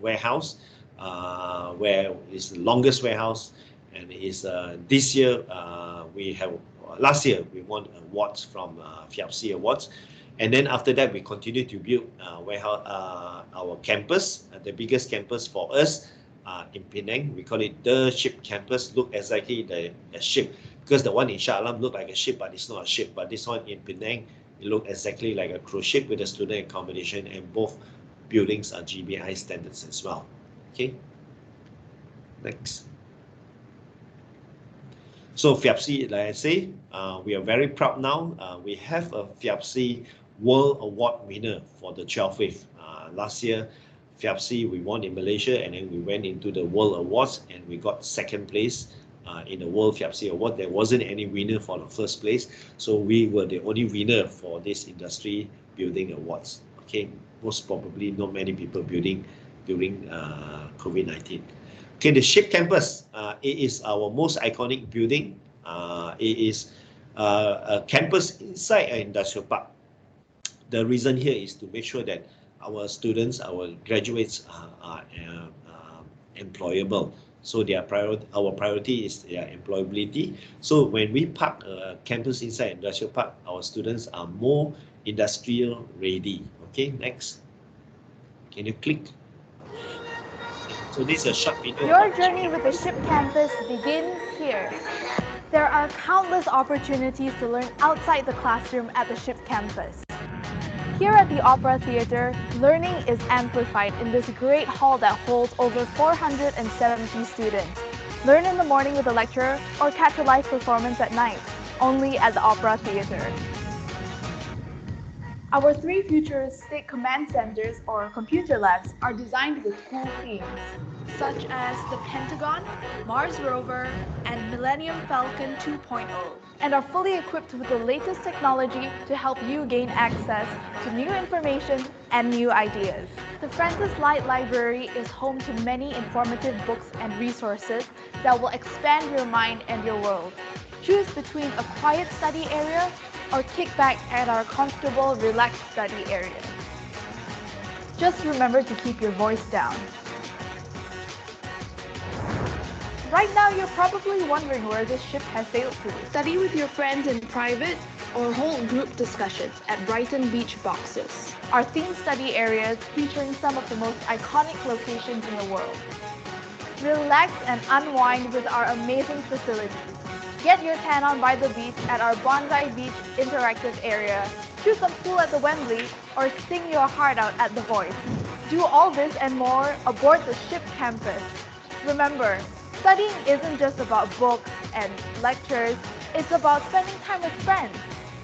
warehouse, where it's the longest warehouse, and is this year last year we won awards from FIAPSI Awards. And then after that, we continue to build warehouse, our campus, the biggest campus for us in Penang. We call it the ship campus. Look exactly the ship, because the one in Shah Alam look like a ship, but it's not a ship. But this one in Penang, it look exactly like a cruise ship with a student accommodation, and both buildings are GBI standards as well. Okay, next. So FIAPSI, like I say, we are very proud now. We have a FIAPSI World Award winner for the 12 wave. Last year, FIAPSI, we won in Malaysia, and then we went into the World Awards, and we got second place in the World FIAPSI Award. There wasn't any winner for the first place, so we were the only winner for this industry building awards. Okay, most probably not many people building during COVID-19. Okay, the ship campus, it is our most iconic building. It is a campus inside an industrial park. The reason here is to make sure that our students, our graduates are employable. So our priority is their employability. So when we park a campus inside industrial park, our students are more industrial ready. Okay, next. Can you click? So this is a short video. Your journey with the ship campus begins here. There are countless opportunities to learn outside the classroom at the ship campus. Here at the Opera Theatre, learning is amplified in this great hall that holds over 470 students. Learn in the morning with a lecturer or catch a live performance at night, only at the Opera Theatre. Our 3 futuristic command centers or computer labs are designed with cool themes, such as the Pentagon, Mars rover, and Millennium Falcon 2.0, and are fully equipped with the latest technology to help you gain access to new information and new ideas. The Francis Light Library is home to many informative books and resources that will expand your mind and your world. Choose between a quiet study area or kick back at our comfortable, relaxed study area. Just remember to keep your voice down. Right now, you're probably wondering where this ship has sailed to. Study with your friends in private or hold group discussions at Brighton Beach Boxes. Our theme study areas featuring some of the most iconic locations in the world. Relax and unwind with our amazing facilities. Get your tan on by the beach at our Bonsai Beach interactive area, shoot some pool at the Wembley, or sing your heart out at The Voice. Do all this and more aboard the ship campus. Remember, studying isn't just about books and lectures, it's about spending time with friends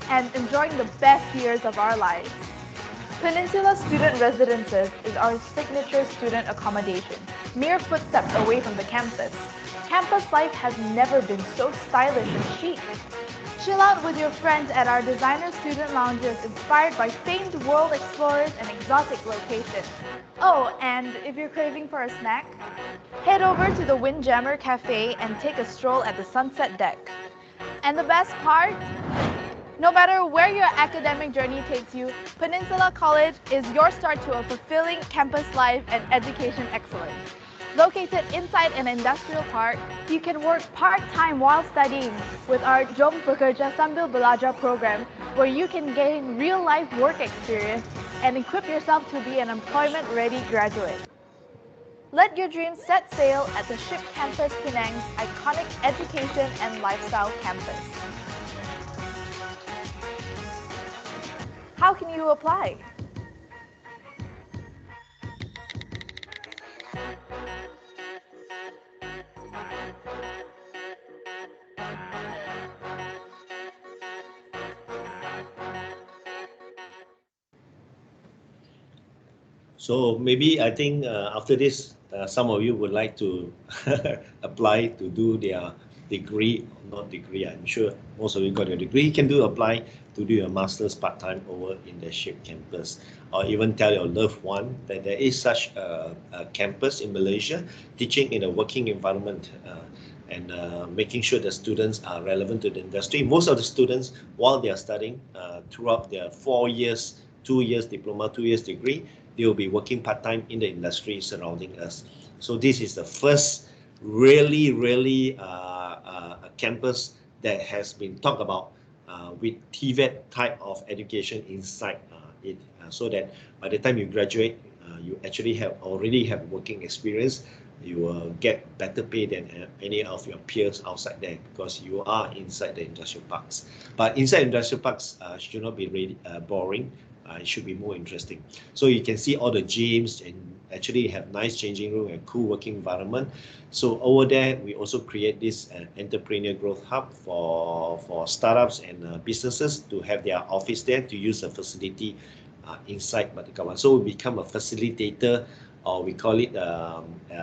and enjoying the best years of our lives. Peninsula Student Residences is our signature student accommodation, mere footsteps away from the campus. Campus life has never been so stylish and chic. Chill out with your friends at our designer student lounges inspired by famed world explorers and exotic locations. Oh, and if you're craving for a snack, head over to the Windjammer Cafe and take a stroll at the sunset deck. And the best part? No matter where your academic journey takes you, Peninsula College is your start to a fulfilling campus life and education excellence. Located inside an industrial park, you can work part-time while studying with our Jom Bekerja Sambil Belajar program, where you can gain real-life work experience and equip yourself to be an employment-ready graduate. Let your dreams set sail at the Ship Campus Penang's iconic education and lifestyle campus. How can you apply? So maybe I think after this, some of you would like to apply to do their degree, not degree, I'm sure most of you got your degree. You can apply to do your master's part-time over in the SHIP campus, or even tell your loved one that there is such a campus in Malaysia, teaching in a working environment and making sure the students are relevant to the industry. Most of the students, while they are studying throughout their 4 years, 2 years diploma, 2 years degree, they will be working part-time in the industry surrounding us. So this is the first really a campus that has been talked about with TVET type of education inside it, so that by the time you graduate, you actually already have working experience. You will get better pay than any of your peers outside there because you are inside the industrial parks. But inside industrial parks should not be really boring. It should be more interesting. So you can see all the gyms and actually have nice changing room and cool working environment. So over there, we also create this entrepreneur growth hub for startups and businesses to have their office there to use the facility inside Batikawan. So we become a facilitator, or we call it a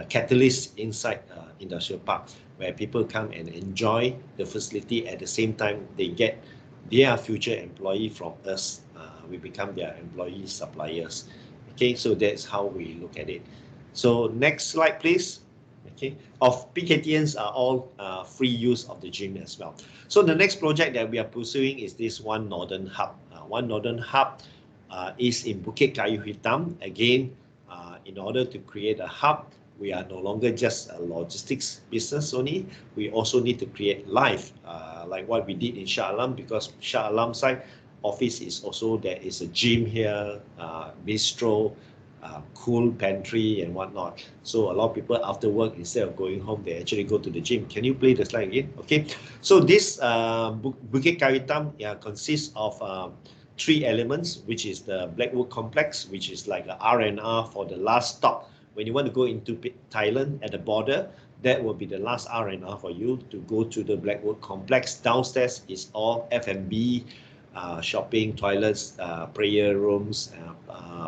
catalyst inside industrial park, where people come and enjoy the facility at the same time they get their future employee from us. We become their employee suppliers. Okay, so that's how we look at it. So next slide, please. Okay, PKTNs are all free use of the gym as well. So the next project that we are pursuing is this One Northern Hub. One Northern Hub is in Bukit Kayu Hitam. Again, in order to create a hub, we are no longer just a logistics business only. We also need to create life, like what we did in Shah Alam, because Shah Alam side office is also, there is a gym here, bistro, cool pantry and whatnot. So a lot of people after work, instead of going home, they actually go to the gym. Can you play the slide again? Okay. So this Bukit Kayu Hitam consists of 3 elements, which is the Blackwood Complex, which is like a R&R for the last stop. When you want to go into Thailand at the border, that will be the last R&R for you to go to the Blackwood Complex. Downstairs is all F&B, shopping, toilets, prayer rooms,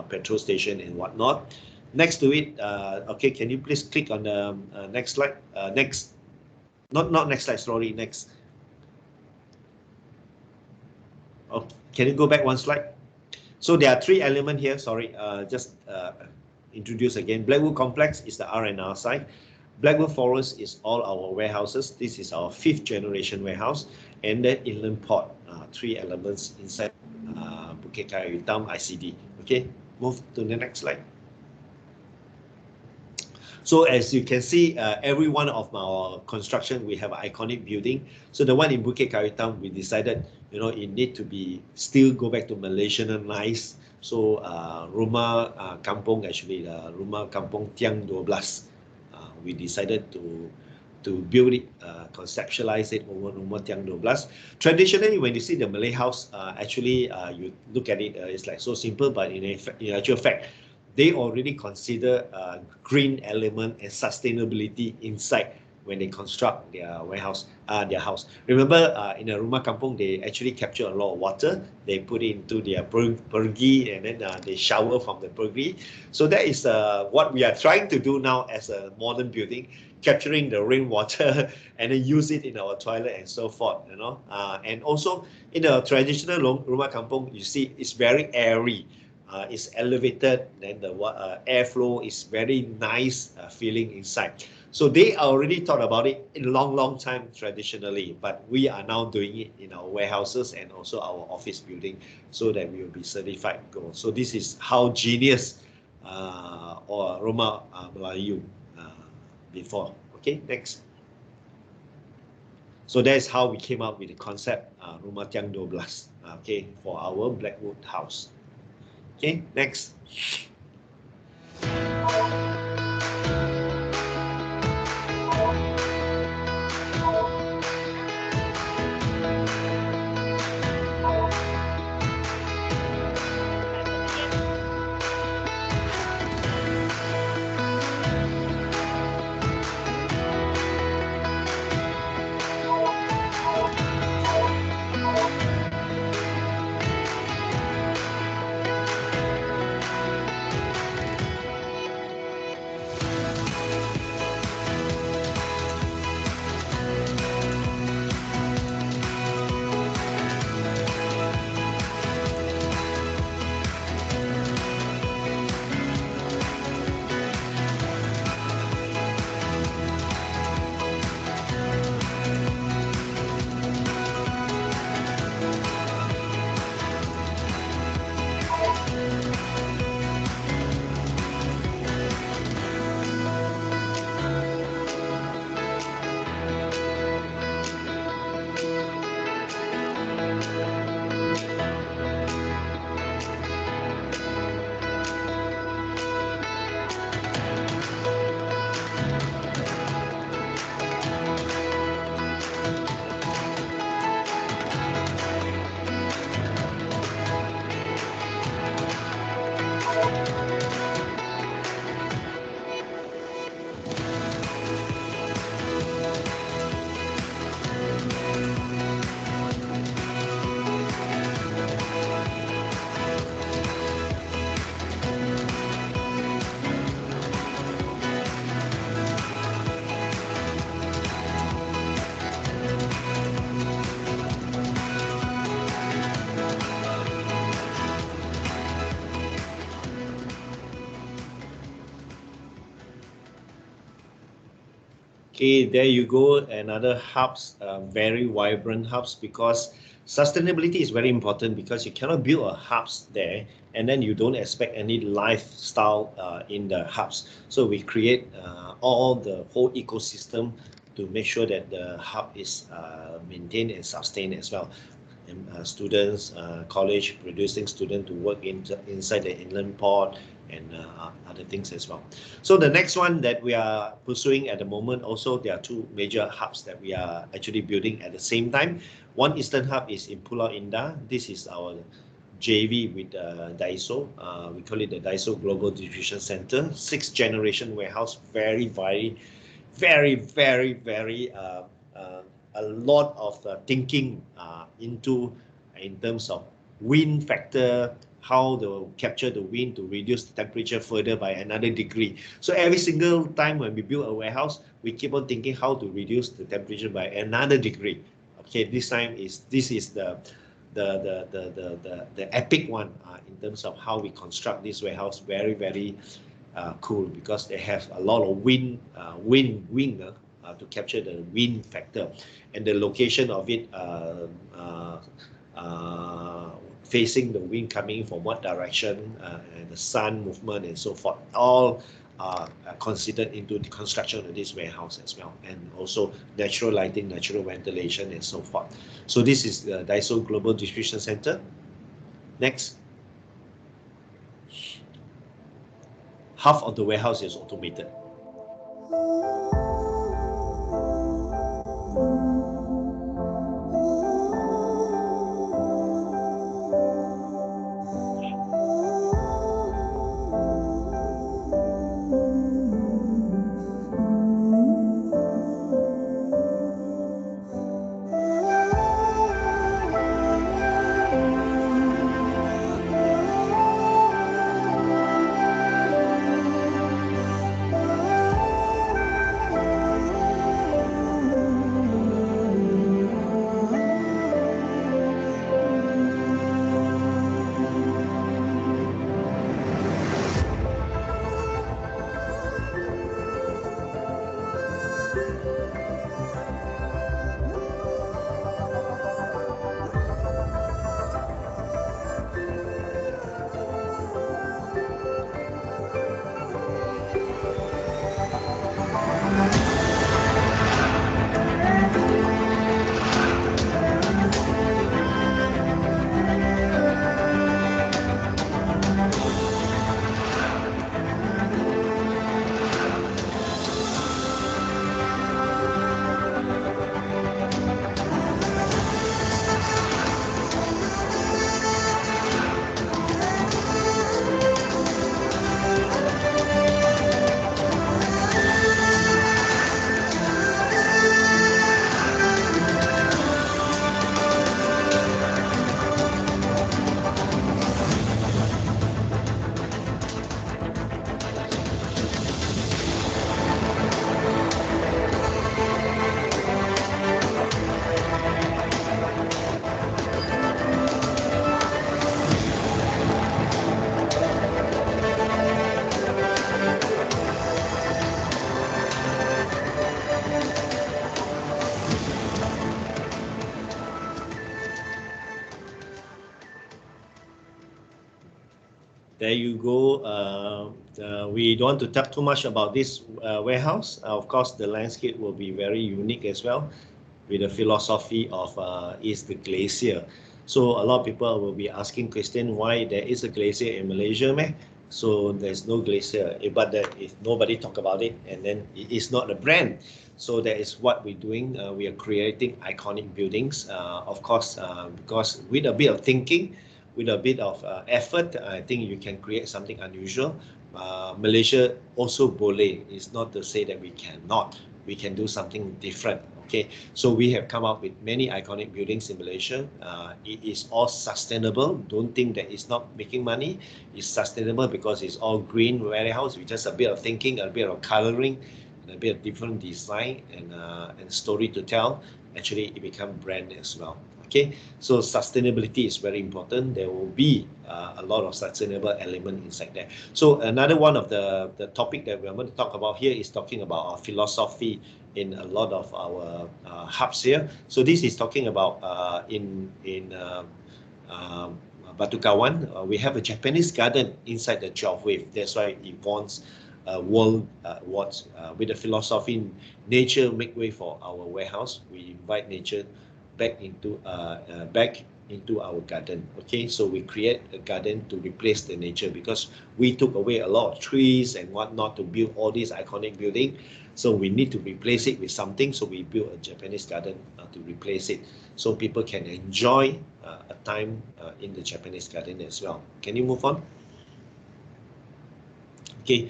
petrol station and whatnot. Next to it, okay, can you please click on the next slide? Not next slide, sorry, next. Oh, can you go back one slide? So there are three elements here, sorry, just introduce again. Blackwood Complex is the R&R side. Blackwood Forest is all our warehouses. This is our 5th generation warehouse. And then Inland Port, 3 elements inside Bukit Kaya Hitam ICD. Okay, move to the next slide. So as you can see, every one of our construction, we have an iconic building. So the one in Bukit Kaya Hitam, we decided, you know, it need to be still go back to Malaysian and nice. So Rumah Kampung, actually, Rumah Kampung Tang 12. We decided to build it, conceptualize it over Rumah Tang 12. Traditionally, when you see the Malay house, actually, you look at it, it's like so simple, but in actual fact, they already consider green element and sustainability inside when they construct their warehouse, their house. Remember, in a Rumah Kampung, they actually capture a lot of water. They put it into their pergi, and then they shower from the pergi. So that is what we are trying to do now as a modern building, capturing the rainwater and then use it in our toilet and so forth. You know, and also in a traditional Rumah Kampung, you see it's very airy. It's elevated, then the airflow is very nice feeling inside. So they already thought about it in a long time traditionally, but we are now doing it in our warehouses and also our office building so that we will be certified gold. So this is how genius or Rumah Melayu before. Okay, next. So that's how we came up with the concept Rumah Tang 12, okay, for our Blackwood house. Okay, next. Okay, there you go. Another hubs, very vibrant hubs, because sustainability is very important, because you cannot build a hubs there and then you don't expect any lifestyle in the hubs. So we create all the whole ecosystem to make sure that the hub is maintained and sustained as well. And, students, college producing students to work inside the inland port and other things as well. So the next one that we are pursuing at the moment, also there are 2 major hubs that we are actually building at the same time. One eastern hub is in Pulau Indah. This is our JV with Daiso. We call it the Daiso Global Distribution Center, 6th generation warehouse, very a lot of thinking into in terms of wind factor, how to capture the wind to reduce the temperature further by another degree. So every single time when we build a warehouse, we keep on thinking how to reduce the temperature by another degree. Okay, this is the epic one in terms of how we construct this warehouse. Very, very cool, because they have a lot of wind to capture the wind factor, and the location of it facing the wind coming from what direction, and the sun movement and so forth, all are considered into the construction of this warehouse as well, and also natural lighting, natural ventilation and so forth. So this is the Daiso Global Distribution Center. Next. Half of the warehouse is automated. There you go. We don't want to talk too much about this warehouse. Of course, the landscape will be very unique as well, with the philosophy of is the glacier. So a lot of people will be asking question why there is a glacier in Malaysia, meh? So there's no glacier, but if nobody talk about it, and then it is not a brand. So that is what we're doing. We are creating iconic buildings. Of course, because with a bit of thinking, with a bit of effort, I think you can create something unusual. Malaysia also boleh. It's not to say that we cannot. We can do something different. Okay, so we have come up with many iconic buildings in Malaysia. It is all sustainable. Don't think that it's not making money. It's sustainable because it's all green warehouse with just a bit of thinking, a bit of coloring, and a bit of different design and story to tell. Actually, it becomes brand as well. Okay, so sustainability is very important. There will be a lot of sustainable element inside there. So another one of the topic that we're going to talk about here is talking about our philosophy in a lot of our hubs here. So this is talking about in Batu Kawan, we have a Japanese garden inside the 12 wave. That's why it wants world awards with the philosophy nature make way for our warehouse. We invite nature back into our garden. Okay, so we create a garden to replace the nature, because we took away a lot of trees and whatnot to build all these iconic buildings. So we need to replace it with something. So we built a Japanese garden to replace it, so people can enjoy a time in the Japanese garden as well. Can you move on? Okay,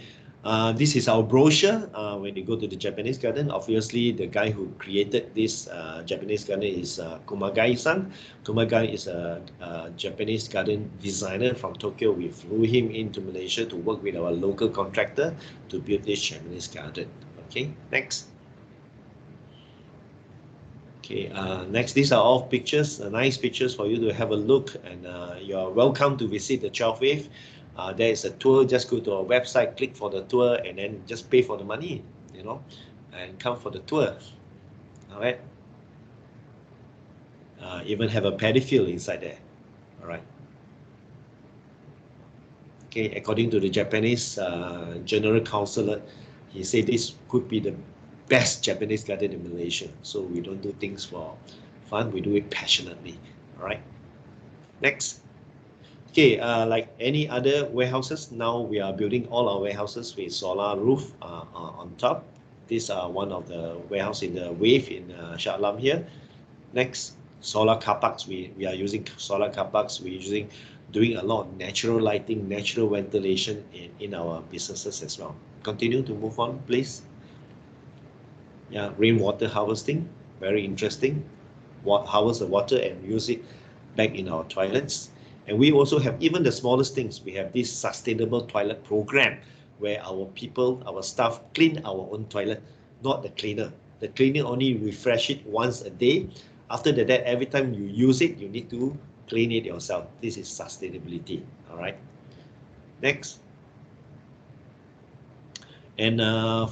This is our brochure. When you go to the Japanese garden, obviously the guy who created this Japanese garden is Kumagai-san. Kumagai is a Japanese garden designer from Tokyo. We flew him into Malaysia to work with our local contractor to build this Japanese garden. Okay, next. Okay, next, these are all pictures, nice pictures for you to have a look, and you are welcome to visit the 12 Wave. There is a tour. Just go to our website, click for the tour, and then just pay for the money, you know, and come for the tour. All right. Even have a paddy field inside there. All right. Okay, according to the Japanese General Counsellor, he said this could be the best Japanese garden in Malaysia. So we don't do things for fun, we do it passionately. All right. Next. Okay, like any other warehouses, now we are building all our warehouses with solar roof on top. These are one of the warehouse in the Wave in Shah Alam here. Next, solar car parks. We are using solar car parks. We're doing a lot of natural lighting, natural ventilation in our businesses as well. Continue to move on, please. Yeah, rainwater harvesting, very interesting. Harvest the water and use it back in our toilets. And we also have even the smallest things. We have this sustainable toilet program where our people, our staff clean our own toilet, not the cleaner. The cleaner only refresh it once a day. After that, every time you use it, you need to clean it yourself. This is sustainability. All right. Next. And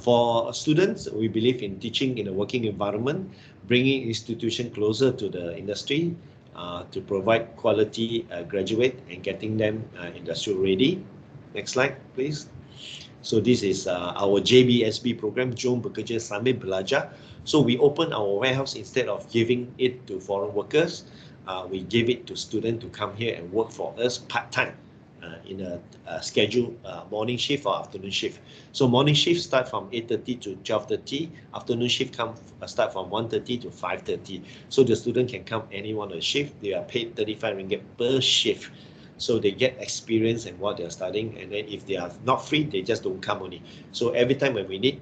for students, we believe in teaching in a working environment, bringing institution closer to the industry, to provide quality graduate and getting them industrial ready. Next slide, please. So this is our JBSB program, Jom Bekerja Sambil Belajar. So we open our warehouse instead of giving it to foreign workers. We give it to students to come here and work for us part-time in a scheduled morning shift or afternoon shift. So morning shift start from 8:30 to 12:30. Afternoon shift start from 1:30 to 5:30. So the student can come any one of the shift. They are paid 35 ringgit per shift. So they get experience in what they're studying, and then if they are not free, they just don't come only. So every time when we need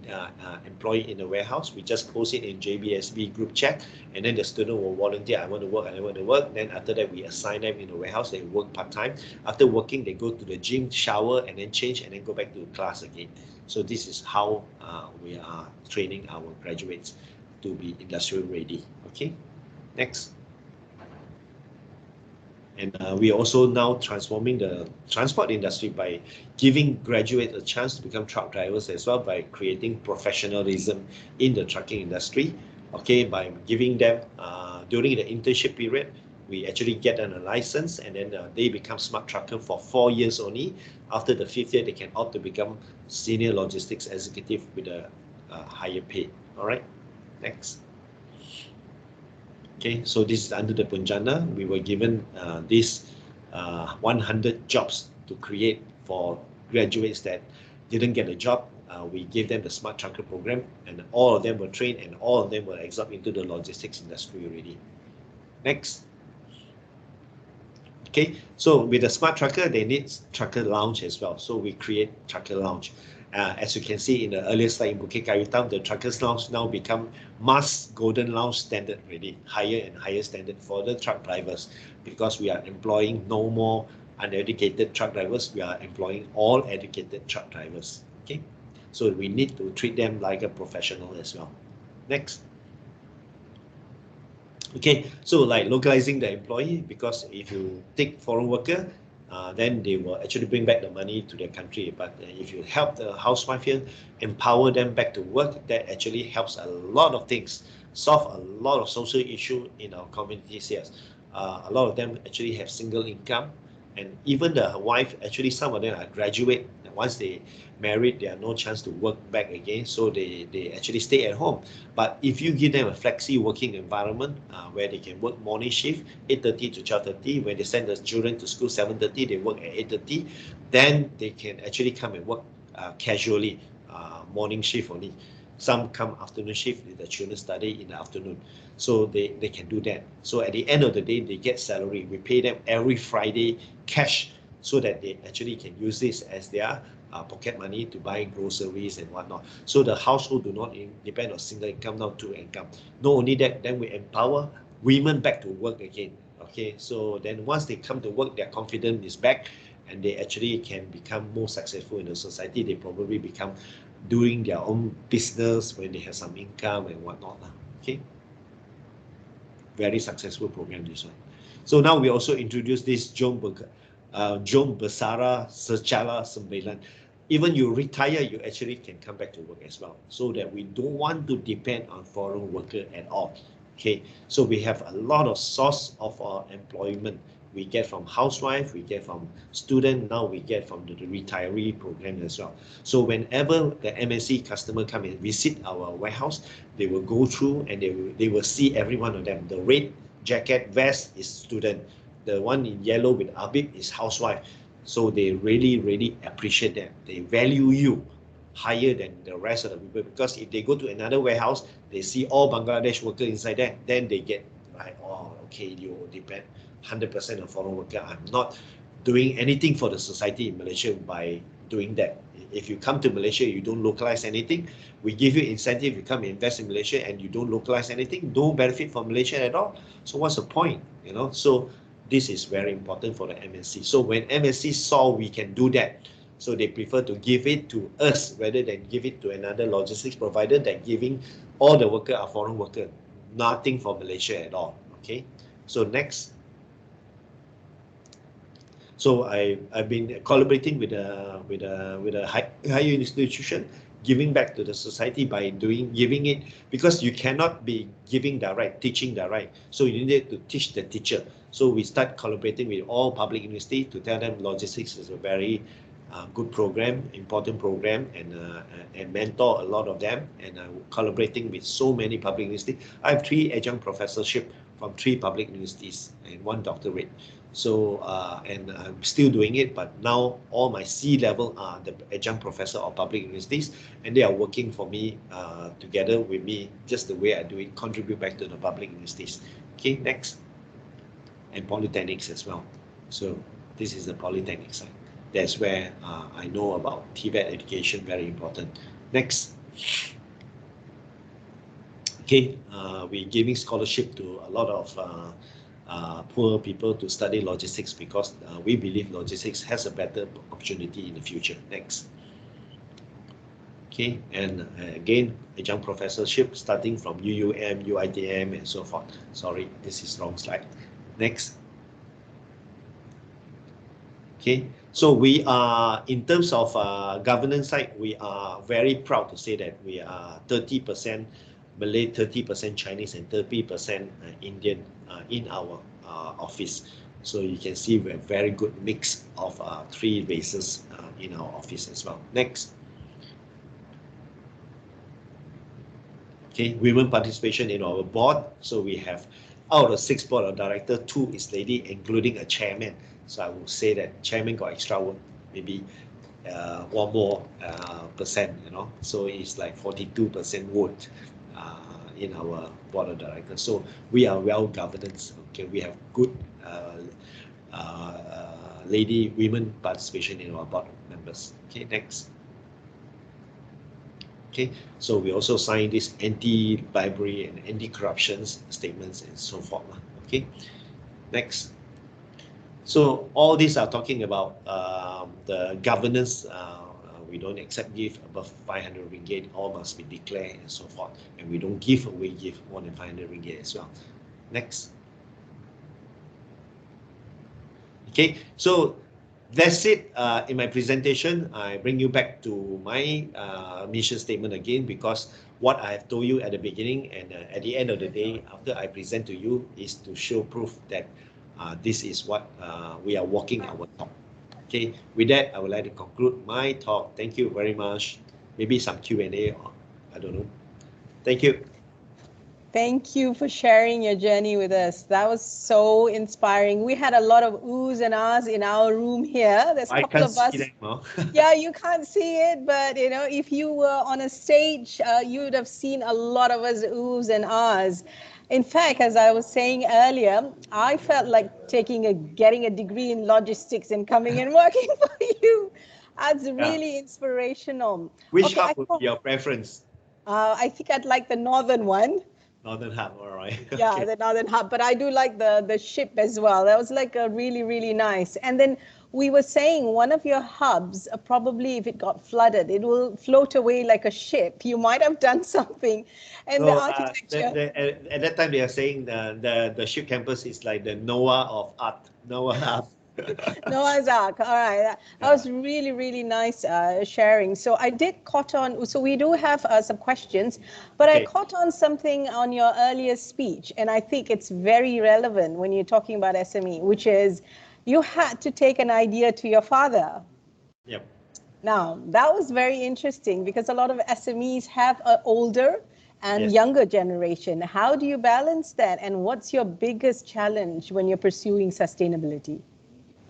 employee in the warehouse, we just post it in JBSB group chat, and then the student will volunteer, I want to work, I want to work. Then after that, we assign them in the warehouse, they work part-time. After working, they go to the gym, shower, and then change, and then go back to class again. So this is how we are training our graduates to be industrial ready. Okay, next. And we are also now transforming the transport industry by giving graduates a chance to become truck drivers as well, by creating professionalism in the trucking industry. Okay, by giving them during the internship period, we actually get them a license, and then they become smart trucker for 4 years only. After the 5th year, they can opt to become senior logistics executive with a higher pay. All right, next. Okay, so this is under the Punjana. We were given this 100 jobs to create for graduates that didn't get a job. We gave them the Smart Trucker program, and all of them were trained, and all of them were absorbed into the logistics industry already. Next. Okay, so with the Smart Trucker, they need Trucker Lounge as well. So we create Trucker Lounge. As you can see in the earlier slide in Bukit Kayu Town, the Truckers Lounge now become Mars Golden Lounge standard already, higher and higher standard for the truck drivers, because we are employing no more uneducated truck drivers, we are employing all educated truck drivers. Okay, so we need to treat them like a professional as well. Next. Okay, so like localizing the employee, because if you take foreign worker, then they will actually bring back the money to their country. But if you help the housewife here, empower them back to work, that actually helps a lot of things, solve a lot of social issue in our communities here. A lot of them actually have single income, and even the wife, actually some of them are graduate. Once they married, they have no chance to work back again, so they actually stay at home. But if you give them a flexi working environment where they can work morning shift 8:30 to 12:30, when they send the children to school 7:30, they work at 8:30, then they can actually come and work casually, morning shift only. Some come afternoon shift, the children study in the afternoon, so they can do that. So at the end of the day, they get salary. We pay them every Friday cash so that they actually can use this as their pocket money to buy groceries and whatnot. So the household do not depend on single income, not two income. Not only that, then we empower women back to work again. Okay, so then once they come to work, their confidence is back, and they actually can become more successful in the society. They probably become doing their own business when they have some income and whatnot. Okay, very successful program, this one. So now we also introduce this Jom Bersara Secara Sembilan. Even you retire, you actually can come back to work as well, so that we don't want to depend on foreign worker at all. Okay, so we have a lot of source of our employment. We get from housewife, we get from student, now we get from the retiree program as well. So whenever the MNC customer come and visit our warehouse, they will go through and they will see every one of them. The red jacket vest is student. The one in yellow with Abib is housewife. So they really appreciate that. They value you higher than the rest of the people, because if they go to another warehouse, they see all Bangladesh workers inside there, then they get like, oh, okay, you depend 100% on foreign worker. I'm not doing anything for the society in Malaysia by doing that. If you come to Malaysia, you don't localize anything, we give you incentive, you come invest in Malaysia and you don't localize anything, no benefit for Malaysia at all. So what's the point, you know? So this is very important for the MNC. So when MNC saw we can do that, so they prefer to give it to us rather than give it to another logistics provider that giving all the worker are foreign worker, nothing for Malaysia at all. Okay, so next. So I've been collaborating with a higher institution, giving back to the society by giving it, because you cannot be giving direct, teaching direct. So you need to teach the teacher. So we start collaborating with all public universities to tell them logistics is a very good program, important program, and mentor a lot of them, and collaborating with so many public universities. I have 3 adjunct professorship from 3 public universities and 1 doctorate. So and I'm still doing it, but now all my C-level are the adjunct professor of public universities, and they are working for me together with me, just the way I do it, contribute back to the public universities. Okay, next. And polytechnics as well. So this is the polytechnic side. That's where I know about TVET education, very important. Next. Okay, we're giving scholarship to a lot of poor people to study logistics, because we believe logistics has a better opportunity in the future. Next. Okay, and again, adjunct professorship starting from UUM, UITM, and so forth. Sorry, this is wrong slide. Next. Okay, so we are, in terms of governance side, we are very proud to say that we are 30% Malay, 30% Chinese, and 30% Indian in our office. So you can see we have very good mix of 3 races in our office as well. Next. Okay, women participation in our board. So we have, out of 6 board of directors, 2 is lady, including a chairman. So I will say that chairman got extra work, maybe 1 more percent, you know. So it's like 42% vote in our board of directors. So we are well governance. Okay, we have good women participation in our board members. Okay, next. Okay, so we also signed this anti-bribery and anti-corruption statements and so forth. Okay, next. So all these are talking about the governance. We don't accept gift above 500 ringgit, all must be declared and so forth. And we don't give away gift more than 500 ringgit as well. Next. Okay, so that's it in my presentation. I bring you back to my mission statement again, because what I have told you at the beginning and at the end of the day, after I present to you, is to show proof that this is what we are walking our talk. Okay, with that, I would like to conclude my talk. Thank you very much. Maybe some Q&A, or I don't know. Thank you. Thank you for sharing your journey with us. That was so inspiring. We had a lot of oohs and ahs in our room here. There's a couple of us. Yeah, you can't see it, but you know, if you were on a stage, you would have seen a lot of us oohs and ahs. In fact, as I was saying earlier, I felt like getting a degree in logistics and coming and working for you. That's really inspirational. Which Okay, hub would be your preference? I think I'd like the northern one. Northern hub, all right. Yeah, Okay. the northern hub. But I do like the ship as well. That was like a really nice. And then we were saying one of your hubs, probably if it got flooded, it will float away like a ship. You might have done something. And the architecture. At that time, they are saying the ship campus is like the Noah of art. Noah Ark. Noah's Ark. All right. That was really nice sharing. So I did caught on. So we do have some questions, but I caught on something on your earlier speech, and I think it's very relevant when you're talking about SME, which is you had to take an idea to your father. Yep. Now, that was very interesting because a lot of SMEs have an older and younger generation. How do you balance that? And what's your biggest challenge when you're pursuing sustainability?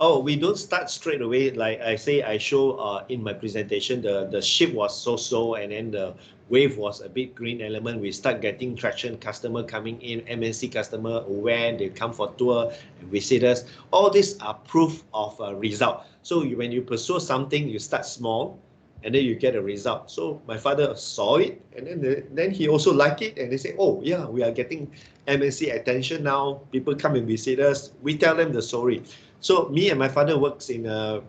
Oh, we don't start straight away. Like I show in my presentation, the ship was so, and then the wave was a big green element. We start getting traction, customer coming in, MNC customer aware, they come for tour and visitors. All these are proof of a result. So when you pursue something, you start small, and then you get a result. So my father saw it, and then he also liked it, and they say, oh yeah, we are getting MNC attention now. People come and visit us. We tell them the story. So me and my father works in a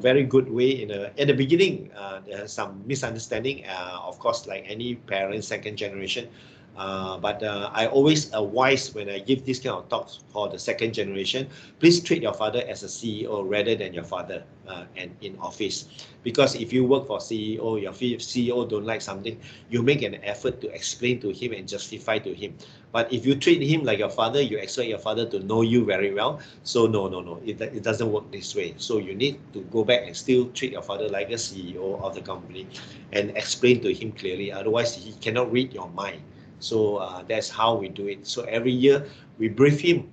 very good way. At the beginning, there's some misunderstanding, of course, like any parent, second generation. But I always advise when I give this kind of talks for the second generation, please treat your father as a CEO rather than your father and in office. Because if you work for CEO, your CEO don't like something, you make an effort to explain to him and justify to him. But if you treat him like your father, you expect your father to know you very well. So no, it doesn't work this way. So you need to go back and still treat your father like a CEO of the company and explain to him clearly. Otherwise, he cannot read your mind. So that's how we do it. So every year we brief him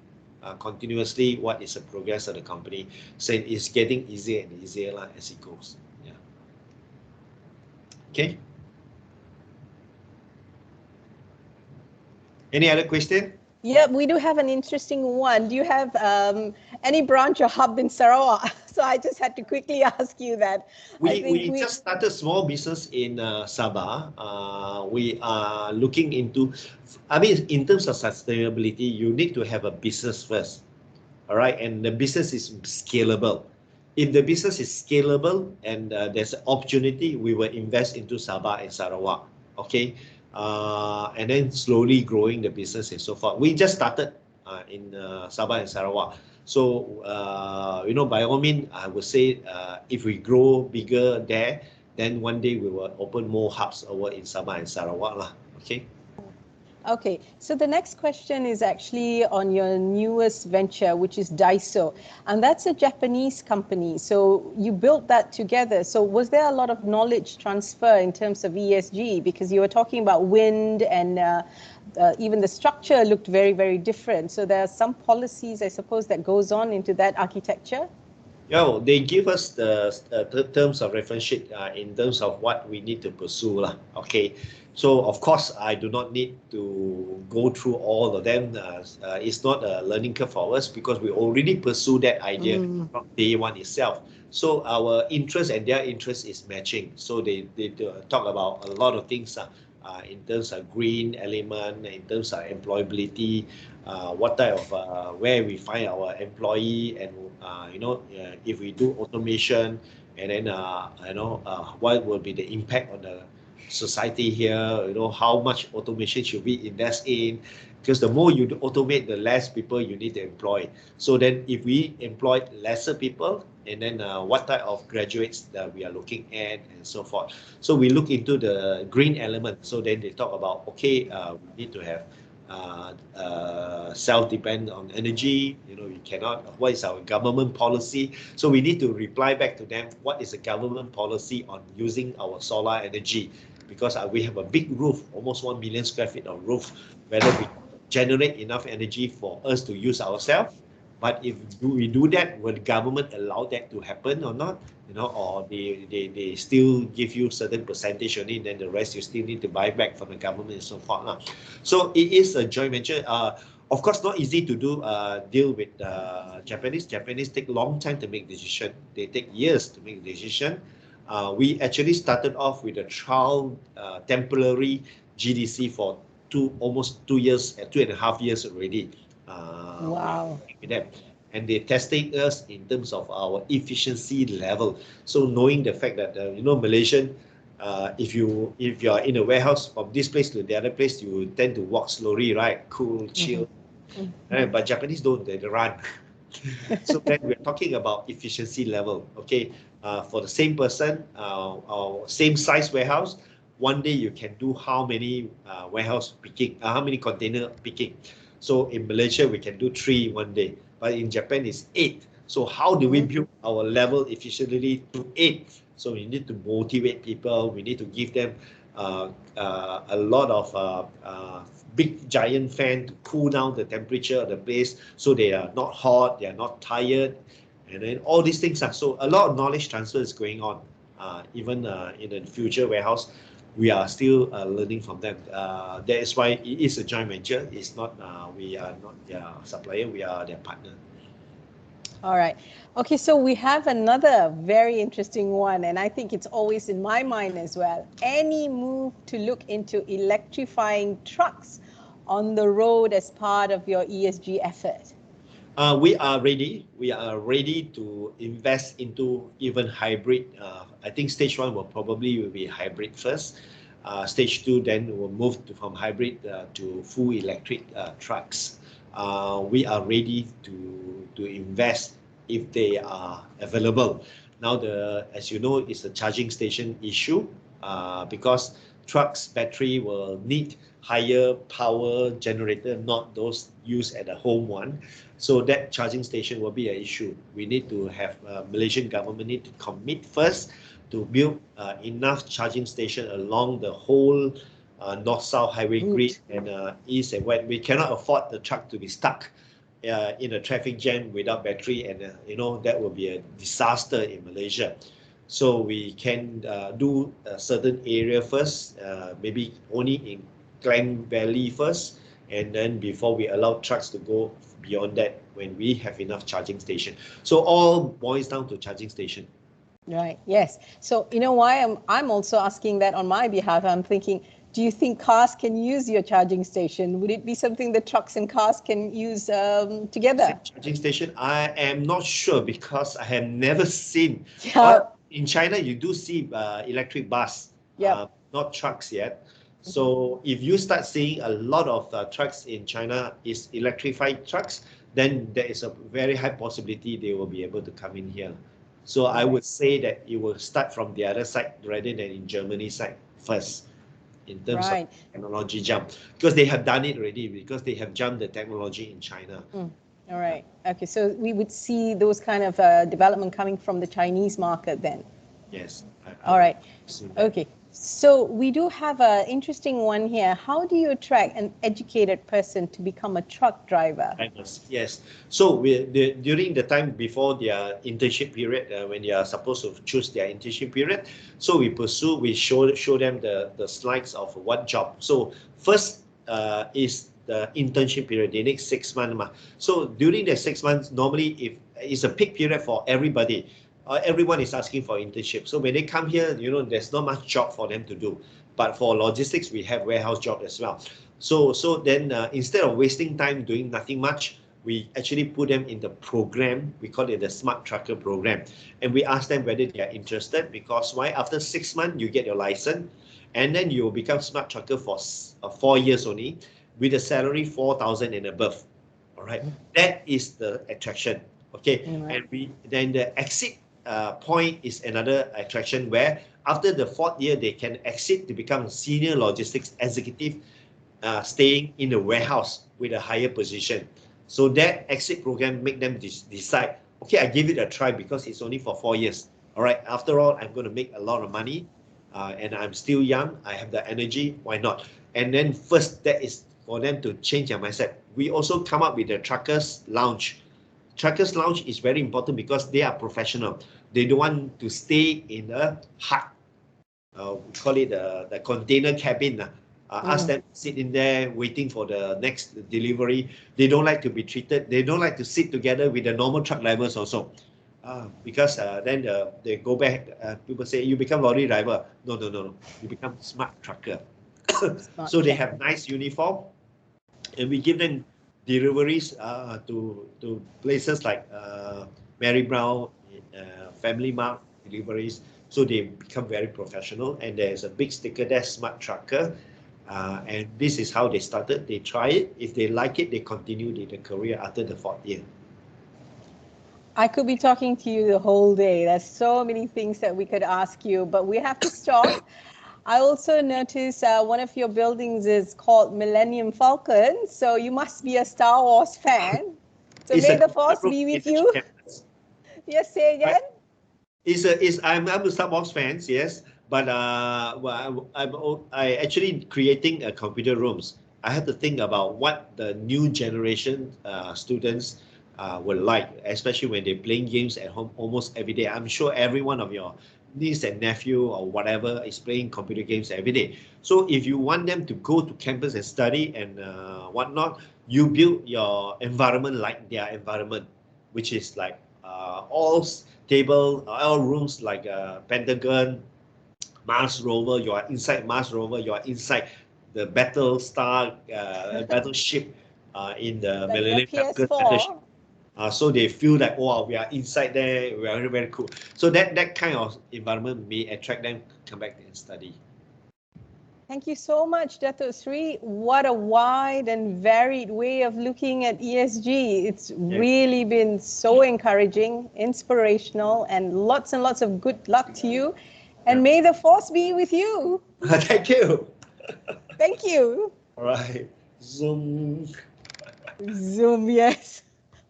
continuously what is the progress of the company. So it's getting easier and easier as it goes. Yeah. Okay. Any other question? Yeah, we do have an interesting one. Do you have any branch or hub in Sarawak? So I just had to quickly ask you that. We just started small business in Sabah. We are looking into, in terms of sustainability, you need to have a business first. All right, and the business is scalable. If the business is scalable and there's an opportunity, we will invest into Sabah and Sarawak. Okay. And then slowly growing the business and so forth. We just started in Sabah and Sarawak. So, by all means, I would say if we grow bigger there, then one day we will open more hubs over in Sabah and Sarawak. Okay. Okay, so the next question is actually on your newest venture, which is Daiso, and that's a Japanese company. So you built that together. So was there a lot of knowledge transfer in terms of ESG? Because you were talking about wind and even the structure looked very different. So there are some policies, I suppose, that goes on into that architecture? Yeah, they give us the terms of reference sheet in terms of what we need to pursue. Okay. So, of course, I do not need to go through all of them. It's not a learning curve for us because we already pursue that idea from day one itself. So our interest and their interest is matching. So they talk about a lot of things in terms of green element, in terms of employability, what type of where we find our employee, and if we do automation, and then what will be the impact on the society here, how much automation should we invest in, because the more you automate, the less people you need to employ. So then if we employ lesser people, and then what type of graduates that we are looking at and so forth. So we look into the green element. So then they talk about, okay, we need to have self-depend on energy. We cannot, what is our government policy? So we need to reply back to them, what is the government policy on using our solar energy? Because we have a big roof, almost 1 million square feet of roof, whether we generate enough energy for us to use ourselves, But if we do that, will the government allow that to happen or not? Or they still give you certain percentage only, then the rest you still need to buy back from the government and so forth. So it is a joint venture. Of course, not easy to do deal with Japanese. Japanese take long time to make decision. They take years to make decision. We actually started off with a trial temporary GDC for almost 2 years, 2.5 years already. Wow. With them. And they testing us in terms of our efficiency level. So knowing the fact that Malaysian, if you are in a warehouse from this place to the other place, you tend to walk slowly, right? Cool, chill. Right? But Japanese don't, they run. So then we're talking about efficiency level. Okay, for the same person, or same size warehouse, one day you can do how many warehouse picking, how many container picking. So in Malaysia, we can do 3 one day, but in Japan it's 8. So how do we build our level efficiently to 8? So we need to motivate people. We need to give them a lot of big giant fan to cool down the temperature of the place, so they are not hot, they are not tired, and then all these things are. So a lot of knowledge transfer is going on. Even in the future warehouse, we are still learning from them. That is why it is a joint venture. It's not, we are not their supplier, we are their partner. All right. Okay, so we have another very interesting one, and I think it's always in my mind as well. Any move to look into electrifying trucks on the road as part of your ESG effort? We are ready. We are ready to invest into even hybrid. I think stage 1 will be hybrid first. Stage 2 then will move from hybrid to full electric trucks. We are ready to invest if they are available. Now, as you know, it's a charging station issue because trucks battery will need higher power generator, not those used at the home one. So that charging station will be an issue. We need to have Malaysian government need to commit first to build enough charging station along the whole north-south highway grid and east and west. We cannot afford the truck to be stuck in a traffic jam without battery, and that will be a disaster in Malaysia. So we can do a certain area first, maybe only in Klang Valley first, and then before we allow trucks to go beyond that when we have enough charging station. So all boils down to charging station. Right, yes. So you know why I'm also asking that on my behalf. I'm thinking, do you think cars can use your charging station? Would it be something that trucks and cars can use together? Charging station, I am not sure because I have never seen. In China, you do see electric bus, not trucks yet. So if you start seeing a lot of trucks in China is electrified trucks, then there is a very high possibility they will be able to come in here. So I would say that it will start from the other side rather than in Germany side first in terms of technology jump, because they have done it already, because they have jumped the technology in China. All right. Okay. So we would see those kind of development coming from the Chinese market then. Yes. All right. Okay. So we do have an interesting one here. How do you attract an educated person to become a truck driver? Yes. So during the time before their internship period, when they are supposed to choose their internship period, so we show them the slides of what job. So first is the internship period. They need 6 months. So during the 6 months, normally if it's a peak period for everybody. Everyone is asking for internship. So when they come here, there's not much job for them to do. But for logistics, we have warehouse job as well. So then instead of wasting time doing nothing much, we actually put them in the program. We call it the Smart Trucker program. And we ask them whether they are interested, because why? After 6 months, you get your license. And then you will become Smart Trucker for 4 years only, with a salary 4,000 and above. All right. That is the attraction. Okay. And then the exit point is another attraction, where after the 4th year they can exit to become a senior logistics executive, staying in the warehouse with a higher position. So that exit program make them decide, okay, I give it a try because it's only for 4 years. All right, after all, I'm going to make a lot of money and I'm still young, I have the energy, why not? And then first, that is for them to change their mindset. We also come up with the truckers lounge. Truckers Lounge is very important because they are professional. They don't want to stay in a hut. We call it the container cabin. Ask them to sit in there waiting for the next delivery. They don't like to be treated. They don't like to sit together with the normal truck drivers also. Because then they go back. People say, you become lorry driver. No. You become smart trucker. So they have nice uniform. And we give them deliveries to places like Mary Brown, Family Mart deliveries. So they become very professional, and there's a big sticker there, Smart Trucker. And this is how they started. They try it. If they like it, they continue their career after the 4th year. I could be talking to you the whole day. There's so many things that we could ask you, but we have to stop. I also noticed one of your buildings is called Millennium Falcon. So you must be a Star Wars fan. So may the force be with you. Yes, say again. I'm a Star Wars fan, yes, but I actually creating a computer rooms. I have to think about what the new generation students will like, especially when they're playing games at home almost every day. I'm sure every one of your niece and nephew or whatever is playing computer games every day. So if you want them to go to campus and study and whatnot, you build your environment like their environment, which is like all rooms like Pentagon, Mars rover. You are inside Mars rover. You are inside the battleship in the Millennium Falcon battleship. So they feel like, wow, we are inside there. We are very, very cool. So that kind of environment may attract them to come back and study. Thank you so much, Dato Sri. What a wide and varied way of looking at ESG. It's really been so encouraging, inspirational, and lots of good luck to you. And may the force be with you. Thank you. Thank you. All right. Zoom. Zoom, yes.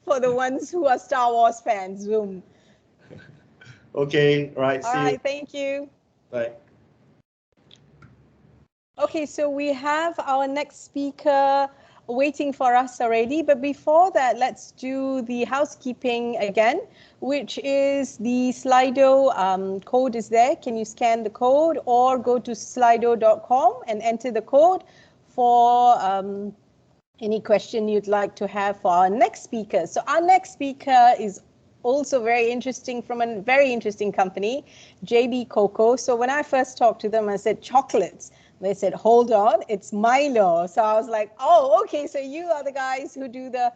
For the ones who are Star Wars fans, Zoom. Okay, right. All right, thank you. Bye. Okay, so we have our next speaker waiting for us already. But before that, let's do the housekeeping again, which is the Slido code is there. Can you scan the code or go to slido.com and enter the code for any question you'd like to have for our next speaker. So our next speaker is also very interesting, from a very interesting company, JB Cocoa. So when I first talked to them, I said chocolates. They said, hold on, it's Milo. So I was like, oh, okay, so you are the guys who do the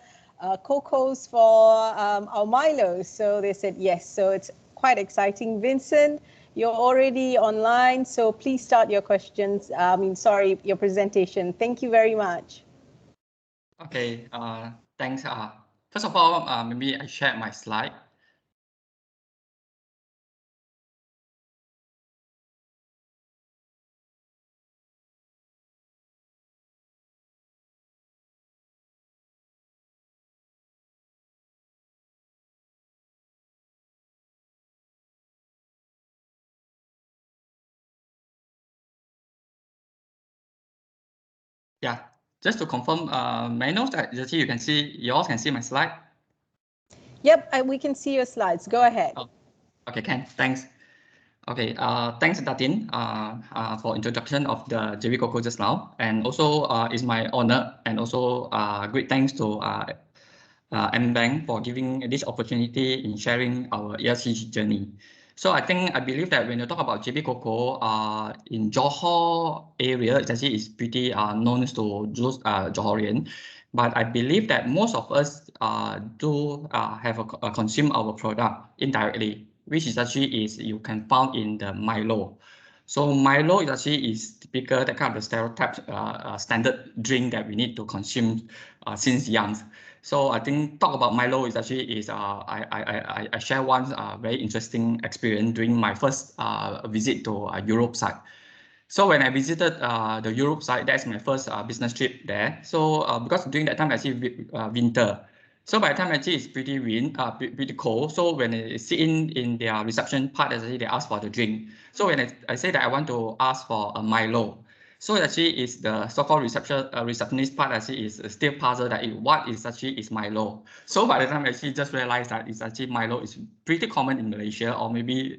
cocos for our Milos. So they said, yes, so it's quite exciting. Vincent, you're already online, so please start your questions. Your presentation. Thank you very much. Okay, thanks. First of all, maybe I share my slide. Yeah, just to confirm, may I know that you can see, you all can see my slide? Yep, we can see your slides. Go ahead. Oh, okay, thanks. Okay, thanks Datin for introduction of the JB Cocoa just now, and also it's my honor and also great thanks to AmBank for giving this opportunity in sharing our ESG journey. So I believe that when you talk about JB Cocoa in Johor area, it actually is pretty known to those Johorian, but I believe that most of us do have consume our product indirectly, which is actually you can found in the Milo. So Milo is actually typical, that kind of the stereotype standard drink that we need to consume since young. So I think talk about Milo is actually I share one very interesting experience during my first visit to Europe side. So when I visited the Europe side, that's my first business trip there. So because during that time actually winter. So by the time actually it's pretty cold. So when I sit in their reception part, actually they ask for the drink. So when I say that I want to ask for a Milo, So actually, is the so-called receptionist part actually is still puzzled that what is actually is Milo. So by the time I actually just realized that it's actually Milo is pretty common in Malaysia or maybe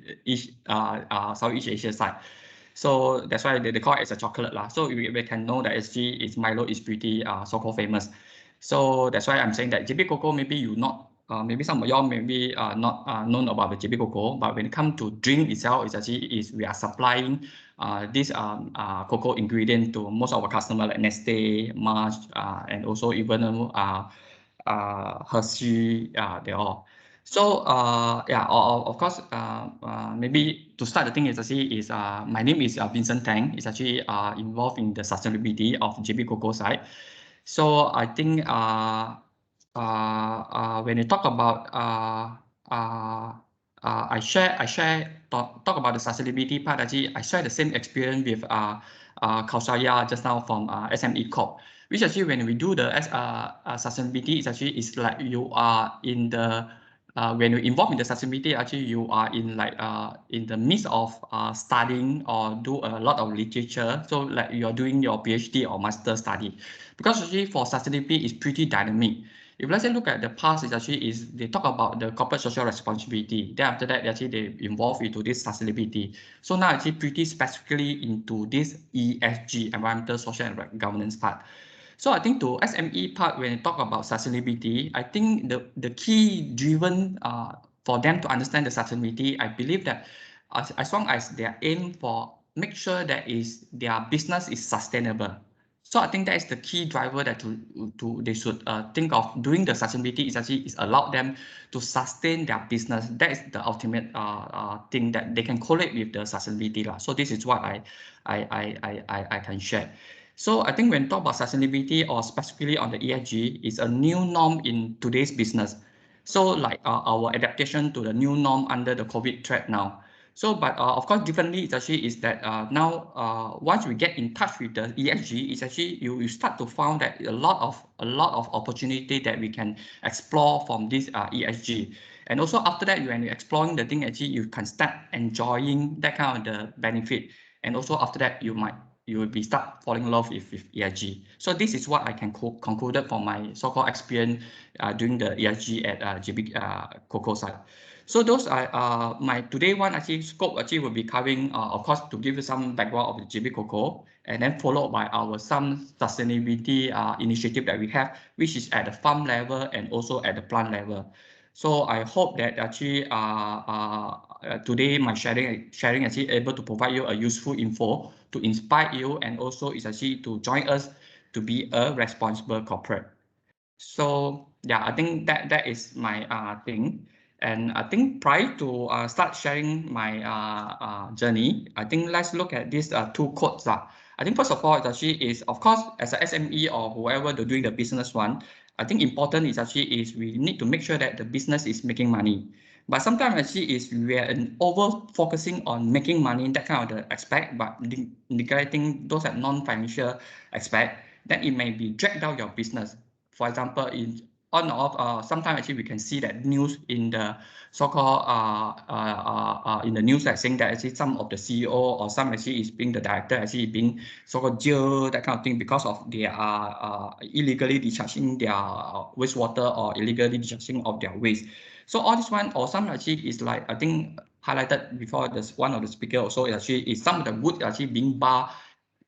Southeast Asia side. So that's why they call it as a chocolate lah. So we can know that SG is Milo is pretty so-called famous. So that's why I'm saying that JB Cocoa maybe you not maybe some of y'all maybe not known about the JB Cocoa, but when it comes to drink itself, it's actually we are supplying this cocoa ingredient to most of our customers like Nestle, Mars, and also even Hershey, they all. So yeah, of course, maybe to start the thing is actually my name is Vincent Tang. It's actually involved in the sustainability of JB Cocoa side. So I think when you talk about I talk about the sustainability part. Actually, I share the same experience with Kausalya just now from SME Corp, which actually when we do the sustainability, it's like you are in the when you involve in the sustainability, actually you are in like in the midst of studying or do a lot of literature. So like you are doing your PhD or master study, because actually for sustainability is pretty dynamic. If let's say look at the past, they talk about the corporate social responsibility. Then after that, actually they involve into this sustainability. So now actually pretty specifically into this ESG, environmental, social, and governance part. So I think to SME part, when you talk about sustainability, I think the key driven for them to understand the sustainability, I believe that as long as they aim for make sure that their business is sustainable. So I think that is the key driver that they should think of doing the sustainability is allow them to sustain their business. That is the ultimate thing that they can correlate with the sustainability lah. So this is what I can share. So I think when talk about sustainability or specifically on the ESG is a new norm in today's business. So like our adaptation to the new norm under the COVID threat now. So, but of course, differently, it's actually is that now once we get in touch with the ESG, it's actually you start to find that a lot of opportunity that we can explore from this ESG. And also after that, when you're exploring the thing, actually you can start enjoying that kind of the benefit. And also after that, you will be start falling in love with ESG. So this is what I can concluded from my so-called experience doing the ESG at JB Cocoa side. So those are my today one actually scope actually will be covering of course to give you some background of the JB Cocoa, and then followed by our some sustainability initiative that we have, which is at the farm level and also at the plant level. So I hope that actually today my sharing actually able to provide you a useful info to inspire you, and also is actually to join us to be a responsible corporate. So yeah, I think that is my thing. And I think prior to start sharing my journey, I think let's look at these two quotes. I think first of all, it actually is, of course, as a SME or whoever doing the business one, I think important is actually is we need to make sure that the business is making money. But sometimes actually is we are over focusing on making money, that kind of the aspect, but neglecting those at non-financial aspect, then it may be drag down your business. For example, in on or off, sometimes actually we can see that news in the so-called in the news like saying that actually some of the CEO or some actually is being the director actually being so-called jailed, that kind of thing, because of they are illegally discharging their wastewater or illegally discharging of their waste. So all this one or some actually is like I think highlighted before this one of the speaker also actually is some of the wood actually being barred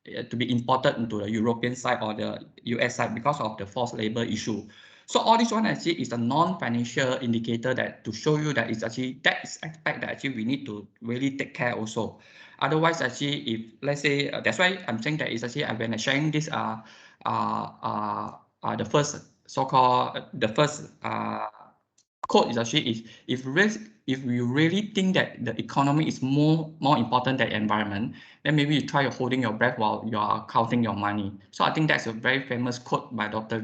to be imported into the European side or the US side because of the forced labor issue. So all this one actually is a non-financial indicator that to show you that it's actually that is aspect that actually we need to really take care also. Otherwise, actually, if let's say that's why I'm saying that it's actually when I'm sharing this the first so-called the first quote is actually is if you really think that the economy is more important than environment, then maybe you try holding your breath while you are counting your money. So I think that's a very famous quote by Dr.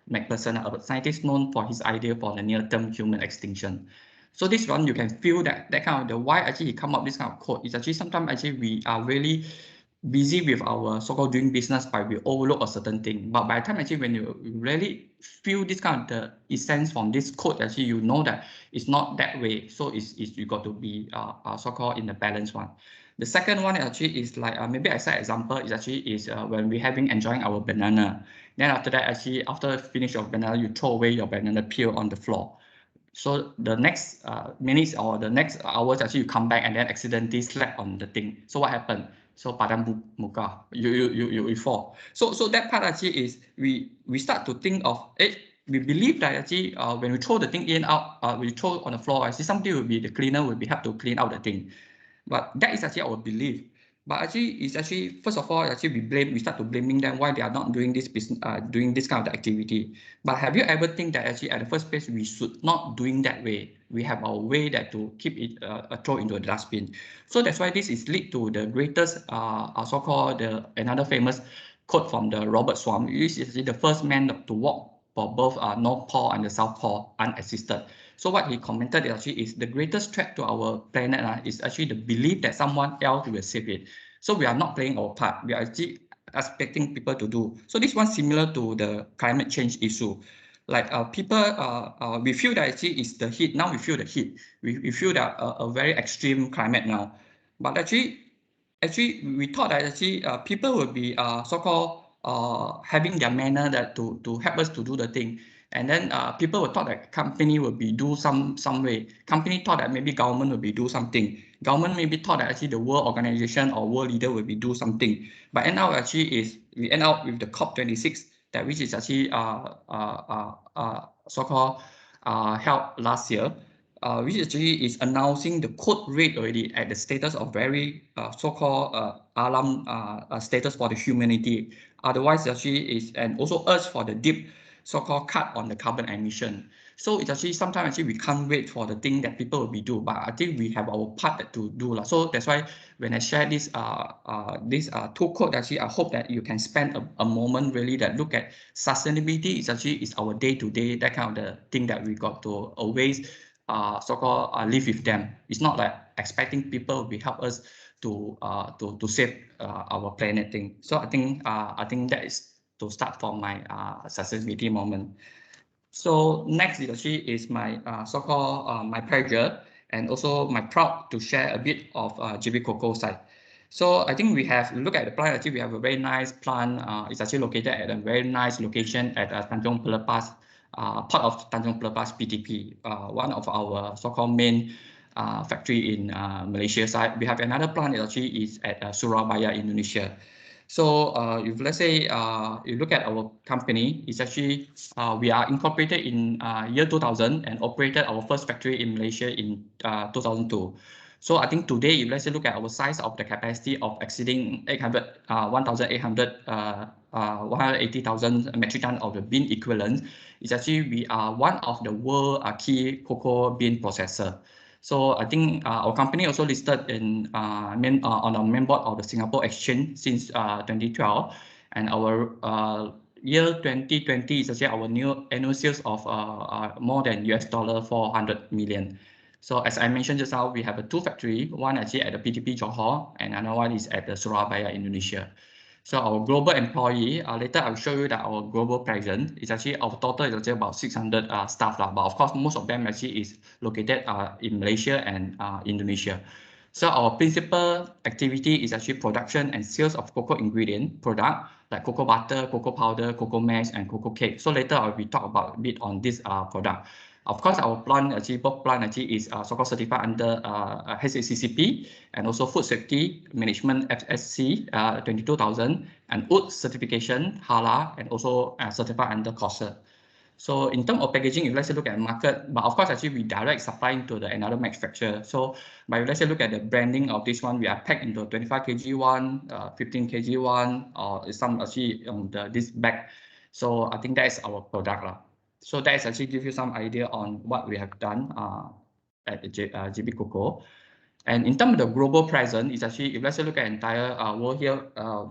Macpherson, a scientist known for his idea for the near-term human extinction. So this one you can feel that kind of the why actually he come up this kind of quote is actually sometimes actually we are really busy with our so-called doing business, but we overlook a certain thing. But by the time actually when you really feel this kind of the essence from this quote, actually you know that it's not that way. So it's you got to be so-called in the balance one. The second one actually is like maybe I say example is actually is when we're enjoying our banana. Then after that, actually after finish your banana, you throw away your banana peel on the floor. So the next minutes or the next hours, actually you come back and then accidentally slap on the thing. So what happened? So padam muka, you fall. So that part actually is we start to think of it. We believe that actually when we throw the thing in out, we throw on the floor, actually somebody will be the cleaner will be help to clean out the thing. But that is actually our belief. But actually, it's actually first of all, actually we start to blaming them why they are not doing this business, doing this kind of activity. But have you ever think that actually at the first place we should not doing that way? We have our way that to keep it throw into a dustbin. So that's why this is lead to the greatest so-called another famous quote from the Robert Swan. He is actually the first man to walk for both North Pole and the South Pole unassisted. So what he commented actually is the greatest threat to our planet is actually the belief that someone else will save it. So we are not playing our part. We are actually expecting people to do. So this one similar to the climate change issue. Like people, we feel that actually is the heat. Now we feel the heat. We feel that a very extreme climate now. But actually we thought that actually people will be so-called having their manner that to help us to do the thing. And then people were thought that company will be do some way. Company thought that maybe government will be do something. Government maybe thought that actually the world organization or world leader will be do something. But end up actually is we end up with the COP26 that which is actually so-called held last year. Which actually is announcing the code rate already at the status of very so-called alarm status for the humanity. Otherwise, actually is and also urge for the deep so-called cut on the carbon emission. So it's actually sometimes actually we can't wait for the thing that people will be do, but I think we have our part to do. So that's why when I share this two quote, actually I hope that you can spend a moment really that look at sustainability is actually is our day-to-day, that kind of the thing that we got to always so-called live with them. It's not like expecting people will help us to save our planet thing. So I think that is to start from my sustainability moment. So next is actually is my so-called my pleasure and also my proud to share a bit of JB Cocoa side. So I think we have look at the plant. Actually, we have a very nice plant. It's actually located at a very nice location at Tanjung Pelepas, part of Tanjung Pelepas PTP, one of our so-called main factory in Malaysia side. We have another plant that actually is at Surabaya, Indonesia. So if let's say you look at our company, it's actually we are incorporated in year 2000 and operated our first factory in Malaysia in 2002. So I think today, if let's say look at our size of the capacity of exceeding 180,000 metric ton of the bean equivalent, it's actually we are one of the world key cocoa bean processor. So I think our company also listed in on the main board of the Singapore Exchange since 2012, and our year 2020 is actually our new annual sales of more than $400 million. So as I mentioned just now, we have two factories, one actually at the PTP Johor and another one is at the Surabaya, Indonesia. So our global employee, later I'll show you that our global presence is actually our total is actually about 600 staff, but of course most of them actually is located in Malaysia and Indonesia. So our principal activity is actually production and sales of cocoa ingredient product like cocoa butter, cocoa powder, cocoa mash, and cocoa cake. So later I will talk about a bit on this product. Of course, our plant actually both plant actually is so-called certified under HACCP and also Food Safety Management FSC 22000 and wood certification halal and also certified under COSA. So in terms of packaging, if let's say look at market, but of course actually we direct supplying to the another manufacturer. So by let's say look at the branding of this one, we are packed into 25 kg one, 15 kg one, or some actually on this bag. So I think that is our product lah. So that is actually give you some idea on what we have done at JB Cocoa. And in terms of the global presence, it's actually, if let's say look at entire world here,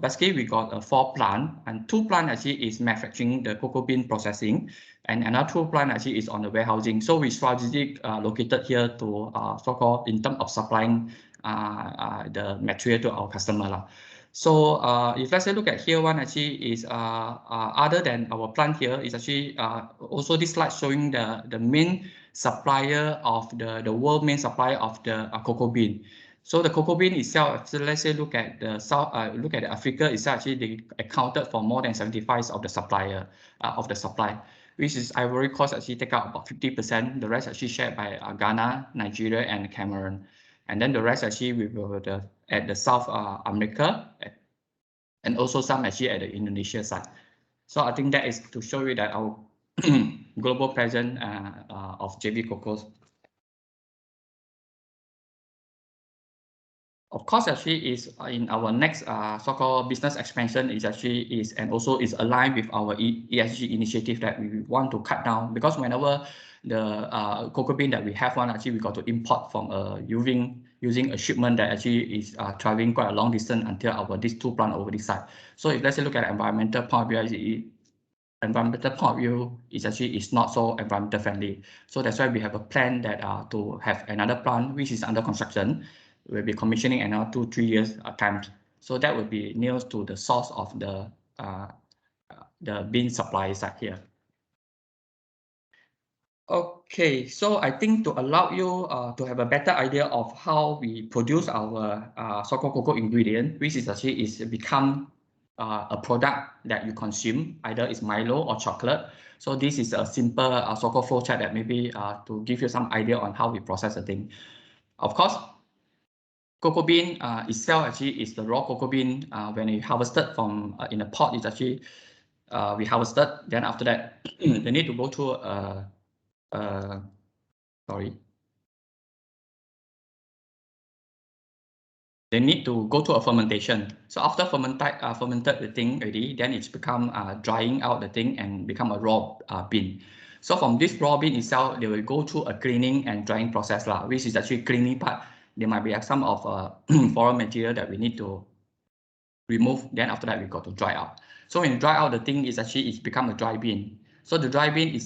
basically we got 4 plants, and 2 plants actually is manufacturing the cocoa bean processing, and another 2 plants actually is on the warehousing. So we strategically located here to so-called in terms of supplying the material to our customer lah. So if let's say look at here one actually is other than our plant here is actually also this slide showing the main supplier of the world main supplier of the cocoa bean. So the cocoa bean itself, so let's say look at the look at Africa itself, actually they accounted for more than 75% of the supply, which is Ivory Coast actually take out about 50%. The rest actually shared by Ghana, Nigeria, and Cameroon, and then the rest actually we will at the South America, and also some actually at the Indonesia side. So I think that is to show you that our global presence of JV Cocos. Of course, actually is in our next so-called business expansion is and also is aligned with our ESG initiative that we want to cut down, because whenever the cocoa bean that we have actually we got to import from using a shipment that actually is traveling quite a long distance until these two plants over this side. So if let's say look at environmental point of view, is actually not so environmental friendly. So that's why we have a plan that to have another plant which is under construction. We'll be commissioning another 2-3 years time. So that would be near to the source of the bean supply side here. Okay, so I think to allow you to have a better idea of how we produce our so-called cocoa ingredient, which is actually become a product that you consume, either it's Milo or chocolate. So this is a simple so-called flow chart that maybe to give you some idea on how we process the thing. Of course, cocoa bean itself actually is the raw cocoa bean when you harvested from in a pot. It's actually we harvested. Then after that, they need to go through they need to go to a fermentation. So after fermented the thing already, then it's become drying out the thing and become a raw bean. So from this raw bean itself, they will go through a cleaning and drying process which is actually cleaning part. There might be some of foreign material that we need to remove. Then after that, we got to dry out. So when you dry out the thing, it's become a dry bean. So the dry bean is